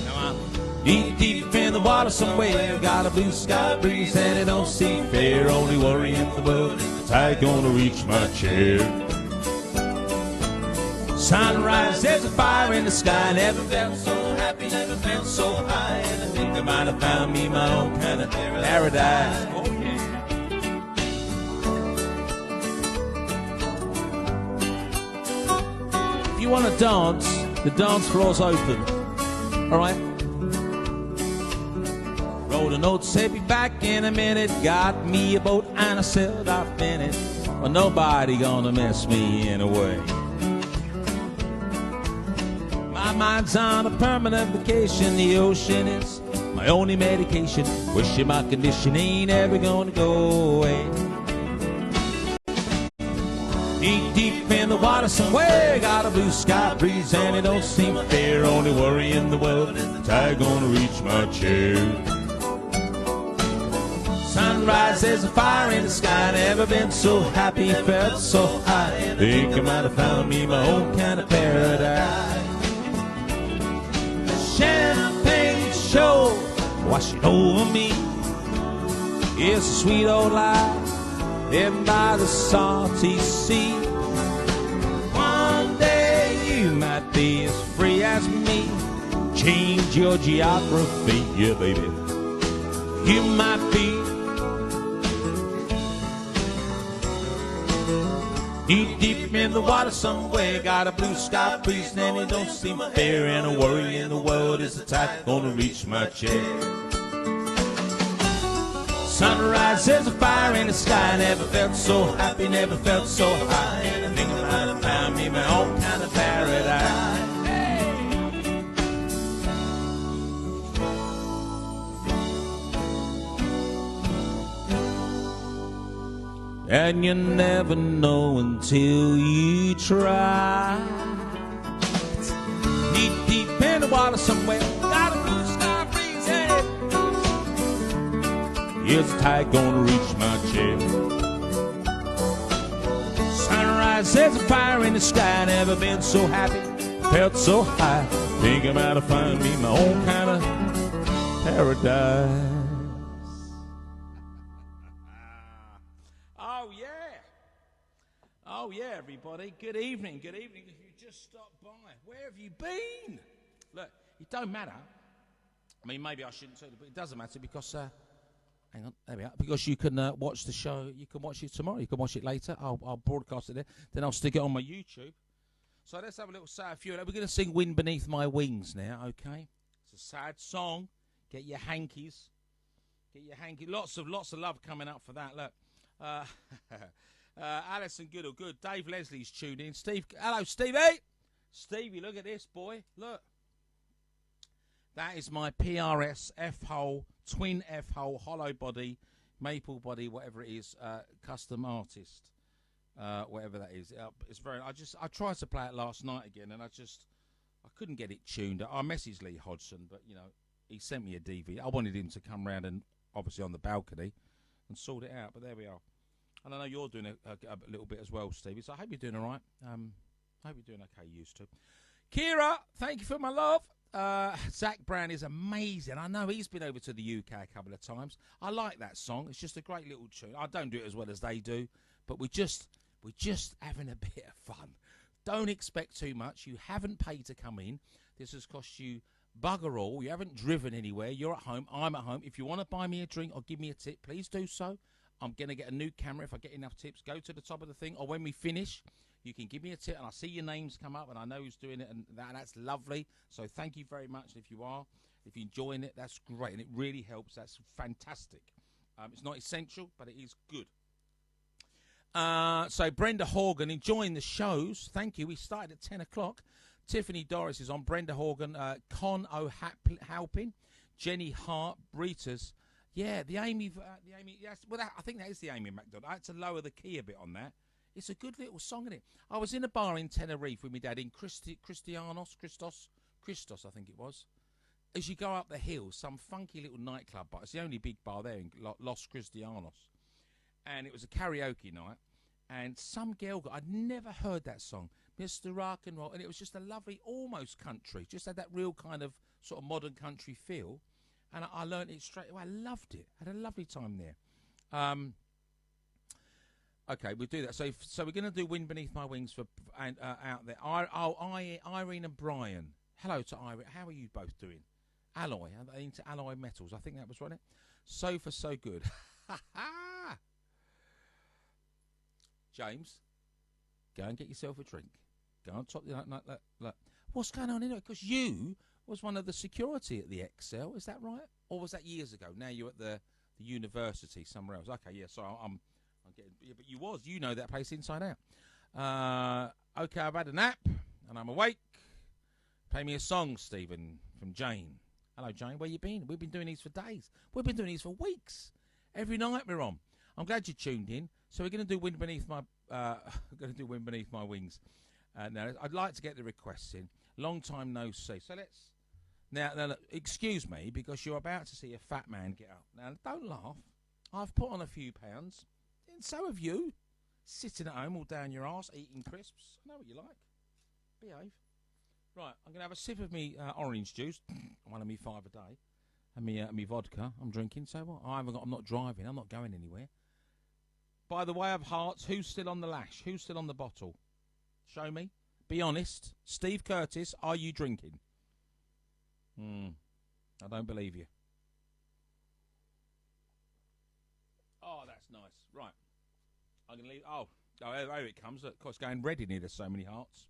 Now I'm deep, deep in the water somewhere. Got a blue sky breeze and it don't seem fair. Only worry in the world is the tide gonna reach my chair. Sunrise, there's a fire in the sky. Never felt so happy, never felt so high. And I think I might have found me my own kind of paradise. Oh, yeah. If you want to dance, the dance floor's open. All right? Wrote a note, said be back in a minute. Got me a boat and I sailed off in it. Well, nobody gonna mess me in a way. My mind's on a permanent vacation. The ocean is my only medication. Wishing my condition ain't ever gonna go away. Deep, deep in the water somewhere. Got a blue sky breeze and it don't seem fair. Only worry in the world is the tide gonna reach my chair. Sunrise, there's a fire in the sky. Never been so happy, felt so high. Think I might have found me my own kind of paradise. Champagne show washing over me. It's a sweet old life living by the salty sea. One day you might be as free as me. Change your geography, yeah baby. You might be deep, deep in the water somewhere. Got a blue sky breeze and it don't seem fair. And a worry in the world is the tide gonna reach my chair. Sunrise, there's a fire in the sky. Never felt so happy, never felt so high. And I think I might have found me my own kind of paradise. And you never know until you try. Deep in the water somewhere, got a blue sky breeze. It's the tide gonna reach my chest. Sunrise, there's a fire in the sky. Never been so happy, felt so high. Think I'm out to find me my own kind of paradise. Oh yeah, everybody. Good evening. Good evening. If you just stopped by, where have you been? Look, it don't matter. I mean, maybe I shouldn't say it, but it doesn't matter because, hang on, there we are. Because you can watch the show. You can watch it tomorrow. You can watch it later. I'll broadcast it there. Then I'll stick it on my YouTube. So let's have a little sad few. We're going to sing "Wind Beneath My Wings" now. Okay, it's a sad song. Get your hankies. Get your hanky. Lots of love coming up for that. Look. Alison Goodall, good. Dave Leslie's tuned in. Steve, hello, Stevie. Stevie, look at this, boy. Look. That is my PRS F-hole, twin F-hole, hollow body, maple body, whatever it is, custom artist, whatever that is. It's very. I tried to play it last night again, and I couldn't get it tuned. I messaged Lee Hodgson, but you know, he sent me a DVD. I wanted him to come round and obviously on the balcony and sort it out. But there we are. And I know you're doing a little bit as well, Stevie, so I hope you're doing all right. I hope you're doing okay, used to. Kira, thank you for my love. Zach Brown is amazing. I know he's been over to the UK a couple of times. I like that song. It's just a great little tune. I don't do it as well as they do, but we're just having a bit of fun. Don't expect too much. You haven't paid to come in. This has cost you bugger all. You haven't driven anywhere. You're at home. I'm at home. If you want to buy me a drink or give me a tip, please do so. I'm going to get a new camera if I get enough tips. Go to the top of the thing, or when we finish, you can give me a tip, and I see your names come up, and I know who's doing it, and that's lovely. So thank you very much. If you're enjoying it, that's great, and it really helps. That's fantastic. It's not essential, but it is good. So Brenda Horgan enjoying the shows. Thank you. We started at 10 o'clock. Tiffany Doris is on. Brenda Horgan, Con O'Halpin, Jenny Hart, Breeters. Yeah, the Amy. Yes, well, I think that is the Amy McDonald. I had to lower the key a bit on that. It's a good little song, isn't it? I was in a bar in Tenerife with my dad in Christos, I think it was. As you go up the hill, some funky little nightclub bar. It's the only big bar there in Los Cristianos, and it was a karaoke night. And some girl I'd never heard that song, Mr. Rock and Roll, and it was just a lovely, almost country. Just had that real kind of sort of modern country feel. And I learned it straight away. I loved it. Had a lovely time there. Okay, we'll do that. So we're going to do "Wind Beneath My Wings" for out there. Irene and Brian. Hello to Irene. How are you both doing? Alloy. Are they into alloy metals? I think that was right. So good. James, go and get yourself a drink. Go on top. Look. What's going on in it? Because you was one of the security at the Excel, is that right? Or was that years ago? Now you're at the university somewhere else. Okay, yeah, so I'm getting, yeah, but you know that place inside out. Okay, I've had a nap and I'm awake. Play me a song, Stephen, from Jane. Hello, Jane, where you been? We've been doing these for days. We've been doing these for weeks. Every night we're on. I'm glad you tuned in. So we're going to do "Wind Beneath My," "Wind Beneath My Wings." Now I'd like to get the requests in. Long time no see. So let's. Now, look, excuse me, because you're about to see a fat man get up. Now, don't laugh. I've put on a few pounds, and so have you. Sitting at home all down your arse, eating crisps. I know what you like. Behave. Right, I'm going to have a sip of me orange juice, one of me 5 a day, and me vodka I'm drinking. So what? I'm not driving. I'm not going anywhere. By the way of hearts, who's still on the lash? Who's still on the bottle? Show me. Be honest. Steve Curtis, are you drinking? I don't believe you. Oh, that's nice. Right. I'm going to leave. Oh, there it comes. Of course, going red in here. There's so many hearts.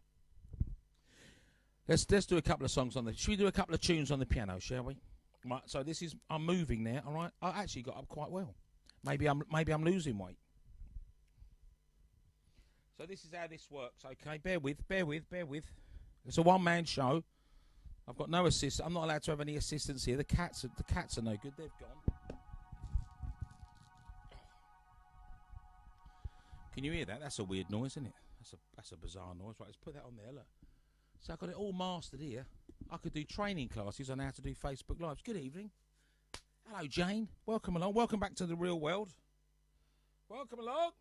Let's do a couple of songs on the. Should we do a couple of tunes on the piano, shall we? Right. So this is. I'm moving now. All right. I actually got up quite well. Maybe I'm losing weight. So this is how this works. Okay, bear with. It's a one-man show. I've got no assist. I'm not allowed to have any assistants here. The cats are no good. They've gone. Can you hear that? That's a weird noise, isn't it? That's a bizarre noise. Right, let's put that on there. Look. So I've got it all mastered here. I could do training classes on how to do Facebook Lives. Good evening. Hello, Jane. Welcome along. Welcome back to the real world. Welcome along.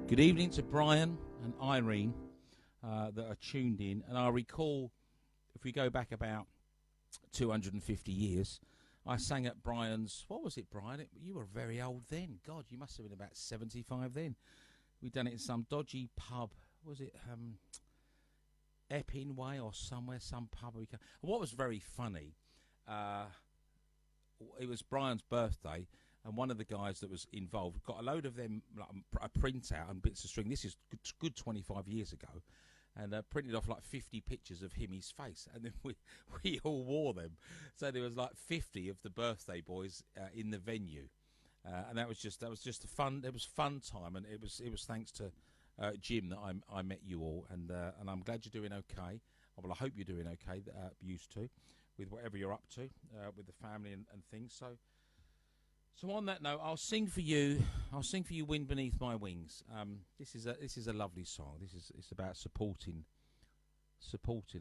Good evening to Brian and Irene that are tuned in. And I recall, if we go back about 250 years, I sang at Brian's, what was it, Brian? You were very old then. God, you must have been about 75 then. We'd done it in some dodgy pub. Was it Epping Way or somewhere, some pub? And what was very funny, it was Brian's birthday, and one of the guys that was involved got a load of them, like a printout and bits of string. This is good 25 years ago. And printed off like 50 pictures of him, his face, and then we all wore them. So there was like 50 of the birthday boys in the venue, and that was just a fun. It was fun time, and it was thanks to Jim that I met you all, and I'm glad you're doing okay. Well, I hope you're doing okay, used to, with whatever you're up to, with the family and things. So on that note, I'll sing for you. "Wind Beneath My Wings." This is a lovely song. It's about supporting,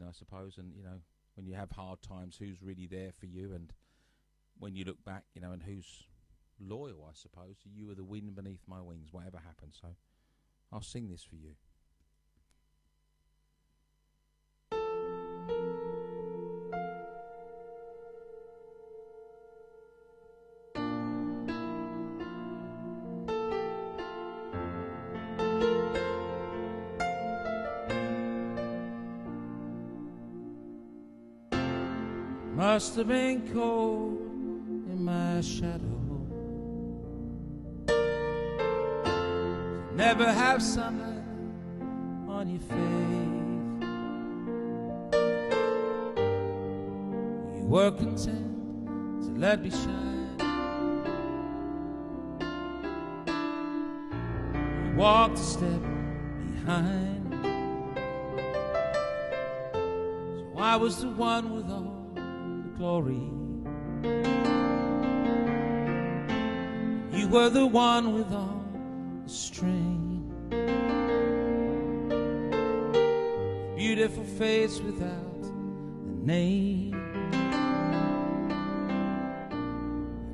I suppose, and when you have hard times, who's really there for you, and when you look back, and who's loyal, I suppose. You are the wind beneath my wings, whatever happens. So I'll sing this for you. Must have been cold in my shadow. Never have sunlight on your face. You were content to let me shine. You walked a step behind. So I was the one with all glory. You were the one with all the strength. Beautiful face without a name.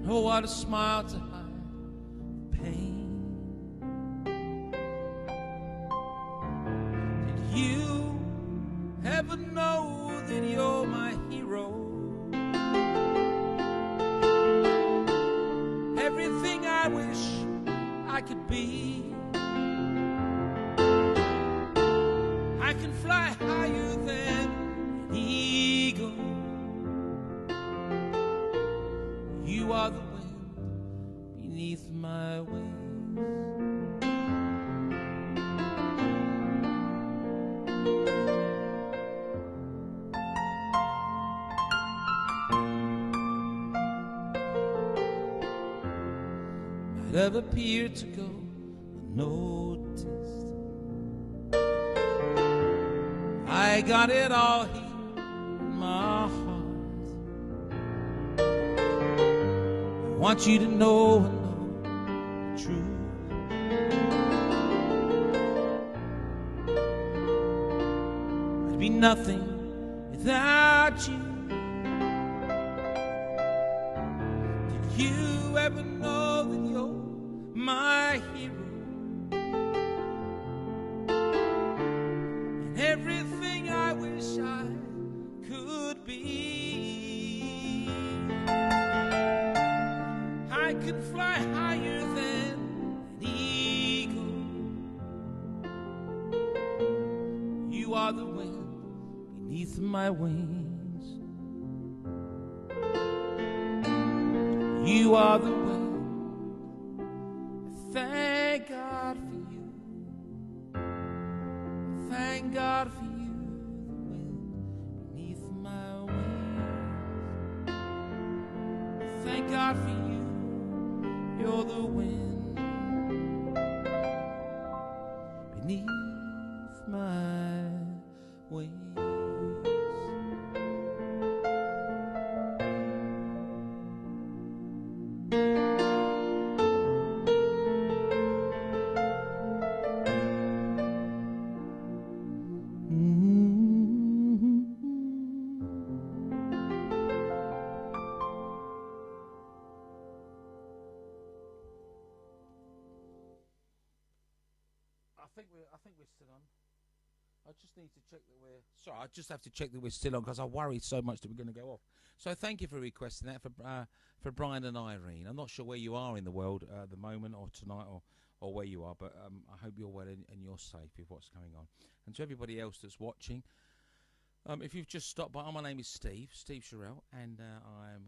Oh, what a smile to hide the pain. Did you ever know that you're my hero? Everything I wish I could be. I can fly higher than an eagle. You are the wind beneath my wings. Have appeared to go unnoticed. I got it all here in my heart. I want you to know the truth. I'd be nothing without you. Did you ever know that you're my hero? And everything I wish I could be. I can fly higher than an eagle. You are the wind beneath my wings. You are the wind. Thank thank God for you. Thank God for you, the wind beneath my wings. Thank God for you, you're the wind beneath my wings. I think we're still on. I just need to check that we're... Sorry, I just have to check that we're still on because I worry so much that we're going to go off. So thank you for requesting that for Brian and Irene. I'm not sure where you are in the world at the moment or tonight or where you are, but I hope you're well and you're safe with what's going on. And to everybody else that's watching, if you've just stopped by, my name is Steve Cherelle, and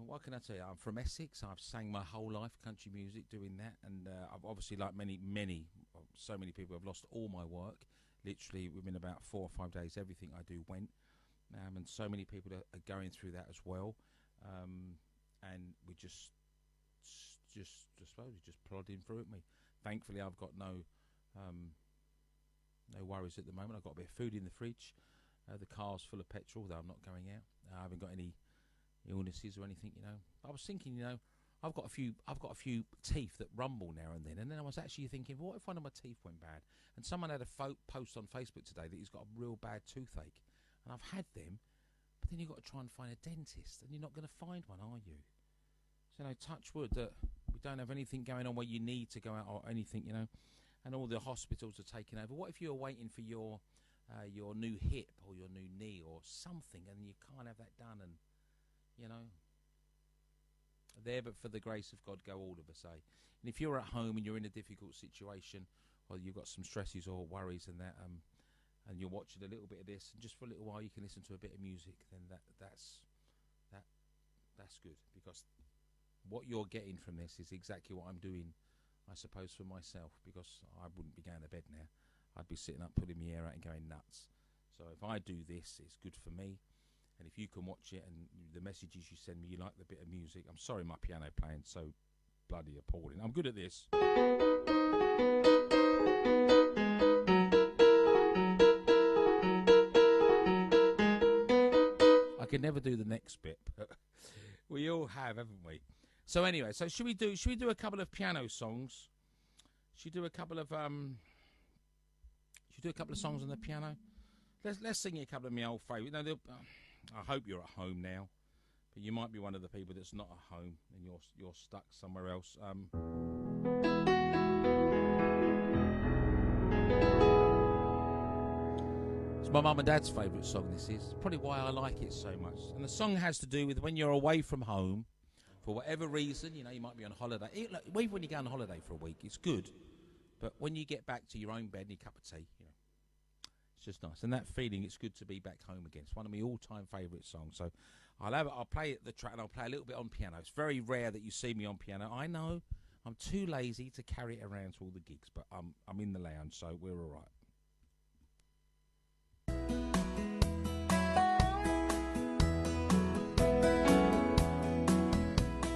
what can I tell you? I'm from Essex. I've sang my whole life country music doing that, and I've obviously, like so many people, have lost all my work. Literally within about 4 or 5 days, everything I do went, and so many people are going through that as well. And we just plodding through it. Thankfully, I've got no worries at the moment. I've got a bit of food in the fridge. The car's full of petrol, though I'm not going out. I haven't got any illnesses or anything, I was thinking, I've got a few teeth that rumble now and then I was actually thinking, what if one of my teeth went bad? And someone had a post on Facebook today that he's got a real bad toothache, and I've had them, but then you've got to try and find a dentist, and you're not going to find one, are you? So, touch wood that we don't have anything going on where you need to go out or anything, and all the hospitals are taking over. What if you're waiting for your new hip or your new knee or something, and you can't have that done, and there but for the grace of God go all of us, eh? And if you're at home and you're in a difficult situation, or you've got some stresses or worries and that, and you're watching a little bit of this, and just for a little while you can listen to a bit of music, then that's good, because what you're getting from this is exactly what I'm doing, I suppose, for myself, because I wouldn't be going to bed now. I'd be sitting up, putting my hair out and going nuts. So if I do this, it's good for me. And if you can watch it and the messages you send me, you like the bit of music. I'm sorry my piano playing's so bloody appalling. I'm good at this. I can never do the next bit, but we all have, haven't we? So anyway, so should we do a couple of piano songs? Should we do a couple of songs on the piano? Let's sing you a couple of my old favourite. I hope you're at home now, but you might be one of the people that's not at home and you're stuck somewhere else. It's my mum and dad's favourite song. This is probably why I like it so much. And the song has to do with when you're away from home, for whatever reason. You might be on holiday. Even when you go on holiday for a week, it's good. But when you get back to your own bed and your cup of tea, it's just nice. And that feeling, it's good to be back home again. It's one of my all-time favourite songs. So I'll play the track and I'll play a little bit on piano. It's very rare that you see me on piano. I know I'm too lazy to carry it around to all the gigs, but I'm in the lounge, so we're all right.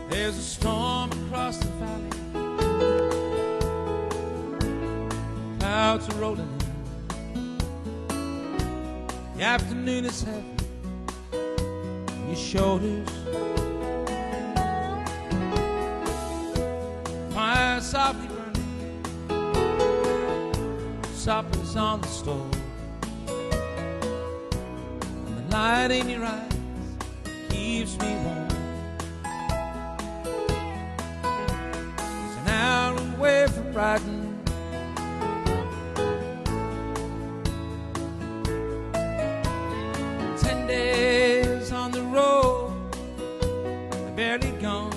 There's a storm across the valley. Clouds are rolling in. The afternoon is heavy on your shoulders. Fire softly burning, supper's on the stove, and the light in your eyes keeps me warm. It's an hour away from Brighton. 10 days on the road, they're barely gone.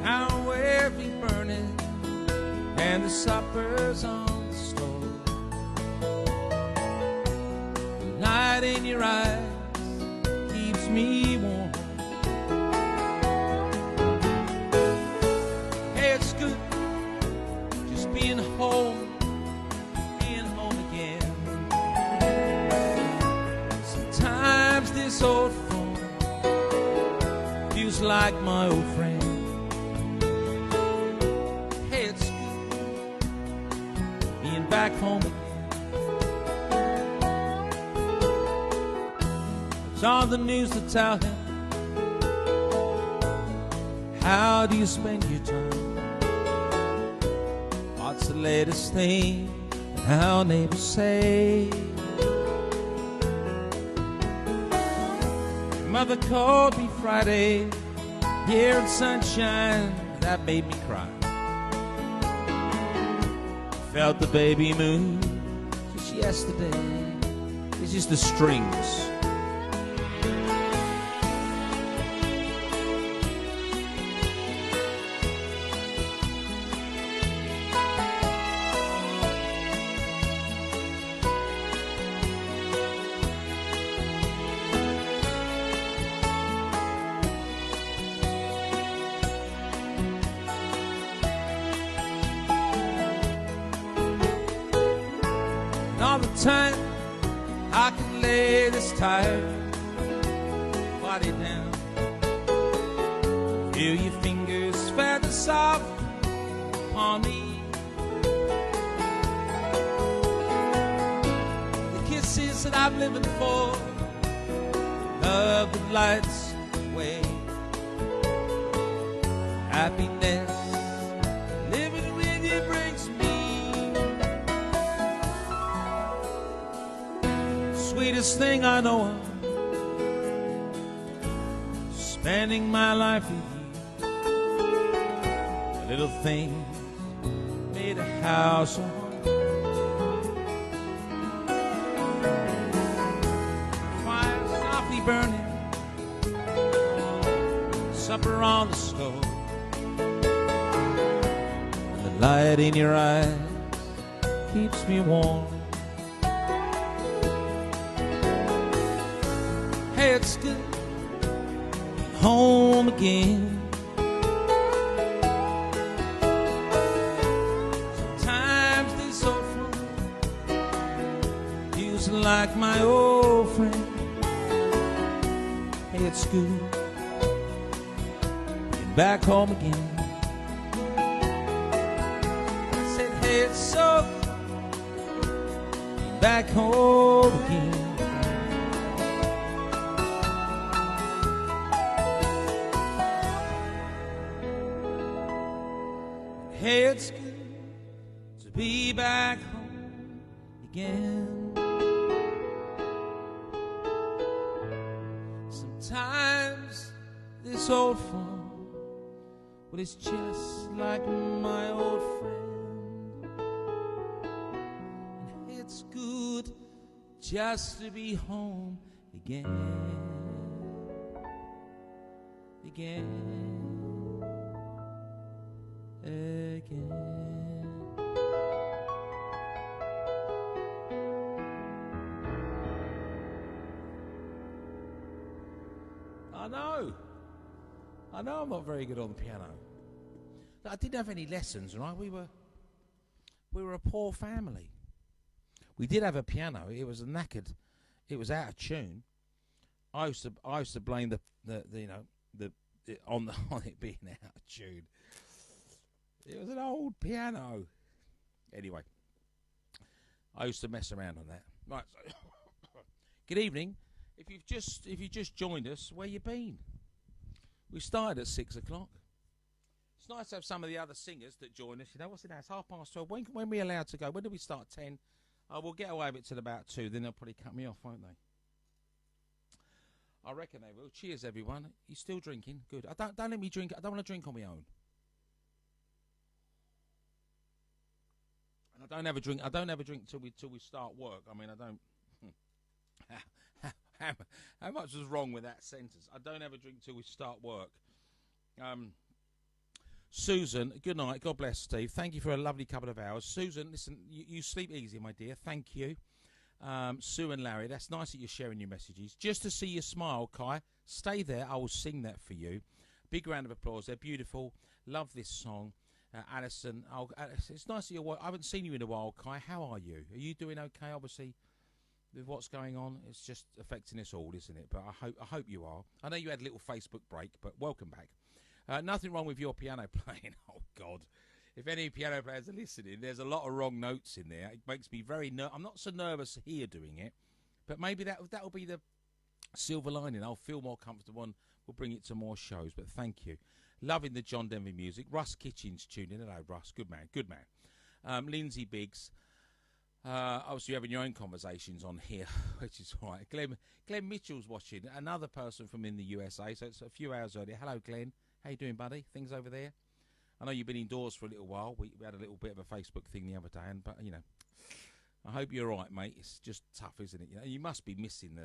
Now we're burning, and the supper's on the stove. The light in your eyes keeps me warm. like my old friend. Hey, it's good being back home again. It's on the news to tell him, how do you spend your time? What's the latest thing and how neighbors say? Mother called me Friday, here in sunshine, that made me cry. Felt the baby move just yesterday. It's just the strings. Time I can lay this tired body down, feel your fingers feather soft upon me, the kisses that I'm living for, love that lights the way, happiness living with you brings me. Sweetest thing I know of, spending my life with you. The little things made a house of home. Fire softly burning, supper on the stove, the light in your eyes keeps me warm. Hey, it's good home again. Sometimes this old phone feels like my old friend. Hey, it's good being back home again. I said, hey, it's so good being back home again. Hey, it's good to be back home again. Sometimes this old phone, well, it's just like my old friend. And it's good just to be home again. Again. I know I'm not very good on the piano. I didn't have any lessons, right? We were a poor family. We did have a piano. It was knackered. It was out of tune. I used to blame on it being out of tune. It was an old piano. Anyway, I used to mess around on that. Right. So good evening. If you've just joined us, where you been? We started at 6 o'clock. It's nice to have some of the other singers that join us. You know, what's it now? It's 12:30. When are we allowed to go? When do we start? 10. We'll get away with it till about 2. Then they'll probably cut me off, won't they? I reckon they will. Cheers, everyone. You still drinking? Good. Don't let me drink. I don't want to drink on my own. And I don't ever drink till we start work. I mean, I don't. How much was wrong with that sentence? I don't ever drink till we start work. Susan, good night. God bless, Steve. Thank you for a lovely couple of hours. Susan, listen, you sleep easy, my dear. Thank you. Sue and Larry, that's nice that you're sharing your messages. Just to see you smile, Kai. Stay there. I will sing that for you. Big round of applause. They're beautiful. Love this song. Alison, it's nice that you're. I haven't seen you in a while, Kai. How are you? Are you doing okay? Obviously, with what's going on? It's just affecting us all, isn't it? But I hope you are. I know you had a little Facebook break, but welcome back. Nothing wrong with your piano playing. Oh, God. If any piano players are listening, there's a lot of wrong notes in there. It makes me very I'm not so nervous here doing it, but maybe that'll be the silver lining. I'll feel more comfortable and we'll bring it to more shows. But thank you. Loving the John Denver music. Russ Kitchens tuned in. Hello, Russ. Good man. Good man. Lindsay Biggs. Obviously, you're having your own conversations on here, which is all right. Glenn Mitchell's watching. Another person from in the USA, so it's a few hours earlier. Hello, Glenn. How you doing, buddy? Things over there? I know you've been indoors for a little while. We had a little bit of a Facebook thing the other day, but you know, I hope you're all right, mate. It's just tough, isn't it? You know, you must be missing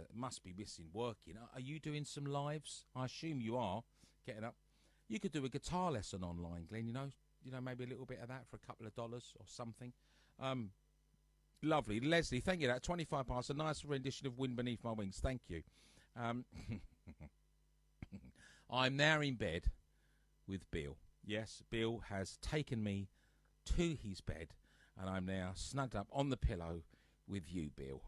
working. Are you doing some lives? I assume you are. Getting up. You could do a guitar lesson online, Glenn. You know, maybe a little bit of that for a couple of dollars or something. Lovely, Leslie. Thank you. That 25 past, a nice rendition of "Wind Beneath My Wings." Thank you. I'm now in bed with Bill. Yes, Bill has taken me to his bed, and I'm now snugged up on the pillow with you, Bill.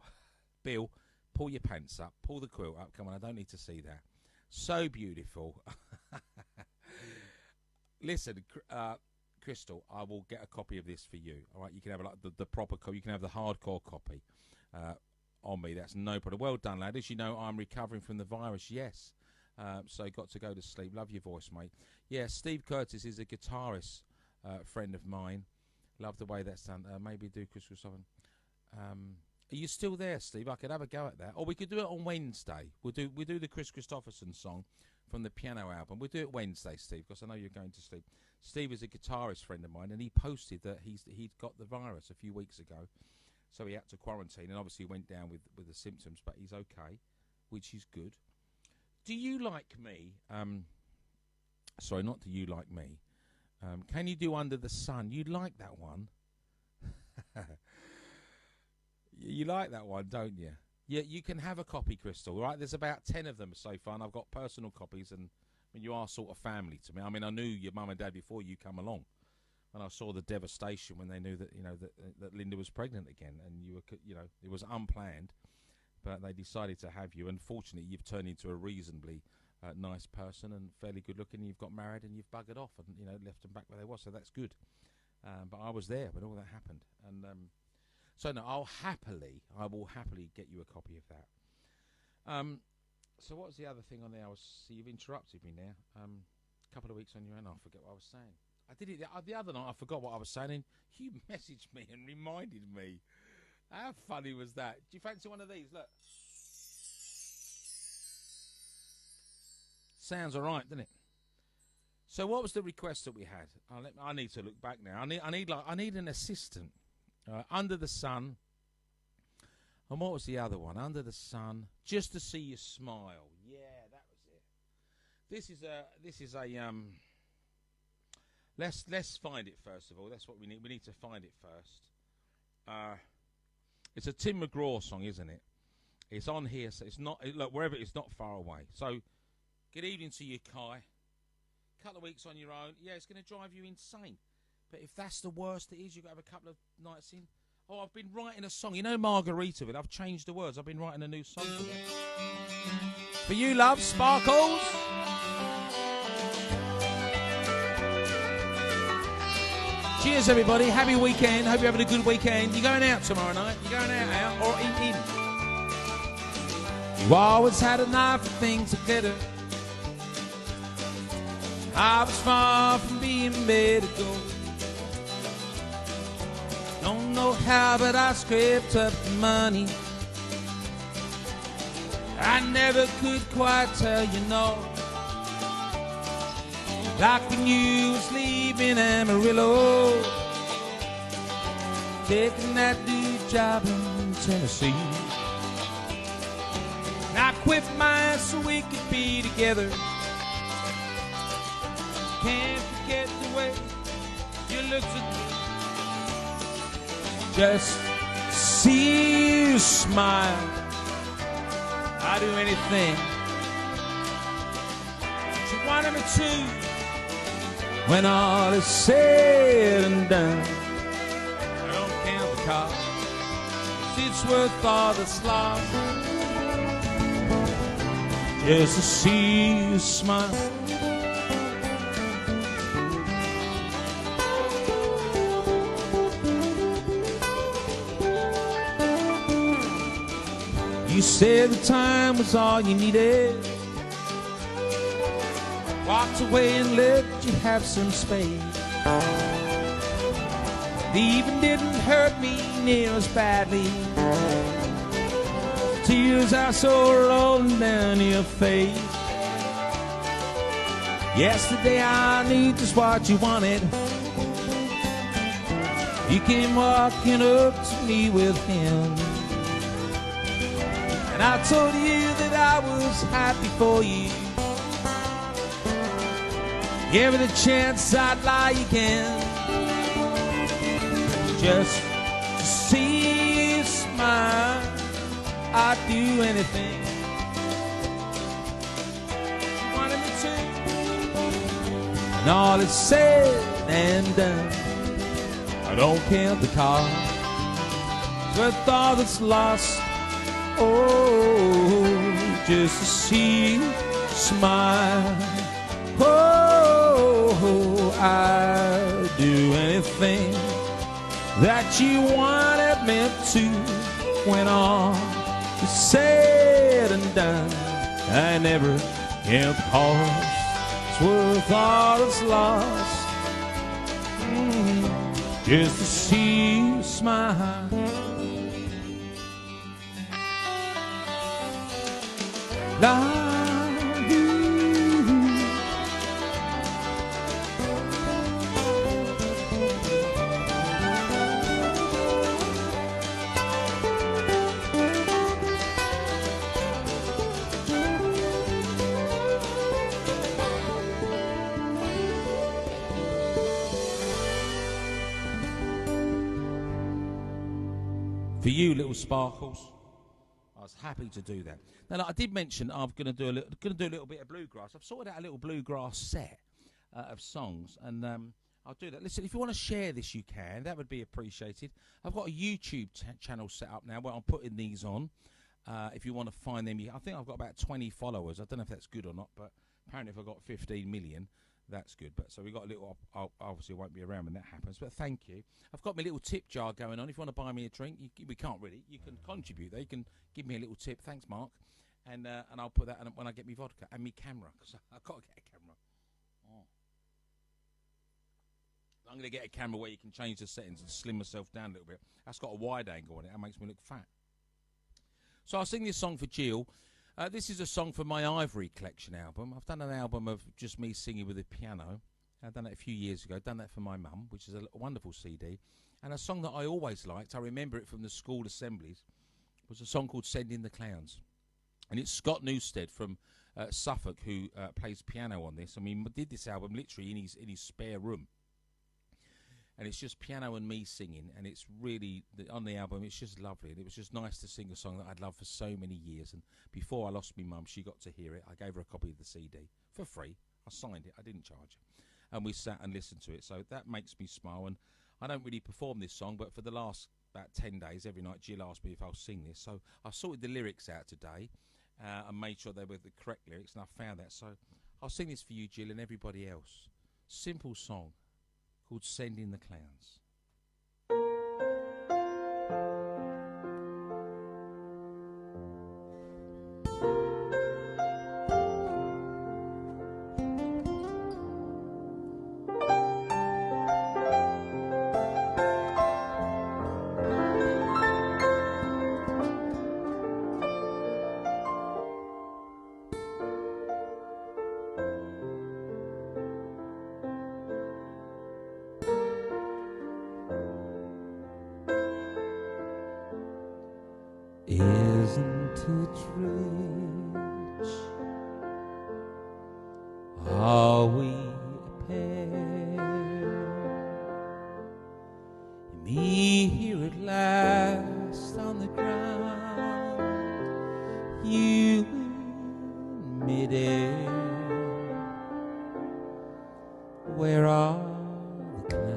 Bill, pull your pants up, pull the quilt up. Come on, I don't need to see that. So beautiful. Listen, Crystal, I will get a copy of this for you. All right, you can have the proper copy. You can have the hardcore copy on me. That's no problem. Well done, lad. As you know, I'm recovering from the virus. Yes. So got to go to sleep. Love your voice, mate. Yeah, Steve Curtis is a guitarist friend of mine. Love the way that's done. Maybe do Chris Christopherson. Are you still there, Steve? I could have a go at that. Or we could do it on Wednesday. We'll do the Chris Christopherson song from the piano album. We'll do it Wednesday, Steve, because I know you're going to sleep. Steve is a guitarist friend of mine, and he posted that he'd got the virus a few weeks ago, so he had to quarantine, and obviously went down with the symptoms, but he's okay, which is good. Do you like me? Sorry, not do you like me. Can you do Under the Sun? You like that one? You like that one, don't you? Yeah, you can have a copy, Crystal, right? There's about 10 of them so far, and I've got personal copies, and I mean, you are sort of family to me. I mean, I knew your mum and dad before you come along, and I saw the devastation when they knew that, that Linda was pregnant again, and you were, it was unplanned, but they decided to have you. Unfortunately, you've turned into a reasonably nice person and fairly good looking, and you've got married and you've buggered off and, left them back where they were, so that's good. But I was there when all that happened, and so no, I will happily get you a copy of that. So what was the other thing on there? You've interrupted me now. A couple of weeks on your own, I forget what I was saying. I did it the other night. I forgot what I was saying, and you messaged me and reminded me. How funny was that? Do you fancy one of these? Look. Sounds all right, doesn't it? So what was the request that we had? I need to look back now. I need an assistant. Under the Sun. And what was the other one? Under the Sun. Just to See You Smile. Yeah, that was it. This is a let's find it first of all. That's what we need. We need to find it first. It's a Tim McGraw song, isn't it? It's on here, so it's not. Look, wherever it's not far away. So, good evening to you, Kai. Couple of weeks on your own. Yeah, it's going to drive you insane. But if that's the worst it is, you've got to have a couple of nights in. Oh, I've been writing a song. You know Margaritaville? I've changed the words. I've been writing a new song for them. For you, love, Sparkles. Cheers, everybody. Happy weekend. Hope you're having a good weekend. You going out tomorrow night? You going out or in? You always had an eye for things that glitter. I was far from being medical. Don't know how, but I scraped up the money. I never could quite tell you no. Like when you was leaving Amarillo, taking that new job in Tennessee. And I quit mine so we could be together. Can't forget the way you looked at me. Just see you smile. I'd do anything you wanted me to. When all is said and done, I don't count the cost. it's worth all that's lost just to see you smile. You said the time was all you needed. Walked away and let you have some space. It even didn't hurt me near as badly. Tears are so rolling down your face. Yesterday I knew just what you wanted. You came walking up to me with him. And I told you that I was happy for you. Give it a chance, I'd lie again. Just to see you smile, I'd do anything. You wanted me to. And all is said and done, I don't count the cost. It's worth all that's lost. Oh, just to see you smile. Oh, I'd do anything that you wanted me to. When all is said and done, I never count the cost. It's worth all that's lost, just to see you smile. For you, little sparkles, I was happy to do that. Now, like I did mention, I'm going to do a little bit of bluegrass. I've sorted out a little bluegrass set of songs, and I'll do that. Listen, if you want to share this, you can. That would be appreciated. I've got a YouTube channel set up now where I'm putting these on. If you want to find them, I think I've got about 20 followers. I don't know if that's good or not, but apparently if I've got 15 million, that's good. But so we got a little. Obviously, I won't be around when that happens. But thank you. I've got my little tip jar going on. If you want to buy me a drink, we can't really. You can contribute there. You can give me a little tip. Thanks, Mark. And I'll put that on when I get my vodka and my camera, because I've got to get a camera. Oh. I'm going to get a camera where you can change the settings and slim myself down a little bit. That's got a wide angle on it. That makes me look fat. So I'll sing this song for Jill. This is a song from my Ivory Collection album. I've done an album of just me singing with a piano. I've done that a few years ago. Done that for my mum, which is a wonderful CD. And a song that I always liked, I remember it from the school assemblies, was a song called Send in the Clowns. And it's Scott Newstead from Suffolk who plays piano on this. I mean, did this album literally in his spare room. And it's just piano and me singing, and it's really, on the album, it's just lovely. And it was just nice to sing a song that I'd loved for so many years. And before I lost my mum, she got to hear it. I gave her a copy of the CD for free. I signed it. I didn't charge her. And we sat and listened to it. So that makes me smile. And I don't really perform this song, but for the last about 10 days, every night, Jill asked me if I'll sing this. So I sorted the lyrics out today and made sure they were the correct lyrics, and I found that. So I'll sing this for you, Jill, and everybody else. Simple song called Send in the Clowns. Isn't it rich? Are we a pair? Me here at last on the ground, you in midair. Where are the clouds?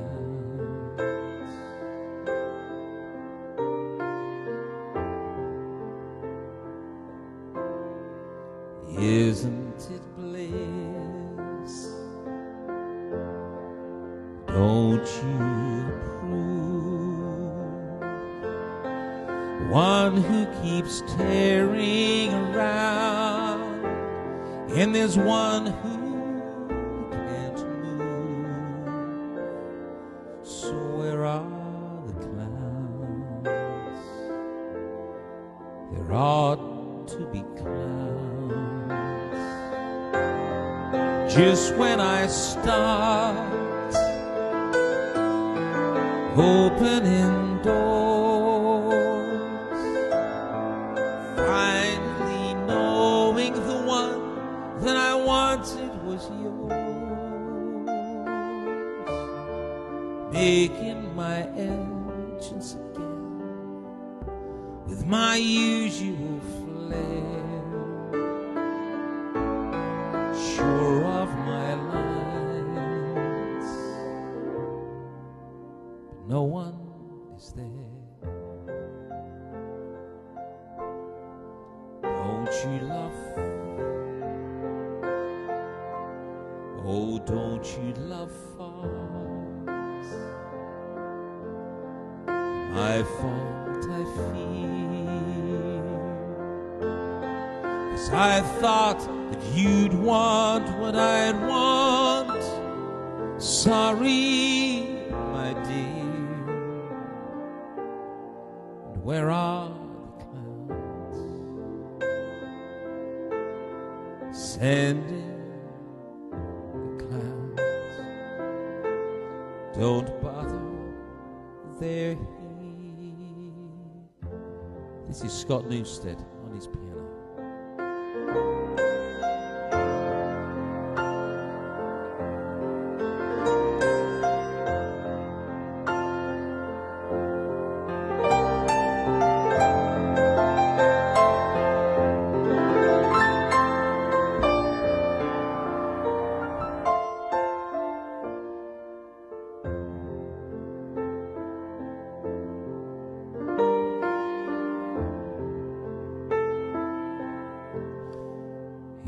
Don't you approve? One who keeps tearing around, and there's one who can't move. So where are the clowns? There ought to be clowns. Just when I start opening doors, finally knowing the one that I wanted was yours, making my entrance again with my usual flair, sure of my lines, but no one is there. Don't you love? Oh, don't you love farce? My fault I fear, 'cause I thought that you'd want what I'd want. Sorry, my dear. And where are the clouds? Sending the clouds. Don't bother, they're here. This is Scott Newstead on his piano.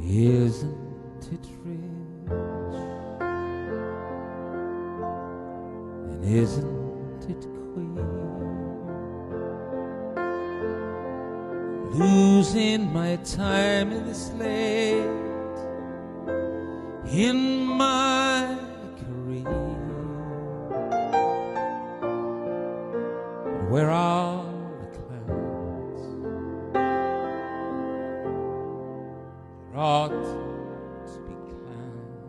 Isn't it rich? And isn't it queer? Losing my time in this late in my career. Where are the clouds? There ought to be clouds.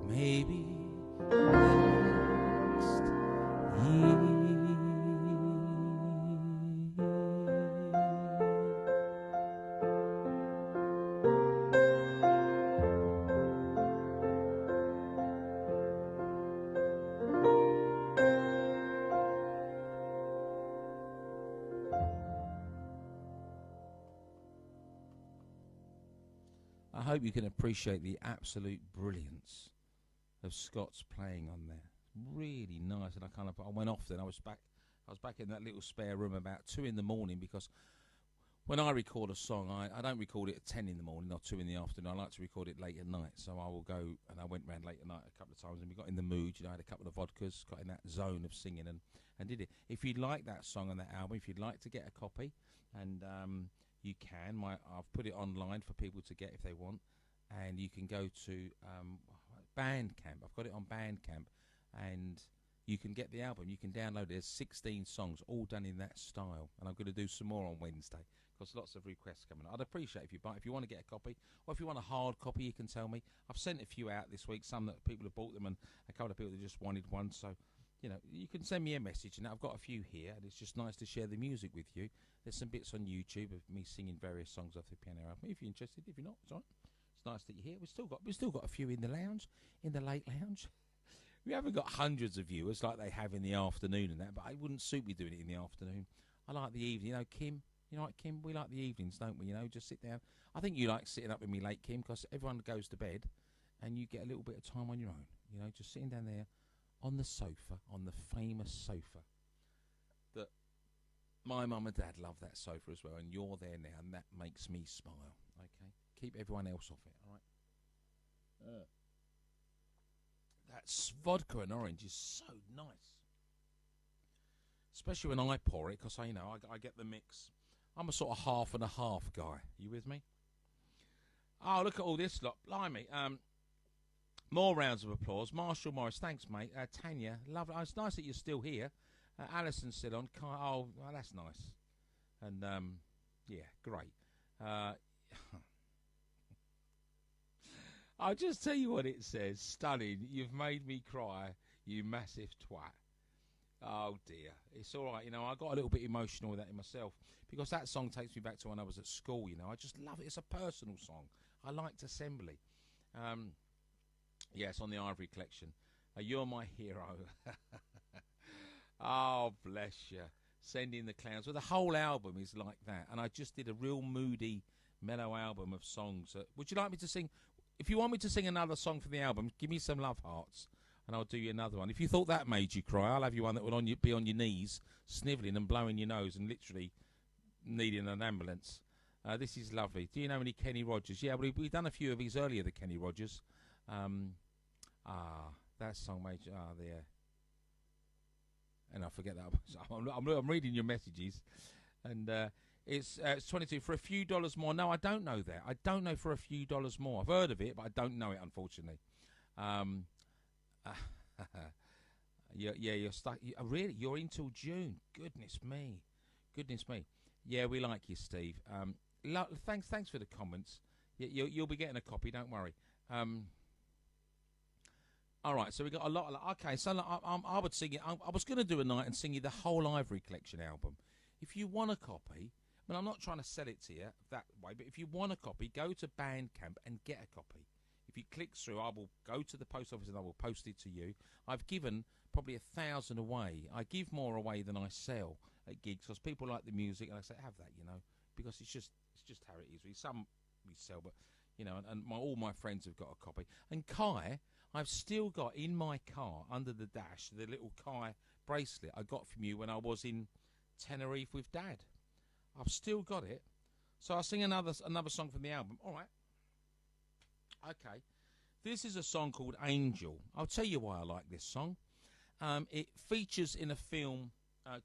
Maybe next year. I hope you can appreciate the absolute brilliance of Scott's playing on there. Really nice, and I went off then. I was back in that little spare room about 2 in the morning, because when I record a song, I don't record it at 10 in the morning or 2 in the afternoon. I like to record it late at night. So I will go, and I went round late at night a couple of times, and we got in the mood. You know, I had a couple of vodkas, got in that zone of singing, and did it. If you'd like that song on that album, if you'd like to get a copy, and you can. I've put it online for people to get if they want, and you can go to Bandcamp. I've got it on Bandcamp, and you can get the album. You can download it. There's 16 songs, all done in that style, and I'm going to do some more on Wednesday, because lots of requests coming. I'd appreciate if you buy. If you want to get a copy, or if you want a hard copy, you can tell me. I've sent a few out this week. Some that people have bought them, and a couple of people that just wanted one. So, you know, you can send me a message, and I've got a few here, and it's just nice to share the music with you. There's some bits on YouTube of me singing various songs off the piano album. If you're interested, if you're not, it's all right. It's nice that you're here. We've still got a few in the lounge, in the late lounge. We haven't got hundreds of viewers like they have in the afternoon and that, but it wouldn't suit me doing it in the afternoon. I like the evening. You know, Kim. You know, like Kim. We like the evenings, don't we? You know, just sit down. I think you like sitting up with me late, Kim, because everyone goes to bed, and you get a little bit of time on your own. You know, just sitting down there on the sofa, on the famous sofa that my mum and dad love, that sofa as well, and you're there now, and that makes me smile. Okay, keep everyone else off it. All right. vodka and orange is so nice. Especially when I pour it, because I get the mix. I'm a sort of half and a half guy. You with me? Oh, look at all this lot. Blimey. More rounds of applause. Marshall Morris, thanks, mate. Tanya, lovely. Oh, it's nice that you're still here. Alison's still on. Oh, well, that's nice. And, yeah, great. I'll just tell you what it says. Stunning. You've made me cry, you massive twat. Oh, dear. It's all right. I got a little bit emotional with that in myself because that song takes me back to when I was at school, I just love it. It's a personal song. I liked Assembly. Yeah, it's on the Ivory Collection. You're my hero. Oh, bless you. Sending the Clowns. Well, the whole album is like that. And I just did a real moody, mellow album of songs. Would you like me to sing? If you want me to sing another song for the album, give me some love hearts, and I'll do you another one. If you thought that made you cry, I'll have you one that will be on your knees, snivelling and blowing your nose and literally needing an ambulance. This is lovely. Do you know any Kenny Rogers? Yeah, we've done a few of his earlier, the Kenny Rogers. That song made you... there. And I forget that. I'm reading your messages. And it's 22 for a few dollars more. No, I don't know that. I don't know for a few dollars more. I've heard of it, but I don't know it, unfortunately. You're stuck. Really? You're in till June? Goodness me. Yeah, we like you, Steve. Thanks for the comments. You'll be getting a copy. Don't worry. All right, so we got a lot. Okay, so I would sing it. I was going to do a night and sing you the whole Ivory Collection album. If you want a copy, I'm not trying to sell it to you that way, but if you want a copy, go to Bandcamp and get a copy. If you click through, I will go to the post office and I will post it to you. I've given probably 1,000 away. I give more away than I sell at gigs because people like the music, and I say, have that, because it's just how it is. Some we sell, but and all my friends have got a copy. And Kai, I've still got in my car under the dash the little Kai bracelet I got from you when I was in Tenerife with Dad. I've still got it. So I'll sing another song from the album. All right. Okay. This is a song called Angel. I'll tell you why I like this song. It features in a film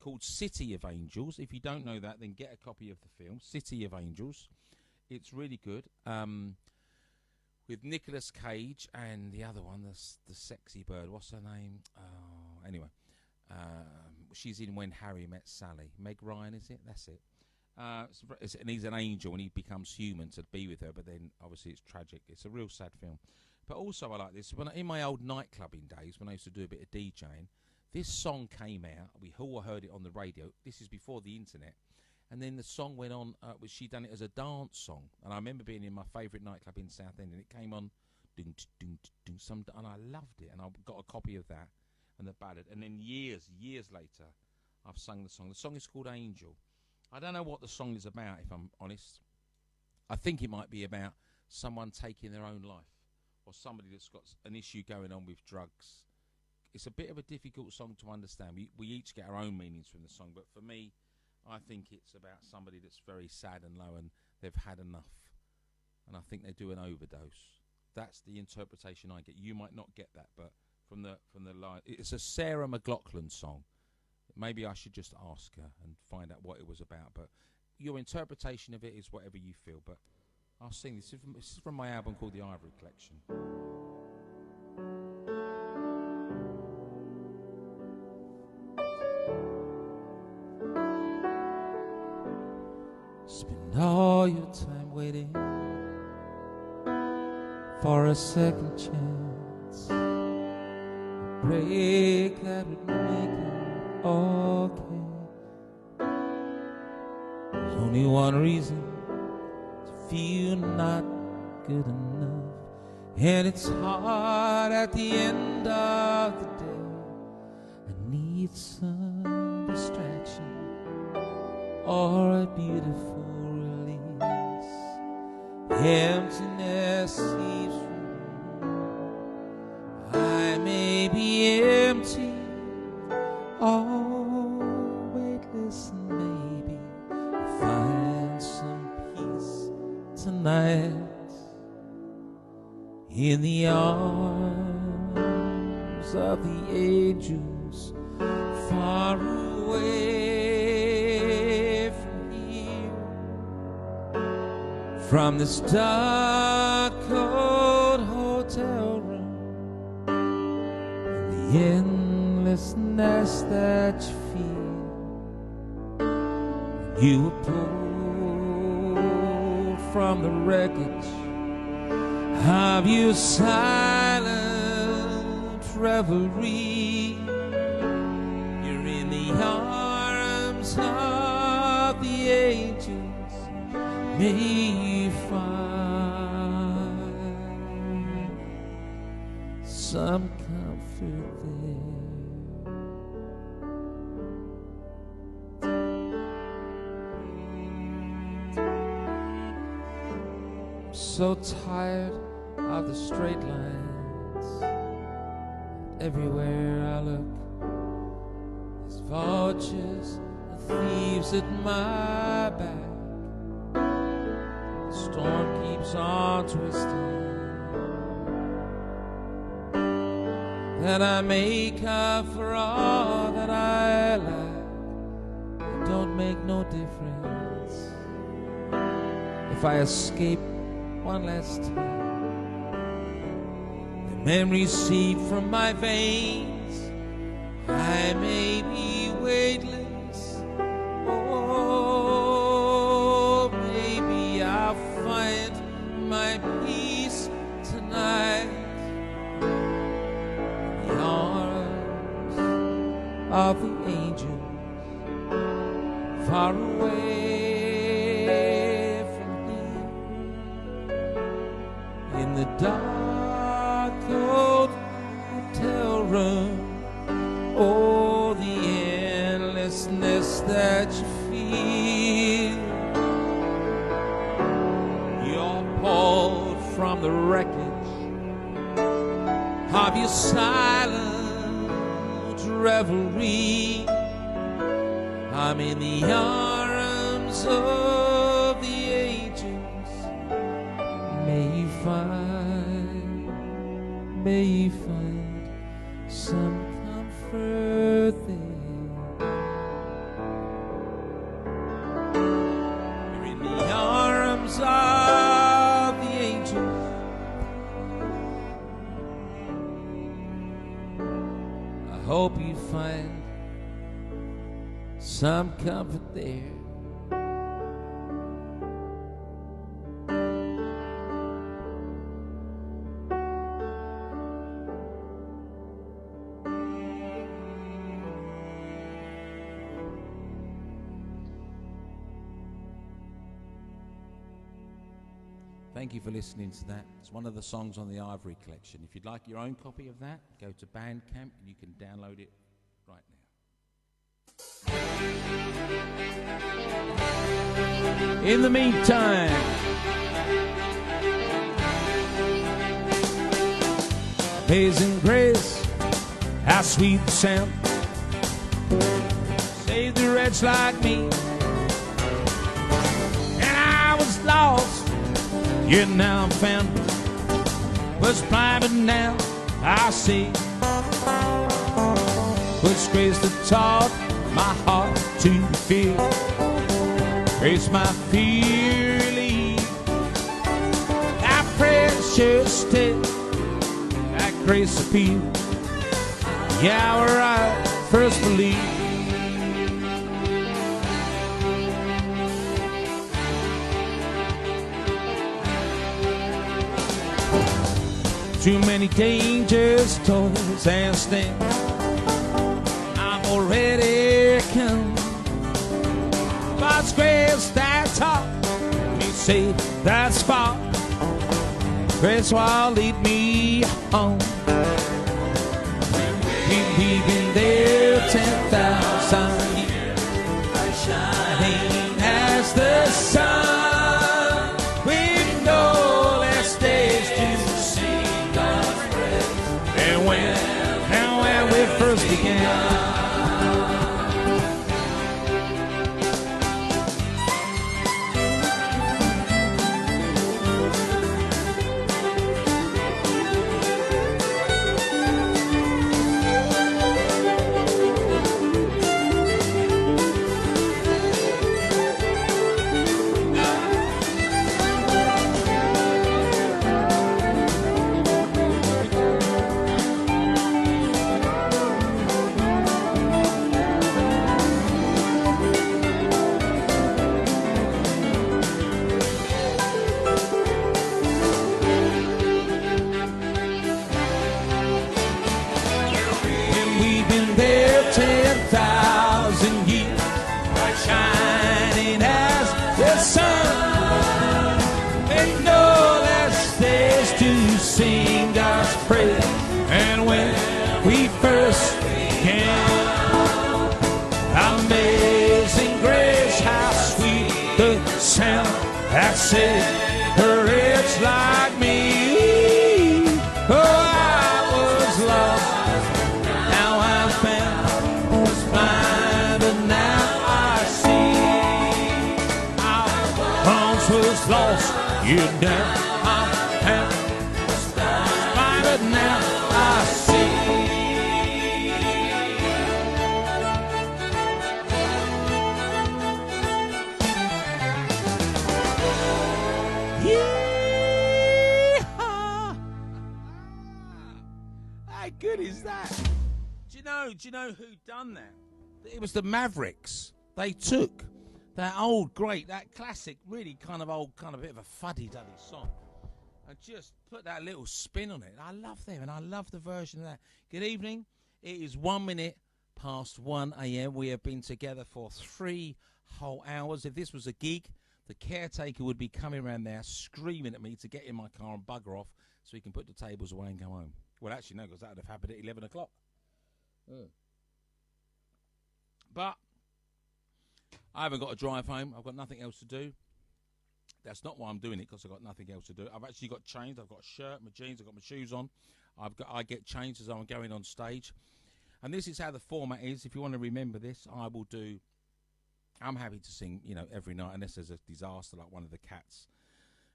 called City of Angels. If you don't know that, then get a copy of the film, City of Angels. It's really good. With Nicolas Cage and the other one, the sexy bird. What's her name? Oh, anyway. She's in When Harry Met Sally. Meg Ryan, is it? That's it. And he's an angel and he becomes human to be with her, but then obviously it's tragic. It's a real sad film. But also I like this. In my old nightclubbing days, when I used to do a bit of DJing, this song came out. We all heard it on the radio. This is before the internet. And then the song went on, she done it as a dance song. And I remember being in my favourite nightclub in Southend, and it came on, and I loved it. And I got a copy of that and the ballad. And then years later, I've sung the song. The song is called Angel. I don't know what the song is about, if I'm honest. I think it might be about someone taking their own life or somebody that's got an issue going on with drugs. It's a bit of a difficult song to understand. We each get our own meanings from the song, but for me, I think it's about somebody that's very sad and low and they've had enough. And I think they do an overdose. That's the interpretation I get. You might not get that, but from the line, it's a Sarah McLachlan song. Maybe I should just ask her and find out what it was about. But your interpretation of it is whatever you feel. But I'll sing this. This is from my album called The Ivory Collection. Spend all your time waiting for a second chance, a break that would make it okay. There's only one reason to feel not good enough, and it's hard at the end of the day. I need some distraction or a beautiful release. Emptiness seeps through. I may be empty, oh, wait, listen, maybe I'll find some peace tonight in the arms arms of the angels, far away from here, from this dark, cold hotel room, and the endlessness that you feel when you were pulled from the wreckage of your silent revelry. You're in the arms of the angels. May you find some comfort there. I'm so tired of the straight lines. Everywhere I look, there's vultures and thieves at my back. The storm keeps on twisting, that I make up for all that I lack. It don't make no difference if I escape one last time. Memories seep from my veins. I may be weightless. Oh, maybe I'll find my peace tonight in the arms of the angels, far away from here, in the dark cold hotel room. Oh, the endlessness that you feel. You're pulled from the wreckage of your silent revelry. I'm in the arms of the angels. May you find some comfort there. You're in the arms of the angels. I hope you find some comfort there. Thank you for listening to that. It's one of the songs on the Ivory collection. If you'd like your own copy of that, go to Bandcamp and you can download it right now. In the meantime, Amazing Grace, how sweet the sound, saved a wretch like me. And I was lost, yet now I'm found. Was blind, but now I see. Was grace that taught my heart to feel. Grace my fear relieved. That precious step, that grace appealed. The hour I first believed. Too many dangers, toils, and stings. I'm already come. God's grace that taught me safe that spot. Grace will lead me home. We've been there 10,000 years, shining as the sun. With no less days to sing God's praise. And when we first began. was free. And when we first began, amazing grace, how sweet the sound that saved a wretch like me. Oh, I was lost, now I'm found, was blind, but now I see. I once was lost, you know, I'm found, was blind, but now I see. How good is that? Do you know who done that? It was the Mavericks. They took that old great, that classic, really kind of old, kind of bit of a fuddy-duddy song, and just put that little spin on it. I love them, and I love the version of that. Good evening. It is 1 minute past 1 a.m. We have been together for 3 whole hours. If this was a gig, the caretaker would be coming around there screaming at me to get in my car and bugger off so he can put the tables away and go home. Well, actually, no, because that would have happened at 11 o'clock. But I haven't got to drive home. I've got nothing else to do. That's not why I'm doing it, because I've got nothing else to do. I've actually got changed. I've got a shirt, my jeans, I've got my shoes on. I get changed as I'm going on stage. And this is how the format is. If you want to remember this, I'm happy to sing, every night, unless there's a disaster like one of the cats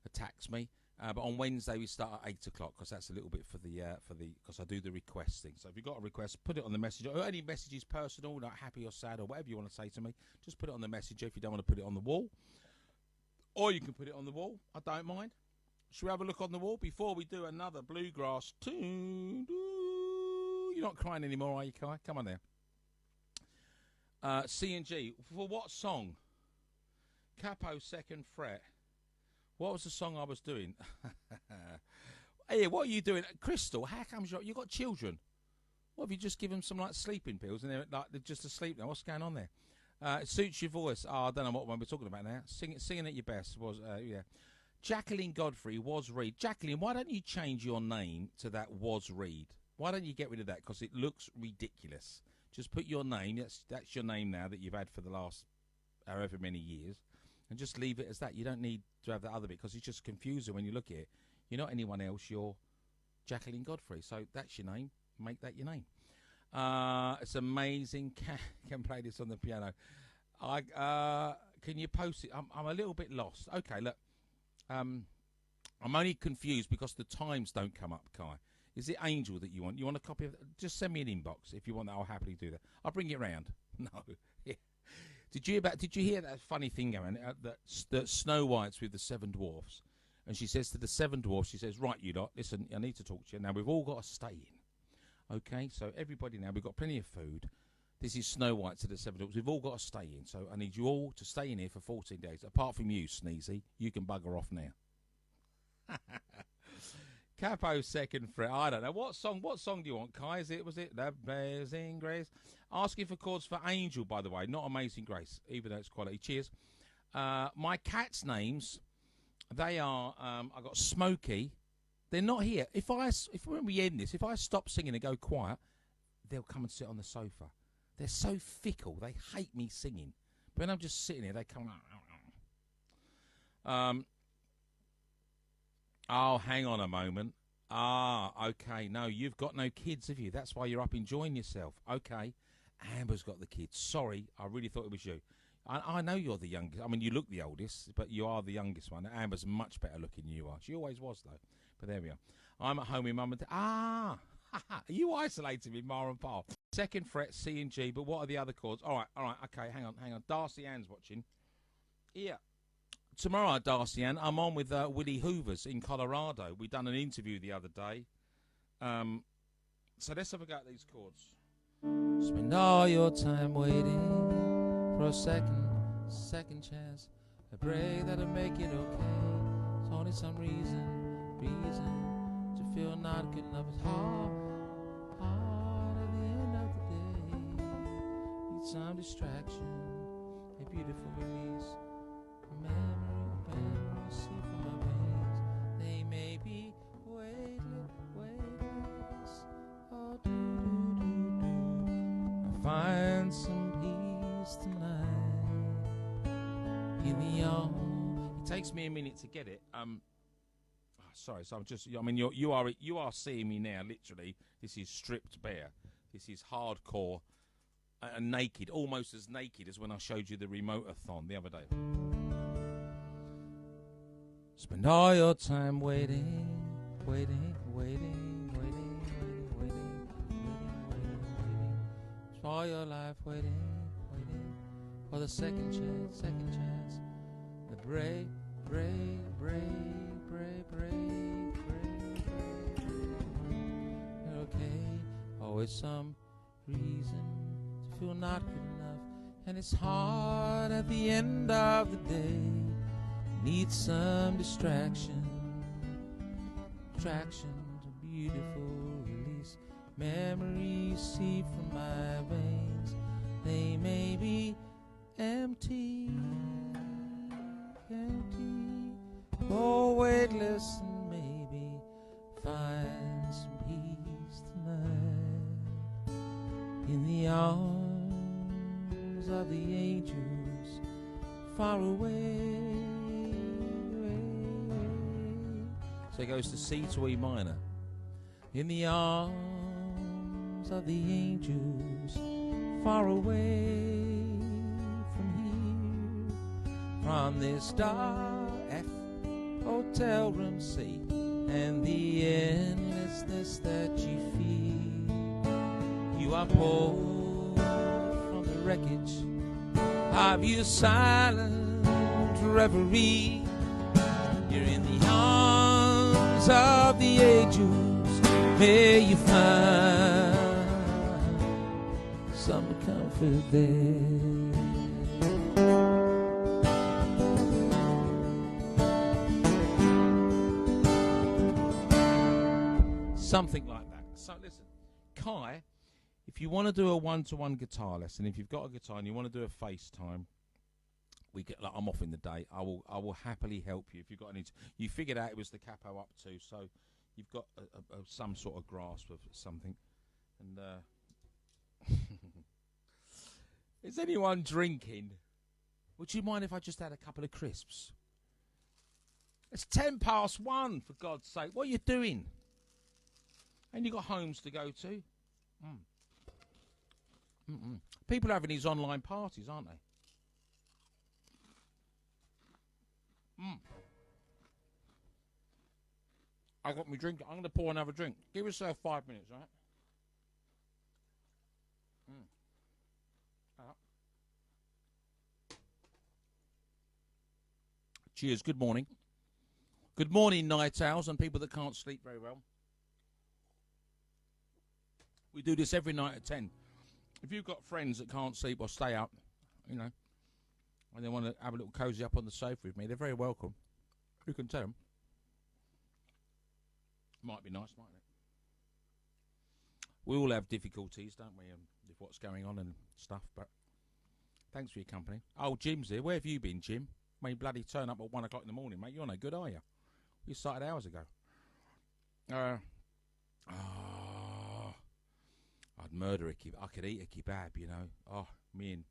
attacks me. But on Wednesday we start at 8 o'clock, because that's a little bit because I do the request thing. So if you've got a request, put it on the message. Or any messages personal, like happy or sad or whatever you want to say to me, just put it on the messenger if you don't want to put it on the wall. Or you can put it on the wall. I don't mind. Should we have a look on the wall before we do another bluegrass tune? You're not crying anymore, are you, Kai? Come on there. C and G. For what song? Capo, second fret. What was the song I was doing? Hey, what are you doing? Crystal, how comes you got children? What, have you just given them some sleeping pills and they're just asleep now? What's going on there? It suits your voice. Oh, I don't know what one we're talking about now. Singing at your best was, yeah. Jacqueline Godfrey, Was Reed. Jacqueline, why don't you change your name to that Was Reed? Why don't you get rid of that? Because it looks ridiculous. Just put your name. That's your name now that you've had for the last however many years. And just leave it as that. You don't need to have that other bit, because it's just confusing when you look at it. You're not anyone else. You're Jacqueline Godfrey. So that's your name. Make that your name. It's amazing. Can play this on the piano. Can you post it? I'm a little bit lost. Okay, look. I'm only confused because the times don't come up, Kai. Is it Angel that you want? You want a copy of it? Just send me an inbox if you want that. I'll happily do that. I'll bring it round. No. Yeah. Did you hear that funny thing going that Snow White's with the 7 dwarfs, and she says to the 7 dwarfs, she says, right, you lot, listen, I need to talk to you. Now, we've all got to stay in. Okay, so everybody now, we've got plenty of food. This is Snow White to the 7 dwarfs. We've all got to stay in, so I need you all to stay in here for 14 days. Apart from you, Sneezy, you can bugger off now. Capo, second fret. I don't know. What song do you want, Kai? Was it The Amazing Grace? Asking for chords for Angel, by the way, not Amazing Grace, even though it's quality. Cheers. My cats' names, they are, I got Smokey. They're not here. When we end this, if I stop singing and go quiet, they'll come and sit on the sofa. They're so fickle. They hate me singing. But when I'm just sitting here, they come out. Oh, hang on a moment. Okay. No, you've got no kids, have you? That's why you're up enjoying yourself. Okay. Amber's got the kids. Sorry, I really thought it was you. I know you're the youngest. I mean, you look the oldest, but you are the youngest one. Amber's much better looking than you are. She always was, though. But there we are. I'm at home with Mum and Dad. Are you isolated with Ma and Pa? Second fret, C and G, but what are the other chords? All right, okay, hang on. Darcy Ann's watching. Yeah. Tomorrow, Darcy Ann, I'm on with Willie Hoover's in Colorado. We done an interview the other day. So let's have a go at these chords. Spend all your time waiting for a second chance. A break that'll make it okay. It's only some reason to feel not good enough. It's hard at the end of the day. Need some distraction, a beautiful release. Memories see from my veins. They may be weightless, takes me a minute to get it. Sorry, so I'm just. I mean, you are seeing me now. Literally, this is stripped bare. This is hardcore and naked, almost as naked as when I showed you the remote-a-thon the other day. Spend all your time waiting, waiting, waiting, waiting, waiting, waiting, waiting, waiting. Spend all your life waiting, waiting for the second chance, the break, break, break, break, break, break, break. You're okay, always some reason to feel not good enough, and it's hard at the end of the day. Need some distraction to beautiful release. Memories seep from my veins. They may be empty. Oh, wait, listen, maybe find some peace tonight in the arms of the angels far away. So it goes to C to E minor. In the arms of the angels far away from here, from this dark F hotel room C, and the endlessness that you feel. You are pulled from the wreckage of your silent reverie. You're in the arms of the angels. May you find some comfort there. Something like that. So listen, Kai, if you want to do a one-to-one guitar lesson, if you've got a guitar and you want to do a FaceTime, I'm off in the day. I will happily help you if you've got any. You figured out it was the capo up to, so you've got some sort of grasp of something. And is anyone drinking? Would you mind if I just had a couple of crisps? It's 1:10, for God's sake. What are you doing? And you got homes to go to. People are having these online parties, aren't they? I got me drink. I'm going to pour another drink. Give yourself 5 minutes, right? Cheers. Good morning. Good morning, night owls and people that can't sleep very well. We do this every night at 10. If you've got friends that can't sleep or stay up, you know, and they want to have a little cozy up on the sofa with me, they're very welcome. You can tell them. Might be nice, mightn't it? We all have difficulties, don't we, with what's going on and stuff, but thanks for your company. Oh, Jim's here. Where have you been, Jim? I mean, bloody turn up at 1 o'clock in the morning, mate. You're no good, are you? You started hours ago. I'd murder a kebab. I could eat a kebab, you know. Oh, me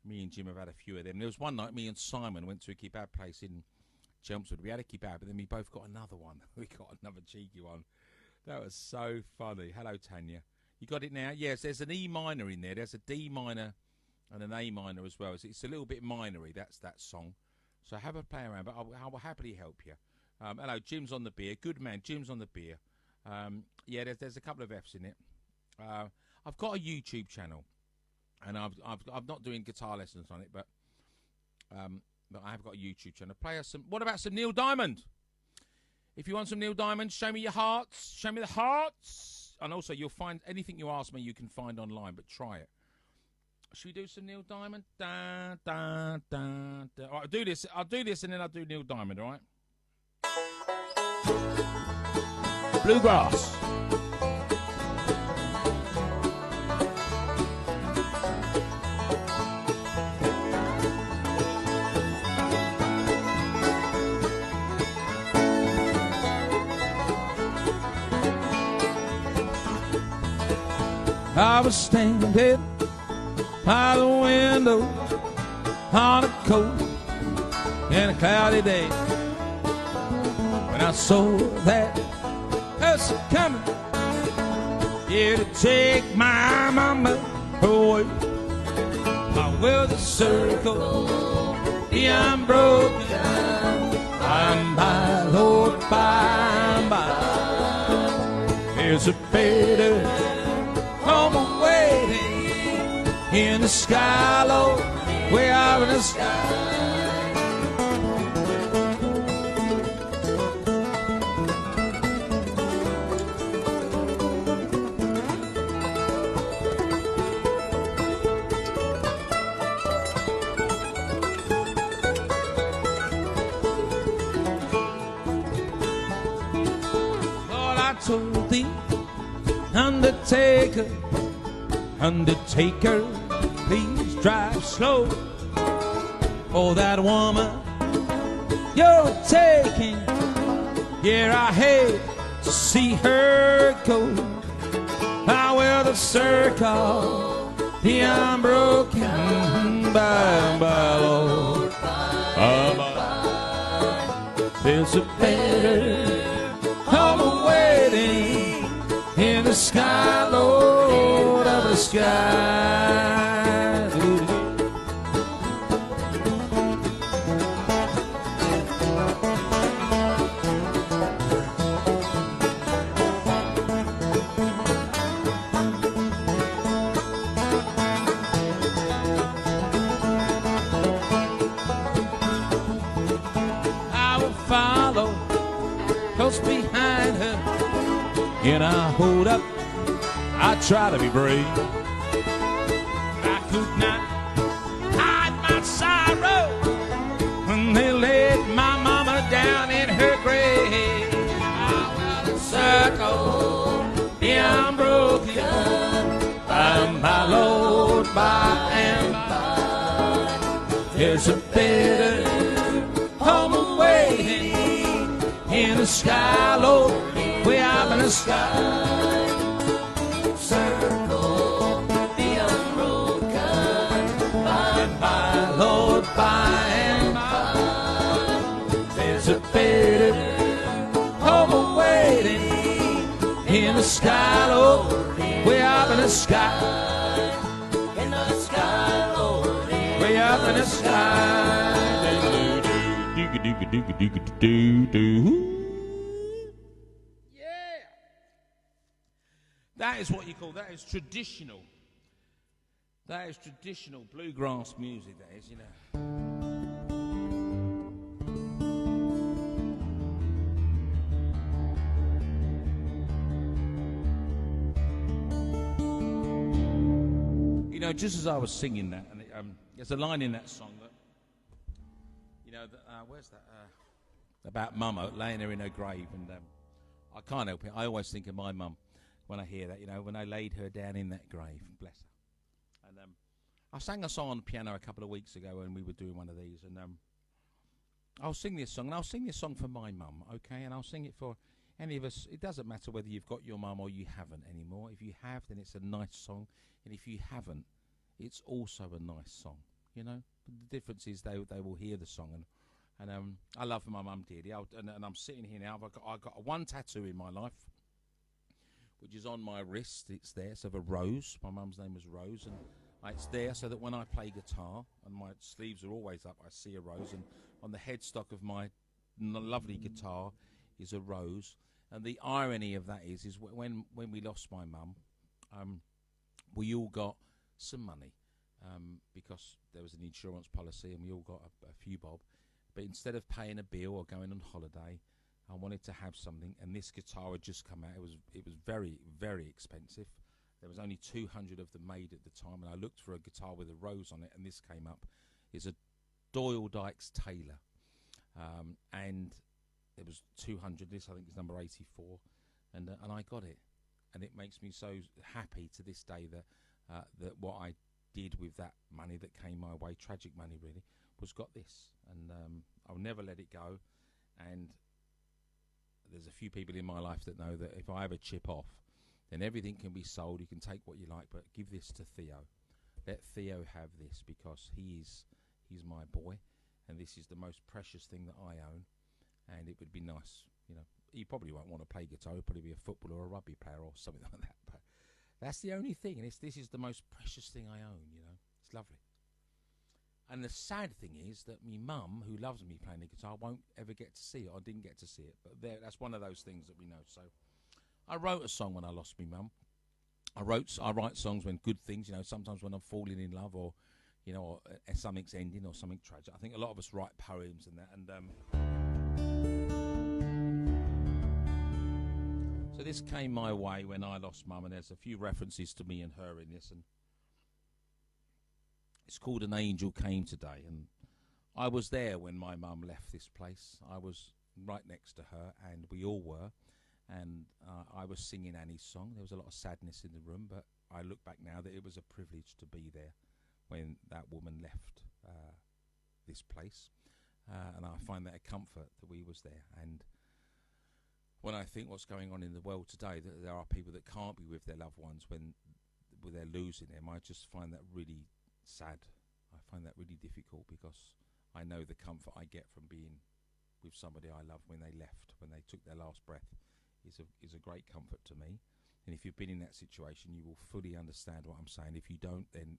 and Jim have had a few of them. There was one night me and Simon went to a kebab place in Chelmsford. We had a kebab, and then we both got another one. We got another cheeky one. That was so funny. Hello, Tanya. You got it now? Yes, there's an E minor in there. There's a D minor and an A minor as well. It's a little bit minory, that's that song. So have a play around, but I will happily help you. Hello, Jim's on the beer. Good man, Jim's on the beer. Yeah, there's a couple of F's in it. I've got a YouTube channel, and I'm not doing guitar lessons on it, but I have got a YouTube channel. Play us some. What about some Neil Diamond? If you want some Neil Diamond, show me your hearts. Show me the hearts. And also, you'll find anything you ask me, you can find online. But try it. Should we do some Neil Diamond? Da da da da. All right, I'll do this, and then I'll do Neil Diamond. All right. Bluegrass. I was standing by the window on a cold in a cloudy day. When I saw that person coming, here to take my mama away. My world is circle, I'm broken. I'm by, Lord, by and by. There's a better home waiting in the sky, Lord, way out in the sky. Told the undertaker, undertaker, please drive slow. Oh, that woman you're taking, yeah, I hate to see her go. I wear the circle, the unbroken by Lord. There's a better home waiting in the sky, Lord of the sky. I will follow close behind her, and I hold up, I try to be brave. I could not hide my sorrow when they laid my mama down in her grave. I will circle, yeah, I'm broken, by my Lord, by and by. There's a better home waiting in the sky, Lord, way up in the sky. Circle the unbroken, by and by, Lord, by and by. There's a better home waiting in the sky, Lord, way up in the sky. In the sky, Lord, way up in the sky. Yeah. That is what you call, that is traditional. That is traditional bluegrass music, that is, you know. You know, just as I was singing that, and there's a line in that song that, you know, where's that? About Mama laying there in her grave, and I can't help it. I always think of my mum when I hear that, you know, when I laid her down in that grave, bless her. And I sang a song on the piano a couple of weeks ago when we were doing one of these, and I'll sing this song, and I'll sing this song for my mum, okay? And I'll sing it for any of us. It doesn't matter whether you've got your mum or you haven't anymore. If you have, then it's a nice song, and if you haven't, it's also a nice song, you know? But the difference is they will hear the song, and I love my mum dearly, and I'm sitting here now. I've got one tattoo in my life, which is on my wrist. It's there, so of a rose. My mum's name was Rose, and it's there so that when I play guitar, and my sleeves are always up, I see a rose, and on the headstock of my lovely guitar is a rose. And the irony of that is when we lost my mum, we all got some money because there was an insurance policy, and we all got a few bob. But instead of paying a bill or going on holiday, I wanted to have something, and this guitar had just come out. It was very, very expensive. There was only 200 of them made at the time, and I looked for a guitar with a rose on it, and this came up. It's a Doyle Dykes Taylor, and it was 200. This, I think, is number 84, and I got it, and it makes me so happy to this day that what I did with that money that came my way, tragic money really, was got this, and I'll never let it go. And there's a few people in my life that know that if I ever chip off, then everything can be sold. You can take what you like, but give this to Theo. Let Theo have this, because he's my boy, and this is the most precious thing that I own, and it would be nice, you know. You probably won't want to play guitar. You'd probably be a footballer or a rugby player or something like that. But that's the only thing, and this is the most precious thing I own, you know. It's lovely. And the sad thing is that my mum, who loves me playing the guitar, won't ever get to see it, or didn't get to see it. But that's one of those things that we know. So I wrote a song when I lost my mum. I write songs when good things, you know, sometimes when I'm falling in love, or, you know, or something's ending or something tragic. I think a lot of us write poems and that. And so this came my way when I lost mum, and there's a few references to me and her in this, and it's called An Angel Came Today. And I was there when my mum left this place. I was right next to her, and we all were. And I was singing Annie's song. There was a lot of sadness in the room, but I look back now that it was a privilege to be there when that woman left this place. And I find that a comfort that we was there. And when I think what's going on in the world today, that there are people that can't be with their loved ones when they're losing them, I just find that really sad. I find that really difficult, because I know the comfort I get from being with somebody I love when they left, when they took their last breath, is a great comfort to me. And if you've been in that situation, you will fully understand what I'm saying. If you don't, then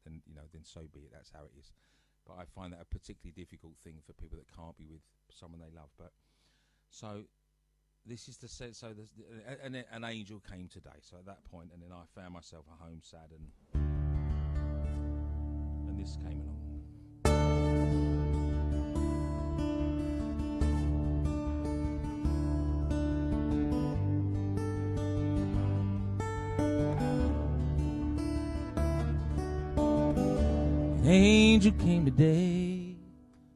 you know, then so be it. That's how it is. But I find that a particularly difficult thing for people that can't be with someone they love. But so this is the sense. So an angel came today. So at that point, and then I found myself at home sad, and this came along. An angel came today.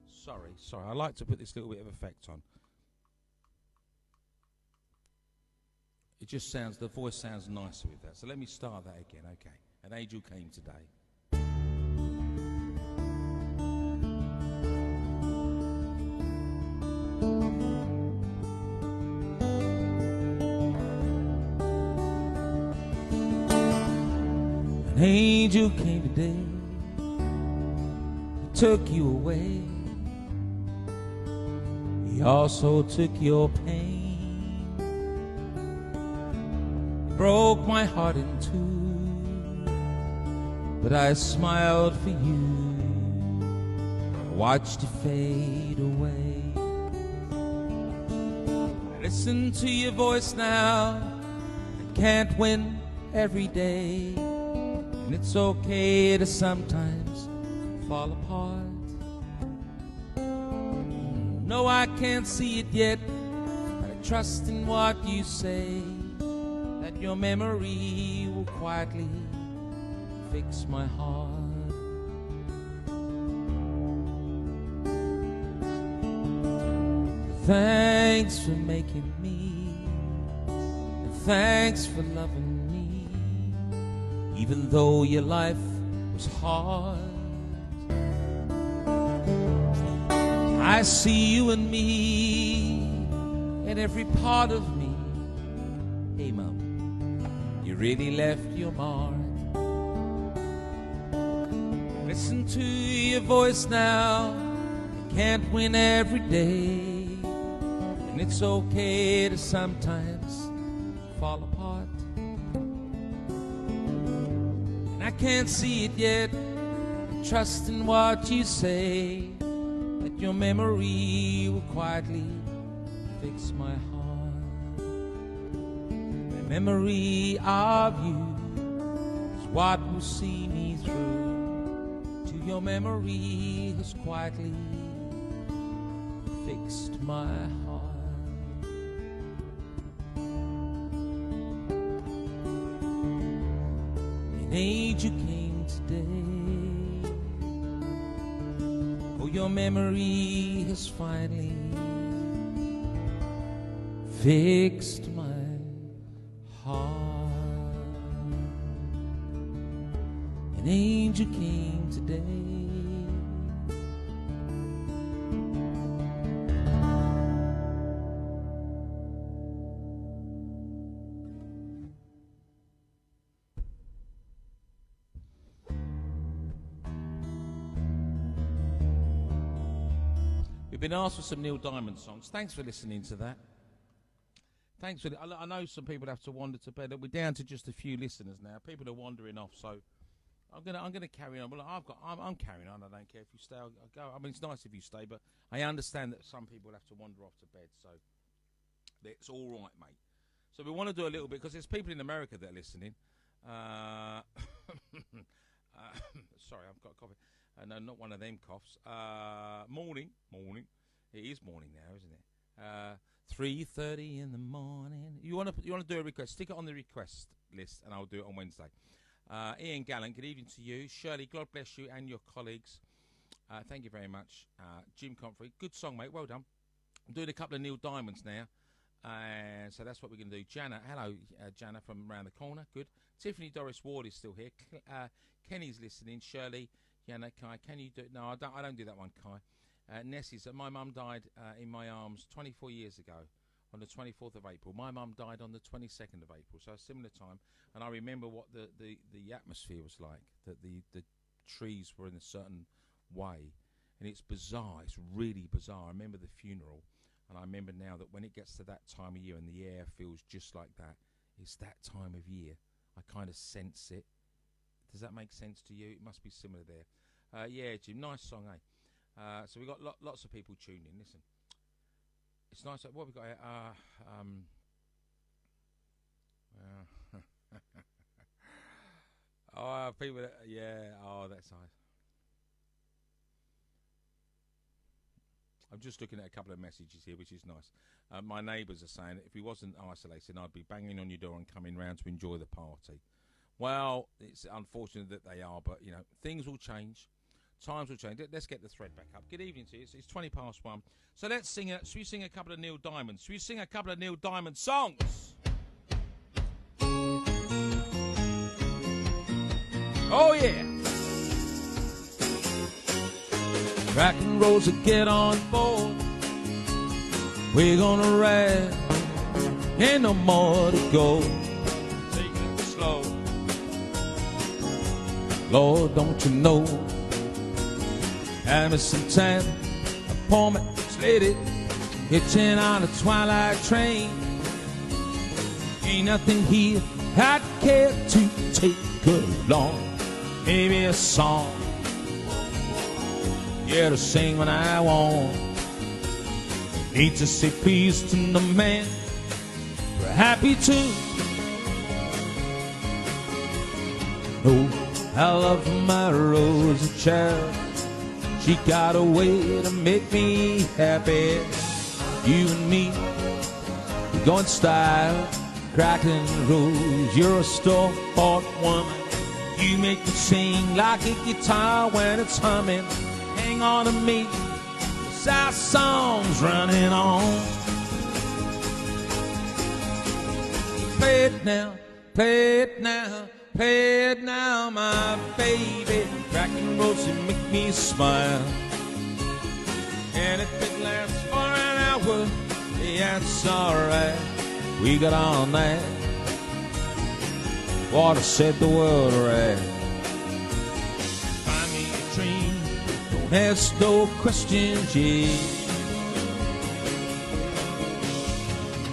Sorry, I like to put this little bit of effect on. It just sounds, the voice sounds nicer with that. So let me start that again, okay. An angel came today. An angel came today. He took you away. He also took your pain. Broke my heart in two, but I smiled for you. I watched you fade away. I listen to your voice now. I can't win every day, and it's okay to sometimes fall apart. No, I can't see it yet, but I trust in what you say, that your memory will quietly fix my heart. Thanks for making me, and thanks for loving me, even though your life was hard. I see you and me, in every part of me. Hey, Mom, you really left your mark. Listen to your voice now. You can't win every day, and it's okay to sometimes fall apart. And I can't see it yet, but trust in what you say, that your memory will quietly fix my heart. The memory of you is what will see me through. To your memory has quietly fixed my heart. An angel came today. Oh, your memory has finally fixed my heart. An angel came today. been asked for some Neil Diamond songs. Thanks for listening to that. Thanks for. I know some people have to wander to bed. We're down to just a few listeners now. People are wandering off, so I'm gonna carry on. Well, I'm carrying on. I don't care if you stay. I'll go. I mean, it's nice if you stay, but I understand that some people have to wander off to bed, so it's all right, mate. So we want to do a little bit because there's people in America that are listening. Sorry, I've got a coffee. No, not one of them coughs. Morning. It is morning now, isn't it? 3:30 in the morning. You want to do a request? Stick it on the request list, and I'll do it on Wednesday. Ian Gallant, good evening to you. Shirley, God bless you and your colleagues. Thank you very much. Jim Comfrey, good song, mate. Well done. I'm doing a couple of Neil Diamonds now. So that's what we're going to do. Jana, hello, Jana from around the corner. Good. Tiffany Doris Ward is still here. Kenny's listening. Shirley, Jana, Kai, can you do? No, I don't do that one, Kai. Nessie's. My mum died in my arms 24 years ago on the 24th of April. My mum died on the 22nd of April, so a similar time. And I remember what the atmosphere was like. That the trees were in a certain way, and it's bizarre. It's really bizarre. I remember the funeral. And I remember now that when it gets to that time of year and the air feels just like that, it's that time of year. I kind of sense it. Does that make sense to you? It must be similar there. Yeah, Jim, nice song, eh? So we've got lots of people tuning in. Listen, it's nice. What have we got here? Oh, people, yeah, oh, that's nice. I'm just looking at a couple of messages here, which is nice. My neighbours are saying if he wasn't isolated, I'd be banging on your door and coming round to enjoy the party. Well, it's unfortunate that they are, but, you know, things will change. Times will change. Let's get the thread back up. Good evening to you. It's 20 past 1. So let's sing it. Should we sing a couple of Neil Diamond? Should we sing a couple of Neil Diamond songs? Oh, yeah. Rock and roll's to get on board. We're gonna ride. Ain't no more to go. Take it slow. Lord, don't you know? Have me some time. A poor man's lady hitching on a twilight train. Ain't nothing here I'd care to take along. Maybe a song. Yeah, to sing when I want. Need to say peace to the man. We're happy too. Oh, I love my Rosie child. She got a way to make me happy. You and me, we go in style. Cracking rose, you're a store-bought woman. You make me sing like a guitar when it's humming. Hang on to me, this our song's running on. Play it now, play it now, play it now, my baby. Cracking rose and make me smile. And if it lasts for an hour, yeah, it's alright. We got all night. Water set the world right. Find me a dream. Don't ask no questions, yeah.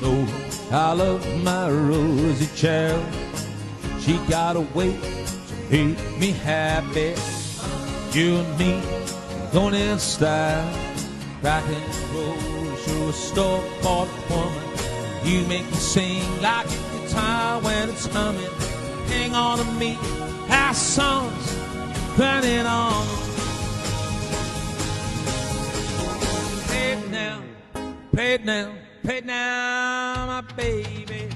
No, I love my Rosie child. She got a way to make me happy. You and me, going in style. Rock and roll, you're a store-bought woman. You make me sing like a guitar when it's humming. Hang on to me, our songs running on. Play it now, play it now, play it now, my baby.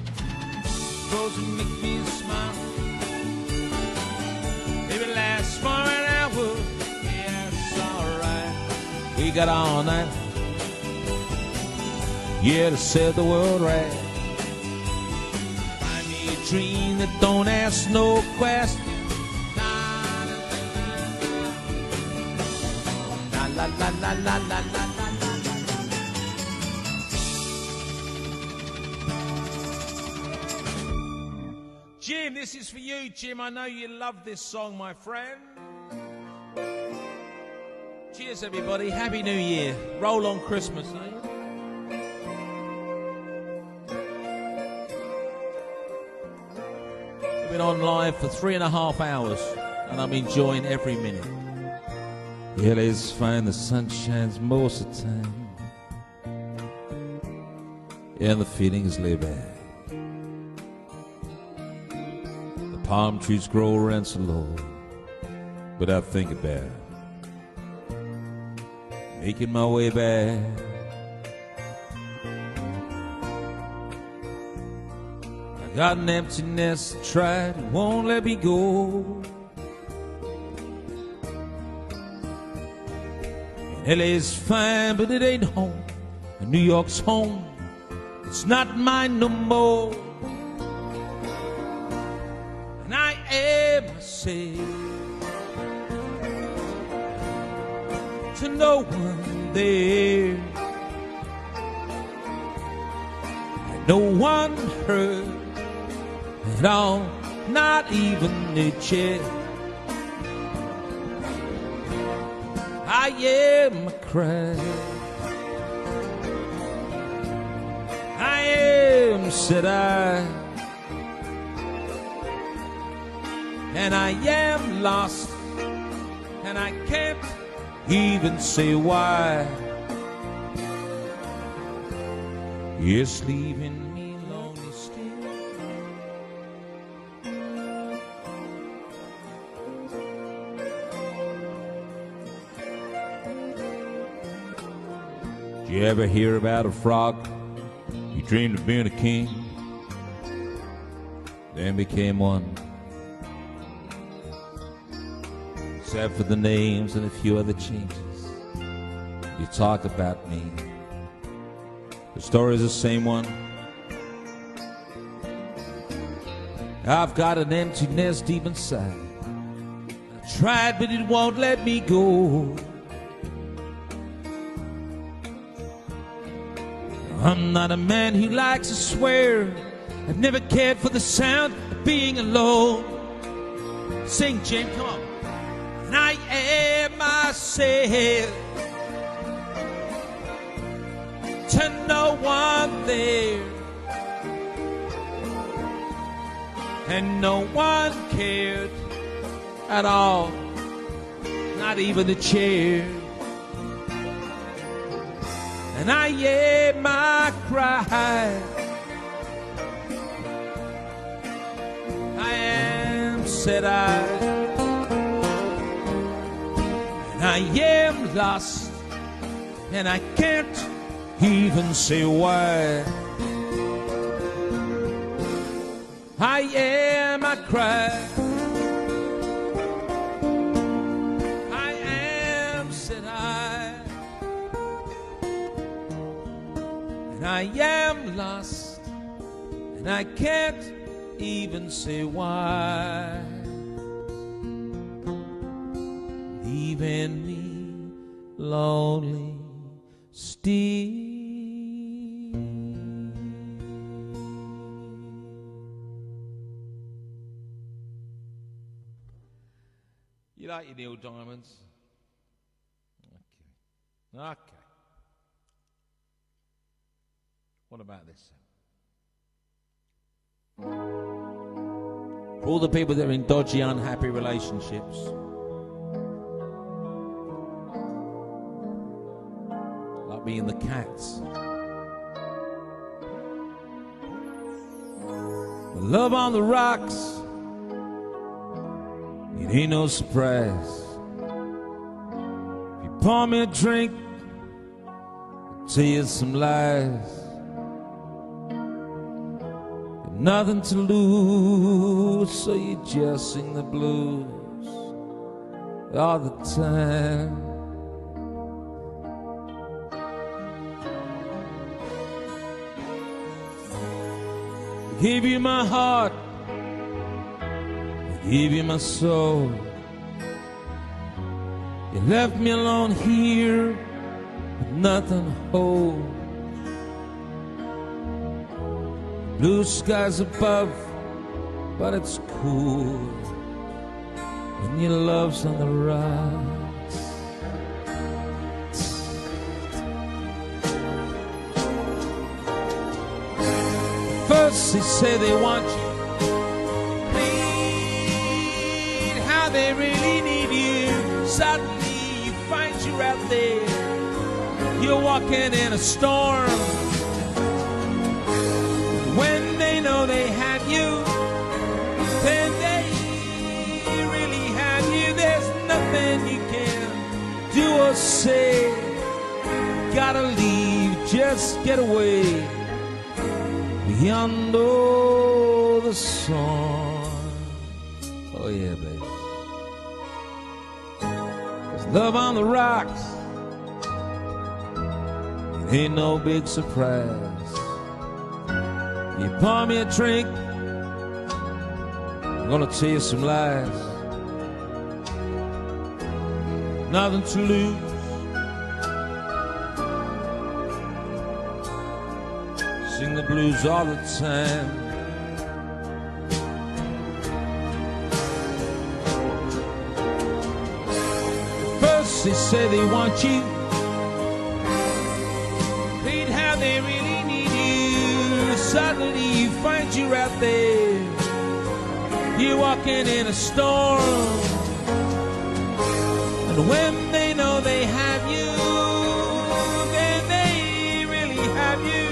Rose and make me smile. Maybe it lasts for an hour. Yeah, it's alright. We got all night. Yeah, to set the world right. Find me a dream that don't ask no questions. La la la la la la la la. Jim, this is for you, Jim. I know you love this song, my friend. Cheers, everybody. Happy New Year. Roll on Christmas, eh? We've been on live for 3.5 hours, and I'm enjoying every minute. Yeah, it's fine. The sun shines most of the time. Yeah, the feeling is laid back. The palm trees grow around so low, but I think about making my way back. I got an emptiness that tried, it won't let me go. And LA's fine, but it ain't home. And New York's home, it's not mine no more. And I am myself to no one there, and no one heard at all, not even a chair. I am a cry, I am, said I, and I am lost, and I can't even say why. Yes, leaving me lonely still. Did you ever hear about a frog? He dreamed of being a king, then became one. Except for the names and a few other changes. You talk about me, the story's the same one. I've got an emptiness deep inside. I tried, but it won't let me go. I'm not a man who likes to swear. I've never cared for the sound of being alone. Sing, Jim, come on. And I am myself to no one there, and no one cared at all, not even the chair. And I am my cry, I am, said I, and I am lost, and I can't even say why. I am, I cry, I am, said I, and I am lost, and I can't even say why. Leaving me lonely still. You like your Neil Diamonds? Okay. Okay. What about this? For all the people that are in dodgy, unhappy relationships, like me and the Cats. Love on the rocks, it ain't no surprise. If you pour me a drink, I'll tell you some lies. Got nothing to lose, so you just sing the blues all the time. I gave you my heart, I gave you my soul. You left me alone here with nothing to hold. Blue skies above, but it's cool when your love's on the rocks. First they say they want you, plead how they really need you. Suddenly you find you're out there, you're walking in a storm. When they know they have you, then they really have you. There's nothing you can do or say. Gotta leave, just get away beyond all the sun. Oh yeah, baby. There's love on the rocks. It ain't no big surprise. You pour me a drink, I'm gonna tell you some lies. Nothing to lose. Sing the blues all the time. First they say they want you, they'd have they really need you. Suddenly you find you're out there, you're walking in a storm. And when they know they have you, then they really have you.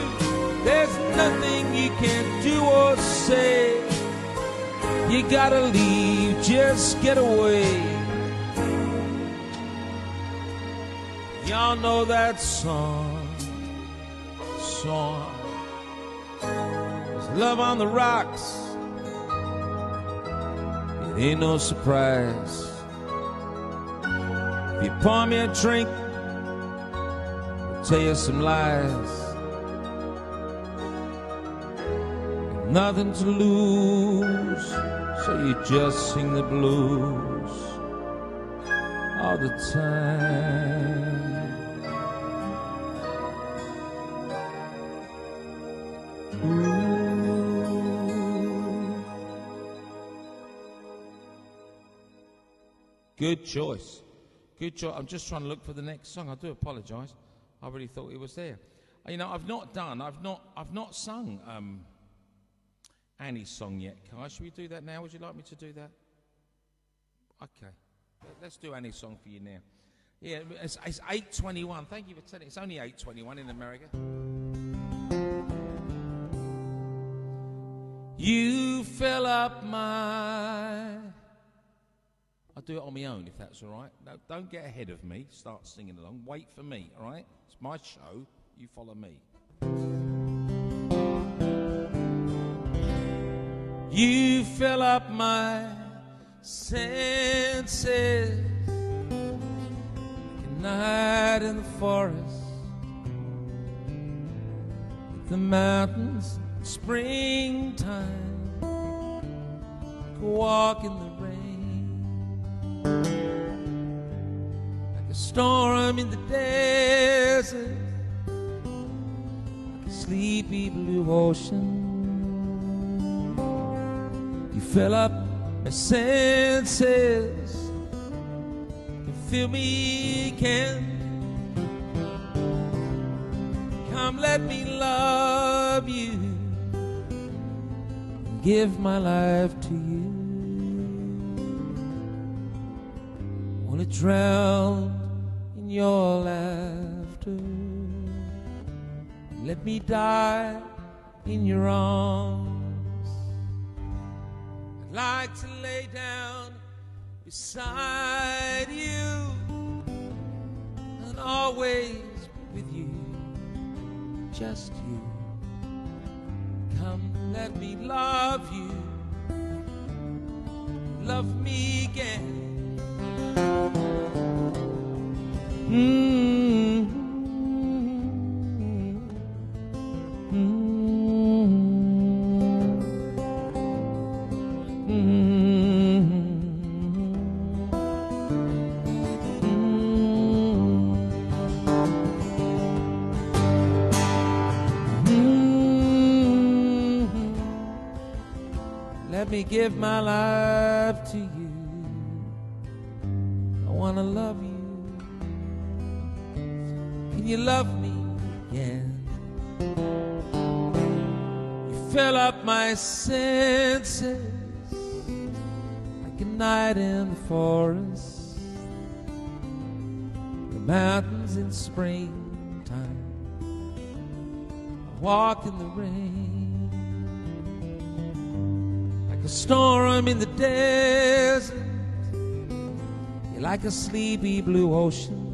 There's nothing you can do or say. You gotta leave, just get away. Y'all know that song. There's love on the rocks. It ain't no surprise. If you pour me a drink, I'll tell you some lies. Nothing to lose, so you just sing the blues all the time. Ooh. Good choice. Good choice. I'm just trying to look for the next song. I do apologise. I really thought it was there. You know, I've not sung Annie's song yet. Kai, should we do that now? Would you like me to do that? Okay. Let's do Annie's song for you now. Yeah, it's 8:21. Thank you for telling. It's only 8:21 in America. You fill up my... I'll do it on my own if that's all right. No, don't get ahead of me. Start singing along. Wait for me, all right? It's my show. You follow me. You fill up my senses like a night in the forest, the mountains in springtime, like a walk in the rain, like a storm in the desert, like a sleepy blue ocean. You fill up my senses, you fill me again. Come, let me love you and give my life to you. I wanna drown in your laughter. Let me die in your arms. I'd like to lay down beside you and always be with you, just you. Come, let me love you, love me again. Let me give my life to you. I want to love you. Can you love me again? You fill up my senses like a night in the forest, the mountains in springtime. I walk in the rain like a storm in the desert. You're like a sleepy blue ocean.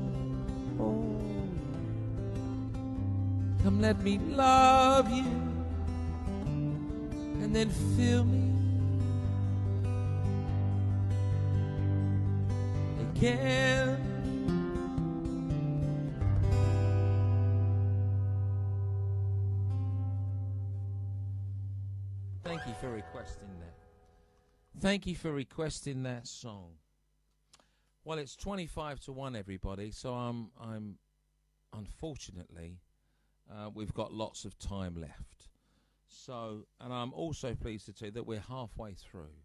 Come let me love you and then fill me again. Thank you for requesting that. Thank you for requesting that song. Well, it's 25 to 1, everybody, so I'm unfortunately we've got lots of time left. So, and I'm also pleased to tell you that we're halfway through.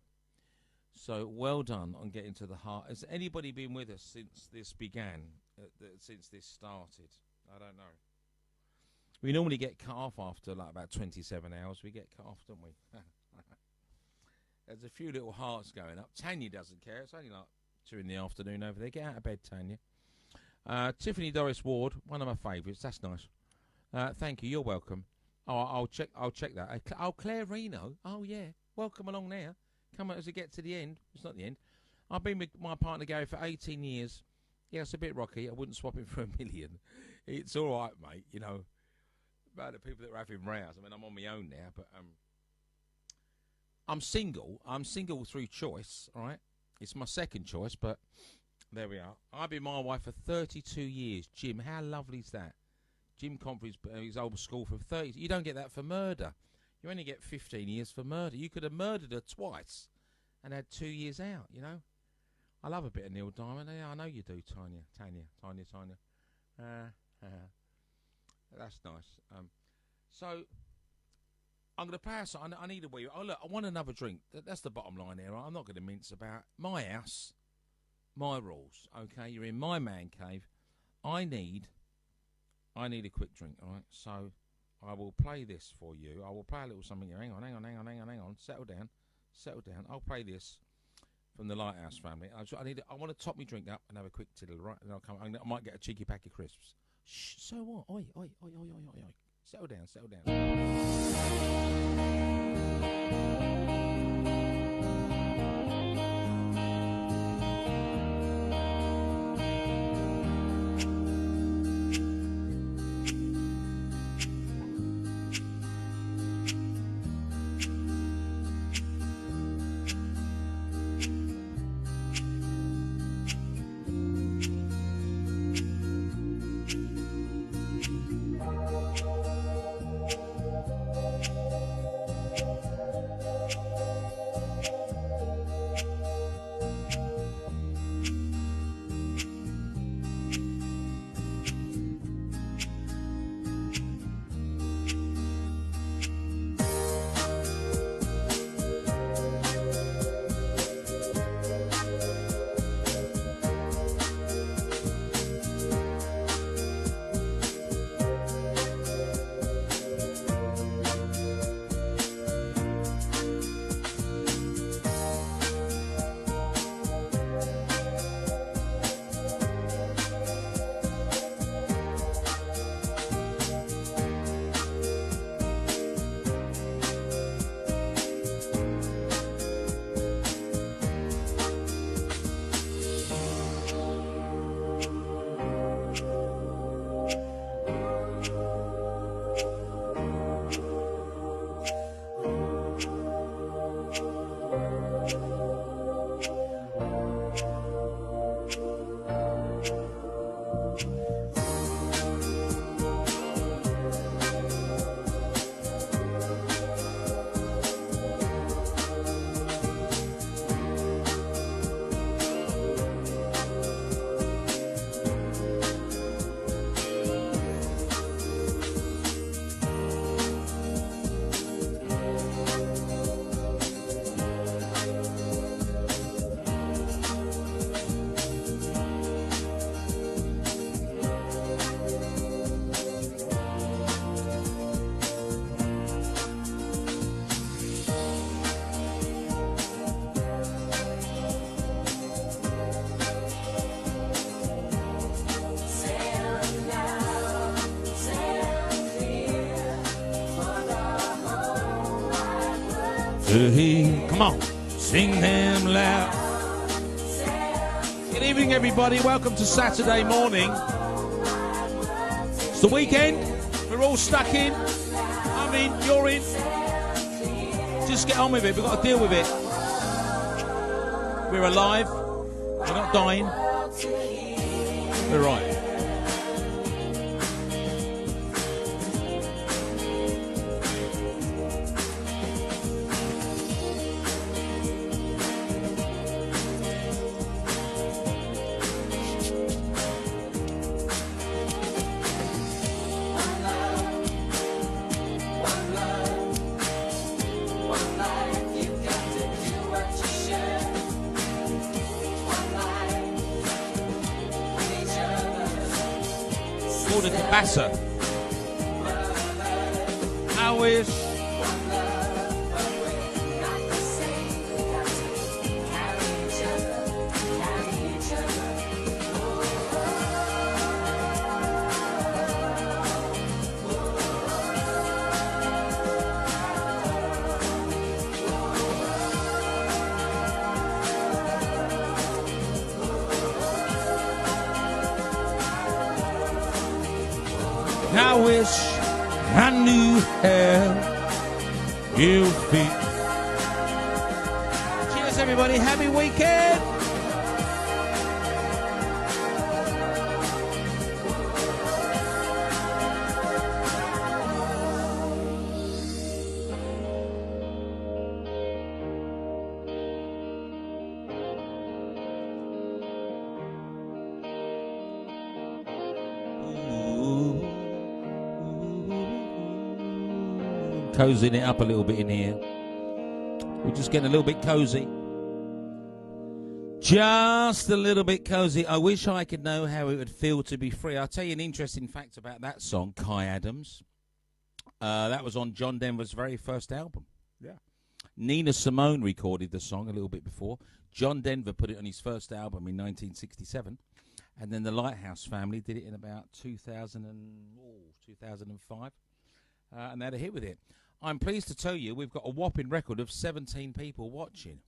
So, well done on getting to the heart. Has anybody been with us since this began, since this started? I don't know. We normally get cut off after like about 27 hours. We get cut off, don't we? There's a few little hearts going up. Tanya doesn't care. It's only like 2 in the afternoon over there. Get out of bed, Tanya. Tiffany Doris Ward, one of my favourites. That's nice. Thank you. You're welcome. Oh, I'll check that. Claire Reno. Oh yeah. Welcome along now. Come on as we get to the end. It's not the end. I've been with my partner Gary for 18 years. Yeah, it's a bit rocky. I wouldn't swap him for $1 million. It's all right, mate. You know, about the people that are having rows. I mean, I'm on my own now, but I'm single. I'm single through choice. All right. It's my second choice, but there we are. I've been my wife for 32 years. Jim, how lovely is that? Jim Comfrey's his old school for 30. You don't get that for murder. You only get 15 years for murder. You could have murdered her twice and had 2 years out, you know. I love a bit of Neil Diamond. Yeah, I know you do, Tanya. That's nice. So I'm going to play a song. I need a wee. Oh, look, I want another drink. That's the bottom line here. I'm not going to mince about. My house, my rules. Okay, you're in my man cave. I need a quick drink, all right? So I will play this for you. I will play a little something here. Hang on. Settle down. I'll play this from the Lighthouse family. I want to top my drink up and have a quick tiddle, right? And I might get a cheeky pack of crisps. Shh, so what? Oi. Settle down. to hear. Come on, sing them loud. Good evening, everybody. Welcome to Saturday morning. It's the weekend. We're all stuck in. I'm in. You're in. Just get on with it. We've got to deal with it. We're alive. We're not dying. We're right. Called a cabassa. I wish. I wish I knew how you feel. Cheers, everybody. Happy weekend. Cozying it up a little bit in here. We're just getting a little bit cozy. Just a little bit cozy. I wish I could know how it would feel to be free. I'll tell you an interesting fact about that song, Kai Adams. That was on John Denver's very first album. Yeah. Nina Simone recorded the song a little bit before. John Denver put it on his first album in 1967. And then the Lighthouse Family did it in about 2005. And they had a hit with it. I'm pleased to tell you we've got a whopping record of 17 people watching.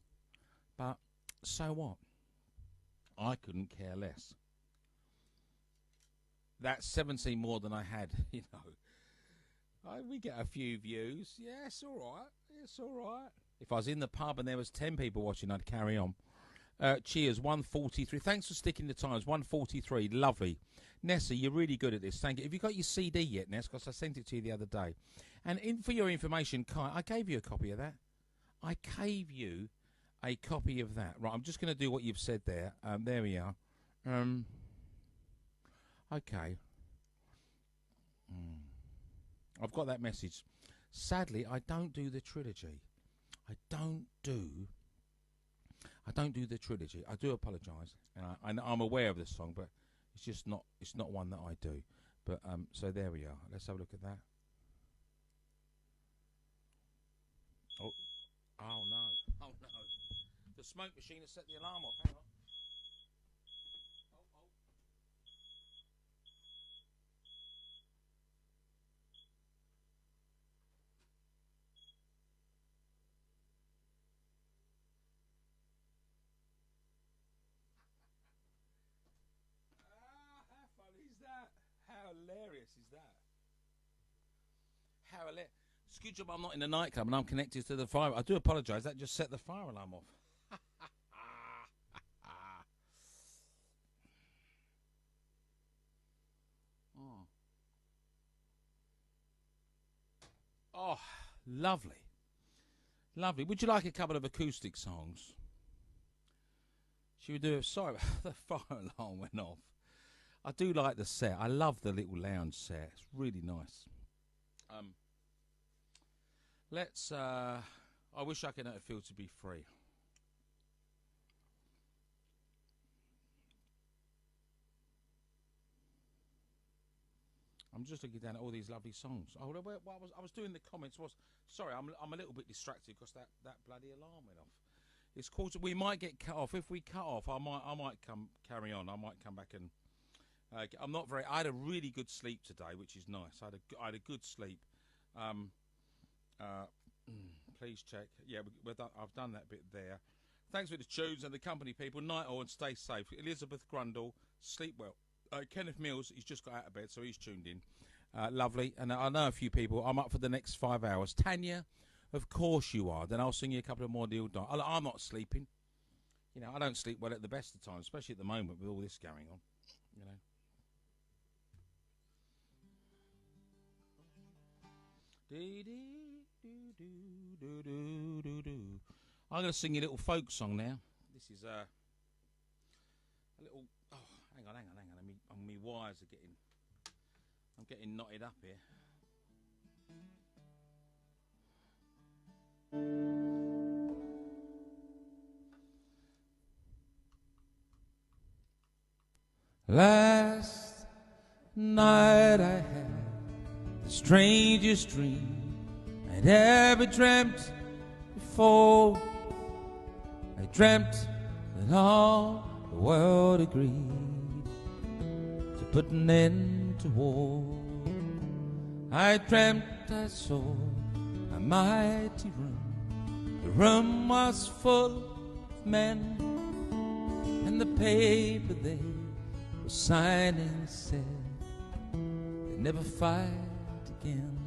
But so what? I couldn't care less. That's 17 more than I had, you know. We get a few views. Yeah, it's all right. It's all right. If I was in the pub and there was 10 people watching, I'd carry on. Cheers, 143. Thanks for sticking the times. 143, lovely. Nessa, you're really good at this. Thank you. Have you got your CD yet, Ness? Because I sent it to you the other day. And for your information, Kai, I gave you a copy of that. I gave you a copy of that. Right, I'm just going to do what you've said there. There we are. Okay. I've got that message. Sadly, I don't do the trilogy. I don't do the trilogy. I do apologise. I'm aware of this song, but it's just not. It's not one that I do. But so there we are. Let's have a look at that. Oh no! Oh no! The smoke machine has set the alarm off. Hang on. How funny is that? How hilarious is that? How hilarious. It's a good job I'm not in a nightclub and I'm connected to the fire. I do apologise. That just set the fire alarm off. Oh, lovely. Lovely. Would you like a couple of acoustic songs? Should we do it? Sorry, the fire alarm went off. I do like the set. I love the little lounge set. It's really nice. Let's, I wish I could know it feel to be free. I'm just looking down at all these lovely songs. Oh, I was doing the comments. Sorry, I'm a little bit distracted because that bloody alarm went off. It's quarter. We might get cut off. If we cut off, I might carry on. I might come back and. I'm not very. I had a really good sleep today, which is nice. I had a good sleep. Please check. Yeah, I've done that bit there. Thanks for the tunes and the company, people. Night all and stay safe. Elizabeth Grundle, sleep well. Kenneth Mills, he's just got out of bed, so he's tuned in. Lovely. And I know a few people. I'm up for the next 5 hours. Tanya, of course you are. Then I'll sing you a couple of more Neil Diamond. I'm not sleeping. You know, I don't sleep well at the best of times, especially at the moment with all this going on. You know. I'm going to sing you a little folk song now. This is a little. Oh, hang on. My wires are getting. I'm getting knotted up here. Last night I had the strangest dream I'd ever dreamt before. I dreamt that all the world agreed to put an end to war. I dreamt I saw a mighty room. The room was full of men, and the paper they were signing said they'd never fight again.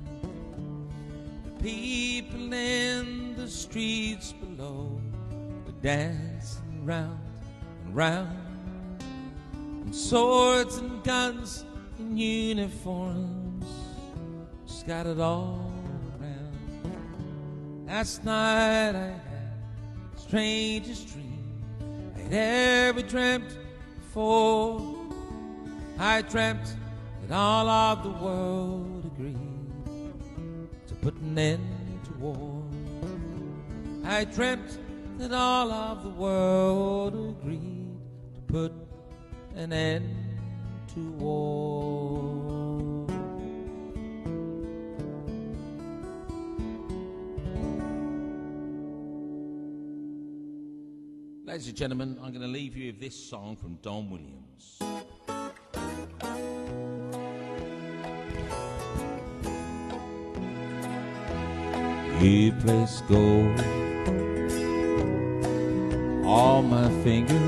The people in the streets below were dancing round and round, and swords and guns and uniforms scattered all around. Last night I had the strangest dream I'd ever dreamt before. I dreamt that all of the world agreed to put an end to war. I dreamt that all of the world agreed to put an end to war. Ladies and gentlemen, I'm going to leave you with this song from Don Williams. You placed gold on my finger.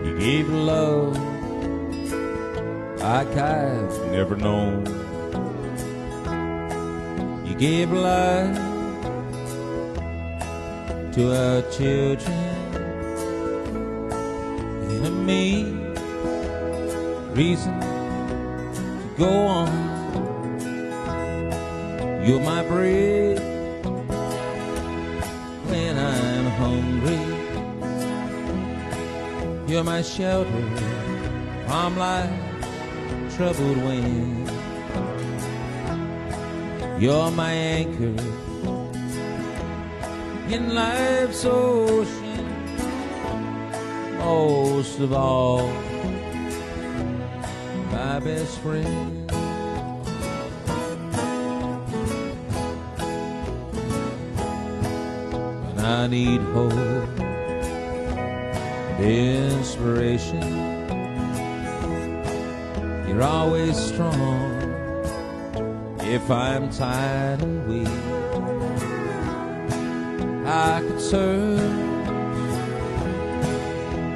You gave love like I've never known. You gave life to our children and me, reason to go on. You're my bread when I'm hungry. You're my shelter from life's troubled wind. You're my anchor in life's ocean. Most of all, my best friend. I need hope and inspiration. You're always strong if I'm tired and weak. I could search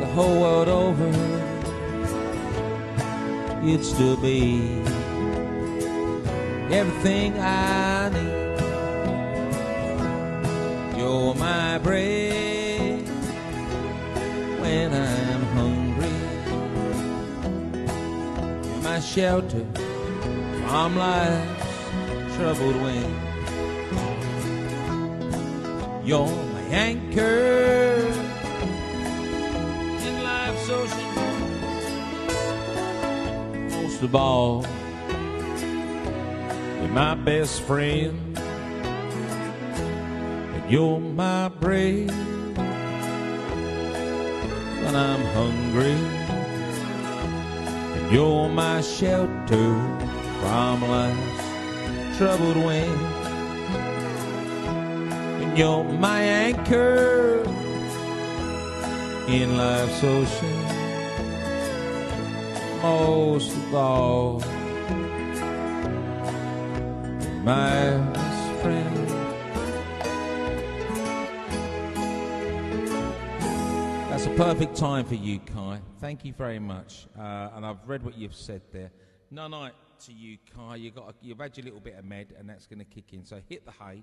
the whole world over, you'd still be everything I need. You're my bread when I'm hungry. You're my shelter from life's troubled wind. You're my anchor in life's ocean. Most of all, you're my best friend. You're my bread when I'm hungry, and you're my shelter from life's troubled wind, and you're my anchor in life's ocean. Most of all, my best friend. It's a perfect time for you, Kai. Thank you very much. And I've read what you've said there. No night to you, Kai. You've had your little bit of med, and that's going to kick in. So hit the hay,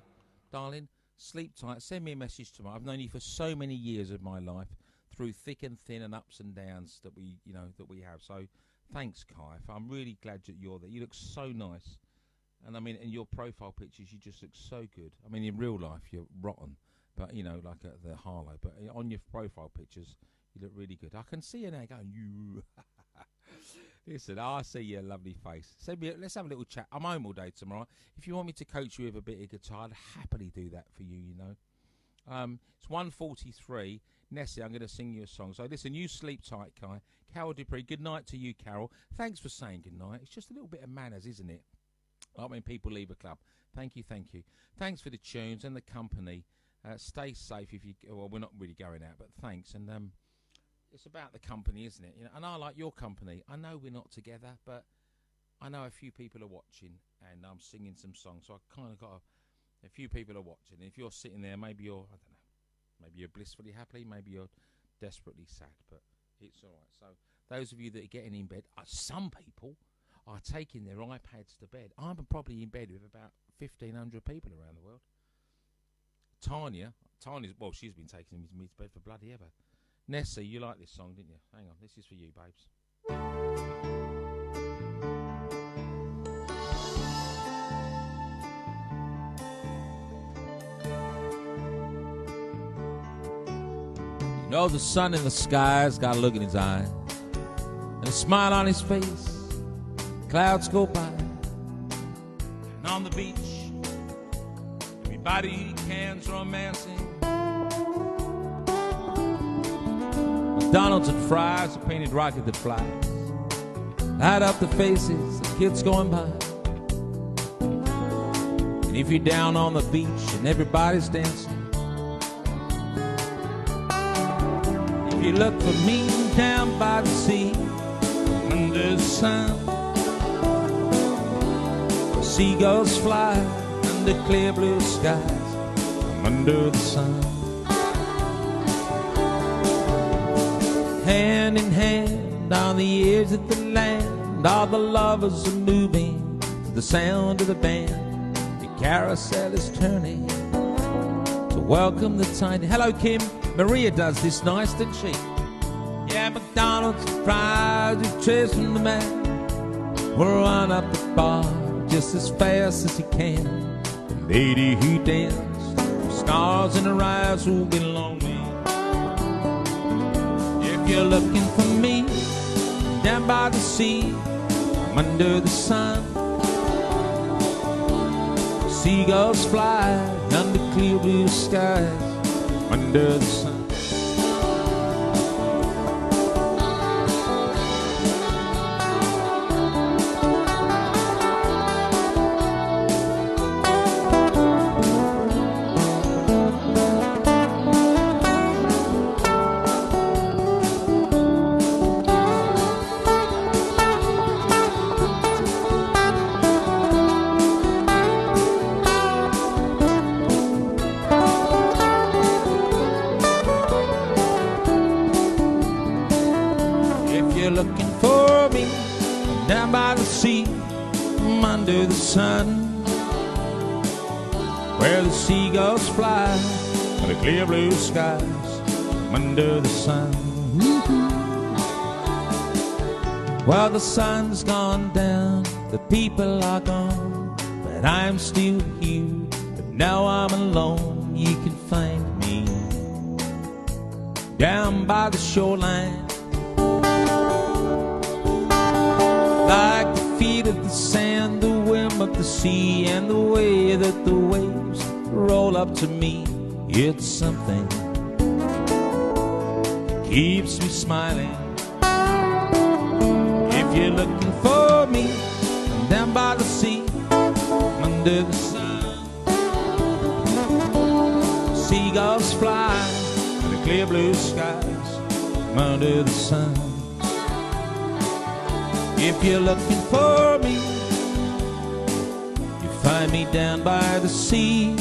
darling. Sleep tight. Send me a message tomorrow. I've known you for so many years of my life, through thick and thin and ups and downs that we have. So thanks, Kai. I'm really glad that you're there. You look so nice, and I mean, in your profile pictures, you just look so good. I mean, in real life, you're rotten. But, like at the Harlow. But on your profile pictures, you look really good. I can see you now going, you. Listen, I see your lovely face. Let's have a little chat. I'm home all day tomorrow. If you want me to coach you with a bit of guitar, I'd happily do that for you, It's 1:43. Nessie, I'm going to sing you a song. So listen, you sleep tight, Kai. Carol Dupree, good night to you, Carol. Thanks for saying good night. It's just a little bit of manners, isn't it? Like when people leave a club. Thank you. Thanks for the tunes and the company. Stay safe well, we're not really going out, but thanks. And it's about the company, isn't it? And I like your company. I know we're not together, but I know a few people are watching, and I'm singing some songs. So I kind of got a few people are watching. And if you're sitting there, maybe you're, I don't know, maybe you're blissfully happy, maybe you're desperately sad, but it's all right. So those of you that are getting in bed, some people are taking their iPads to bed. I'm probably in bed with about 1,500 people around the world. Tanya's, well, she's been taking me to bed for bloody ever. Nessie, you like this song, didn't you? Hang on, this is for you, babes. You know the sun in the sky's got a look in his eye and a smile on his face. Clouds go by, and on the beach everybody cans romancing. McDonald's and fries, a painted rocket that flies, light up the faces of kids going by. And if you're down on the beach and everybody's dancing, if you look for me down by the sea, under the sun, seagulls fly under clear blue skies, under the sun. Hand in hand on the edge of the land, all the lovers are moving to the sound of the band. The carousel is turning to welcome the tiny. Hello, Kim. Maria does this nice, doesn't she? Yeah, McDonald's and fries, you chasing the man. We'll run up the bar just as fast as he can. The lady who danced, scars in her eyes, will be lonely. If you're looking for me down by the sea, I'm under the sun. Seagulls fly under clear blue skies, under the sun. Under the sun, where the seagulls fly, and the clear blue skies, under the sun. Well, the sun's gone down, the people are gone, but I'm still here. But now I'm alone. You can find me down by the shoreline, like the feet of the sand, the whim of the sea, and the way that the waves roll up to me. It's something that keeps me smiling. If you're looking for me, I'm down by the sea, under the sun. Seagulls fly in the clear blue skies, under the sun. If you're looking for me, you find me down by the sea.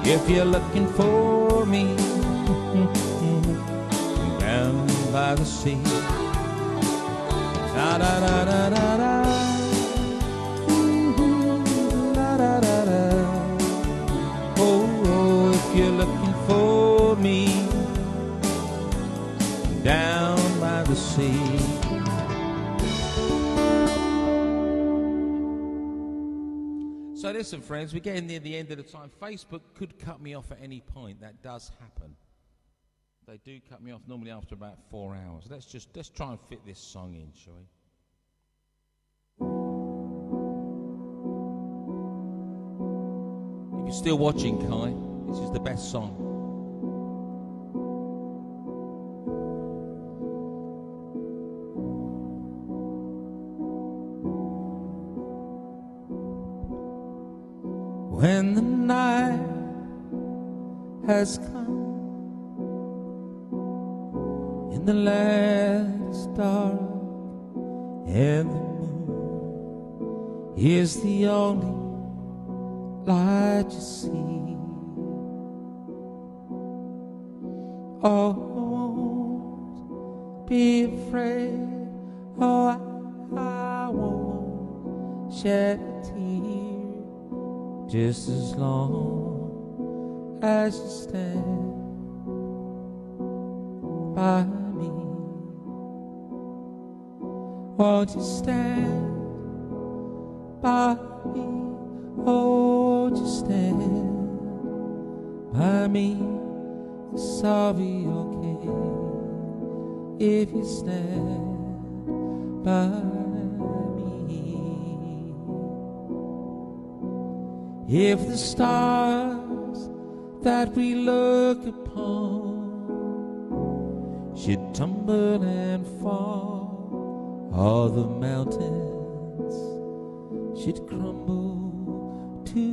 If you're looking for me, by the sea. Da da da da da da. Da da da da. Oh, if you're looking for me down by the sea. So listen, friends, we're getting near the end of the time. Facebook could cut me off at any point. That does happen. They do cut me off normally after about 4 hours. Let's try and fit this song in, shall we? If you're still watching, Kai, this is the best song. When the night has come and the land is dark and the moon is the only light you see, oh, won't be afraid, oh, I won't shed a tear. Just as long as you stand by me, won't you stand by me? Oh, won't you stand by me? 'Cause I'll be okay if you stand by me. If the stars that we look upon should tumble and fall, all the mountains should crumble to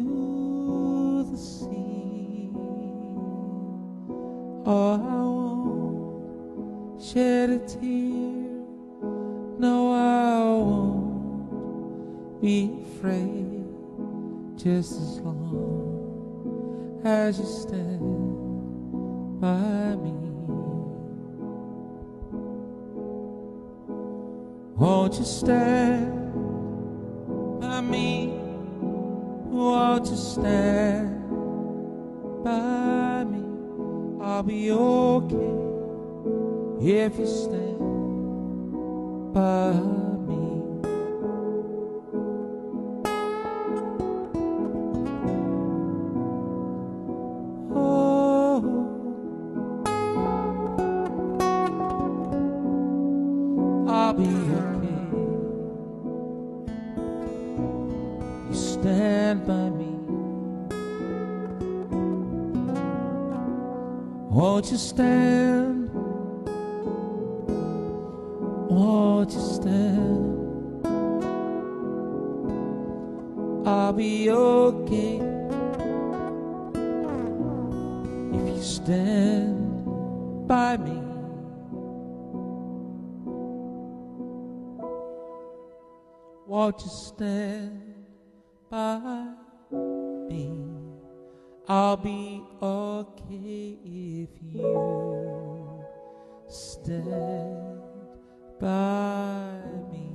the sea, oh, I won't shed a tear, no, I won't be afraid. Just as long as you stand by me, won't you stand by me? Won't you stand by me? I'll be okay if you stand by me. I'll be okay. You stand by me. Won't you stand? Won't you stand? I'll be okay if you stand by me. Won't you stand by me? I'll be okay if you stand by me.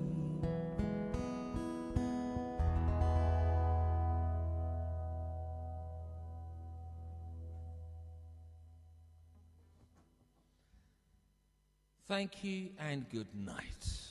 Thank you and good night.